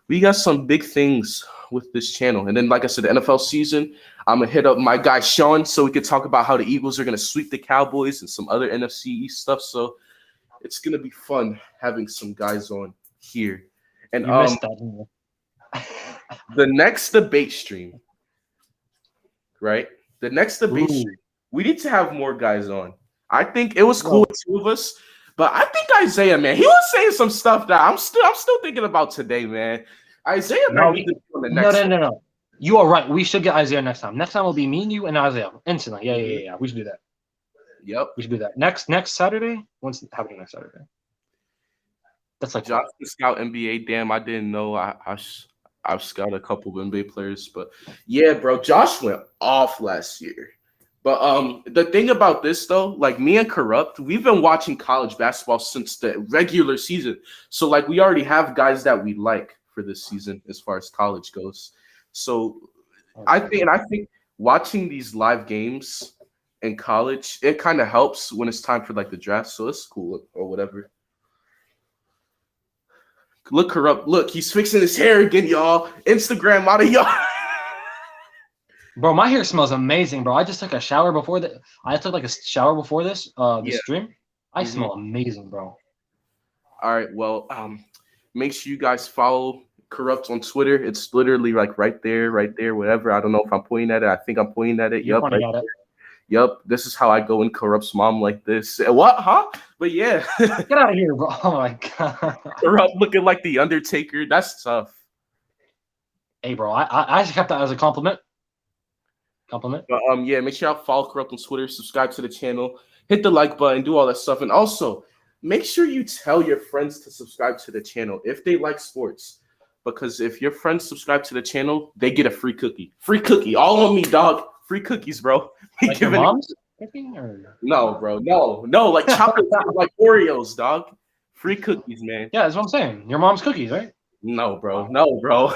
we got some big things with this channel. And then, like I said, the NFL season, I'm going to hit up my guy Sean so we can talk about how the Eagles are going to sweep the Cowboys and some other NFC East stuff. So it's going to be fun having some guys on here. And you missed that. The next debate stream, right? The next debate stream, we need to have more guys on. I think it was cool with two of us, but I think Isaiah, man, he was saying some stuff that I'm still thinking about today, man. Isaiah might need to be on the next one. No. You are right. We should get Isaiah next time. Next time will be me and you and Isaiah instantly. Yeah. We should do that. Yep. We should do that. Next Saturday? When's happening next Saturday? That's like Josh can scout NBA. Damn, I didn't know. I've scouted a couple of NBA players, but yeah, bro, Josh went off last year. But the thing about this though, like me and Corrupt, we've been watching college basketball since the regular season. So like we already have guys that we like for this season as far as college goes. So I think watching these live games in college, it kind of helps when it's time for like the draft. So it's cool or whatever. Look, Corrupt. Look, he's fixing his hair again, y'all. Instagram out of y'all. Bro, my hair smells amazing, bro. I just took a shower before that. I took like a shower before this stream. I smell amazing, bro. All right, well, make sure you guys follow Corrupt on Twitter. It's literally like right there, whatever. I don't know if I'm pointing at it. I think I'm pointing at it. Yep. Yep. This is how I go in Corrupt's mom like this. What? Huh? But yeah. Get out of here, bro. Oh my god. Corrupt looking like the Undertaker. That's tough. Hey, bro. I actually kept that as a compliment. But yeah, make sure y'all follow Corrupt on Twitter, subscribe to the channel, hit the like button, do all that stuff. And also make sure you tell your friends to subscribe to the channel if they like sports. Because if your friends subscribe to the channel, they get a free cookie. Free cookie. All on me, dog. Free cookies, bro. Like your mom's cookie or? No, bro. No, like chocolate, like Oreos, dog. Free cookies, man. Yeah, that's what I'm saying. Your mom's cookies, right? No, bro.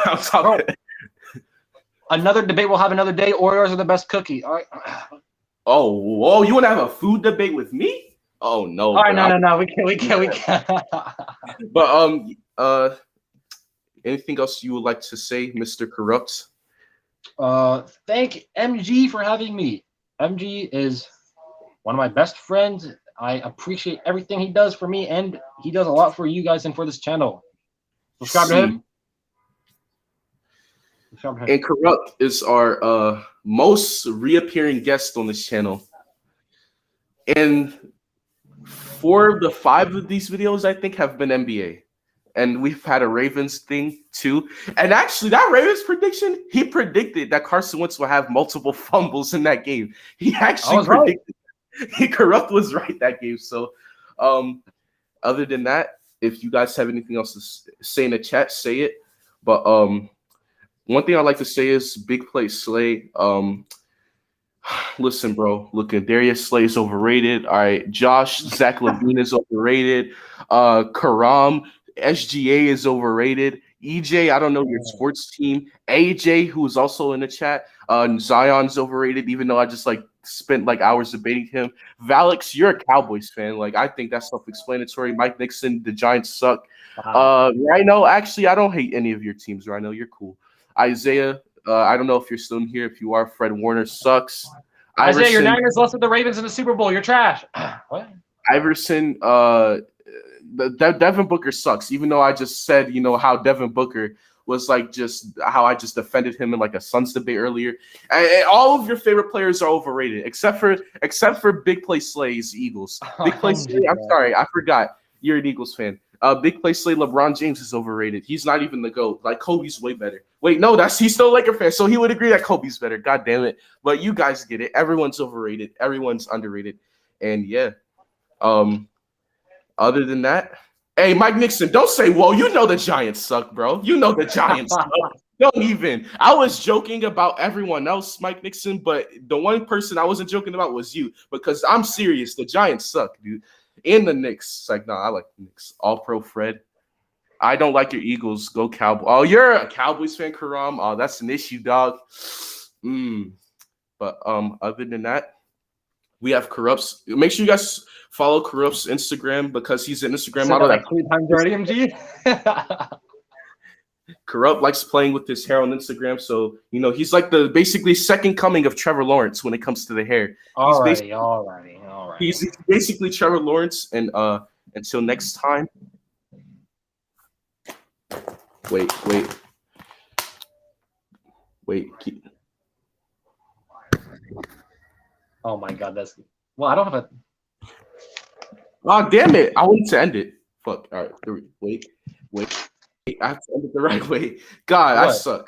I'm talking. Another debate we'll have another day. Oreos are the best cookie. All right. Oh, you want to have a food debate with me? Oh no. All right, no. We can't. But Anything else you would like to say, Mr. Corrupt? Thank MG for having me. MG is one of my best friends. I appreciate everything he does for me, and he does a lot for you guys and for this channel. Subscribe to him. And Corrupt is our most reappearing guest on this channel. And 4 of the 5 of these videos, I think, have been NBA. And we've had a Ravens thing too. And actually, that Ravens prediction, he predicted that Carson Wentz will have multiple fumbles in that game. He actually predicted. Right. He Corrupt was right that game. So, other than that, if you guys have anything else to say in the chat, say it. But one thing I'd like to say is Big Play Slay. Listen, bro. Look, Darius Slay is overrated. All right, Josh, Zach LaVine is overrated. Karam, SGA is overrated. EJ, I don't know your sports team. AJ, who is also in the chat. Zion's overrated, even though I just spent hours debating him. Valix, you're a Cowboys fan. I think that's self-explanatory. Mike Nixon, the Giants suck. Rhino, actually, I don't hate any of your teams. Rhino, you're cool. Isaiah, I don't know if you're still in here. If you are, Fred Warner sucks. Isaiah, your Niners lost to the Ravens in the Super Bowl. You're trash. What? Iverson, Devin Booker sucks. Even though I just said, how Devin Booker was just how I just defended him in a Suns debate earlier. And all of your favorite players are overrated, except for Big Play Slay's Eagles. Big Play Slay, I'm sorry, I forgot. You're an Eagles fan. Big Play Slay, LeBron James is overrated. He's not even the GOAT. Kobe's way better. Wait, no, he's still a Laker fan, so he would agree that Kobe's better. God damn it. But you guys get it. Everyone's overrated. Everyone's underrated. And yeah. Other than that, hey, Mike Nixon, don't say, whoa, the Giants suck, bro. The Giants suck. Don't even. I was joking about everyone else, Mike Nixon, but the one person I wasn't joking about was you, because I'm serious. The Giants suck, dude. And the Knicks. I like the Knicks. All-Pro Fred. I don't like your Eagles. Go Cowboys. Oh, you're a Cowboys fan, Karam. Oh, that's an issue, dog. But other than that, we have Corrupt's. Make sure you guys follow Corrupt's Instagram, because he's an Instagram model. 3 times already, MG. Corrupt likes playing with his hair on Instagram, so he's the basically second coming of Trevor Lawrence when it comes to the hair. Alrighty. He's basically Trevor Lawrence, and until next time. Wait. Oh my God, that's well. I don't have a. Oh damn it! I wanted to end it. Fuck. All right. Wait. I have to end it the right way. God, what? I suck.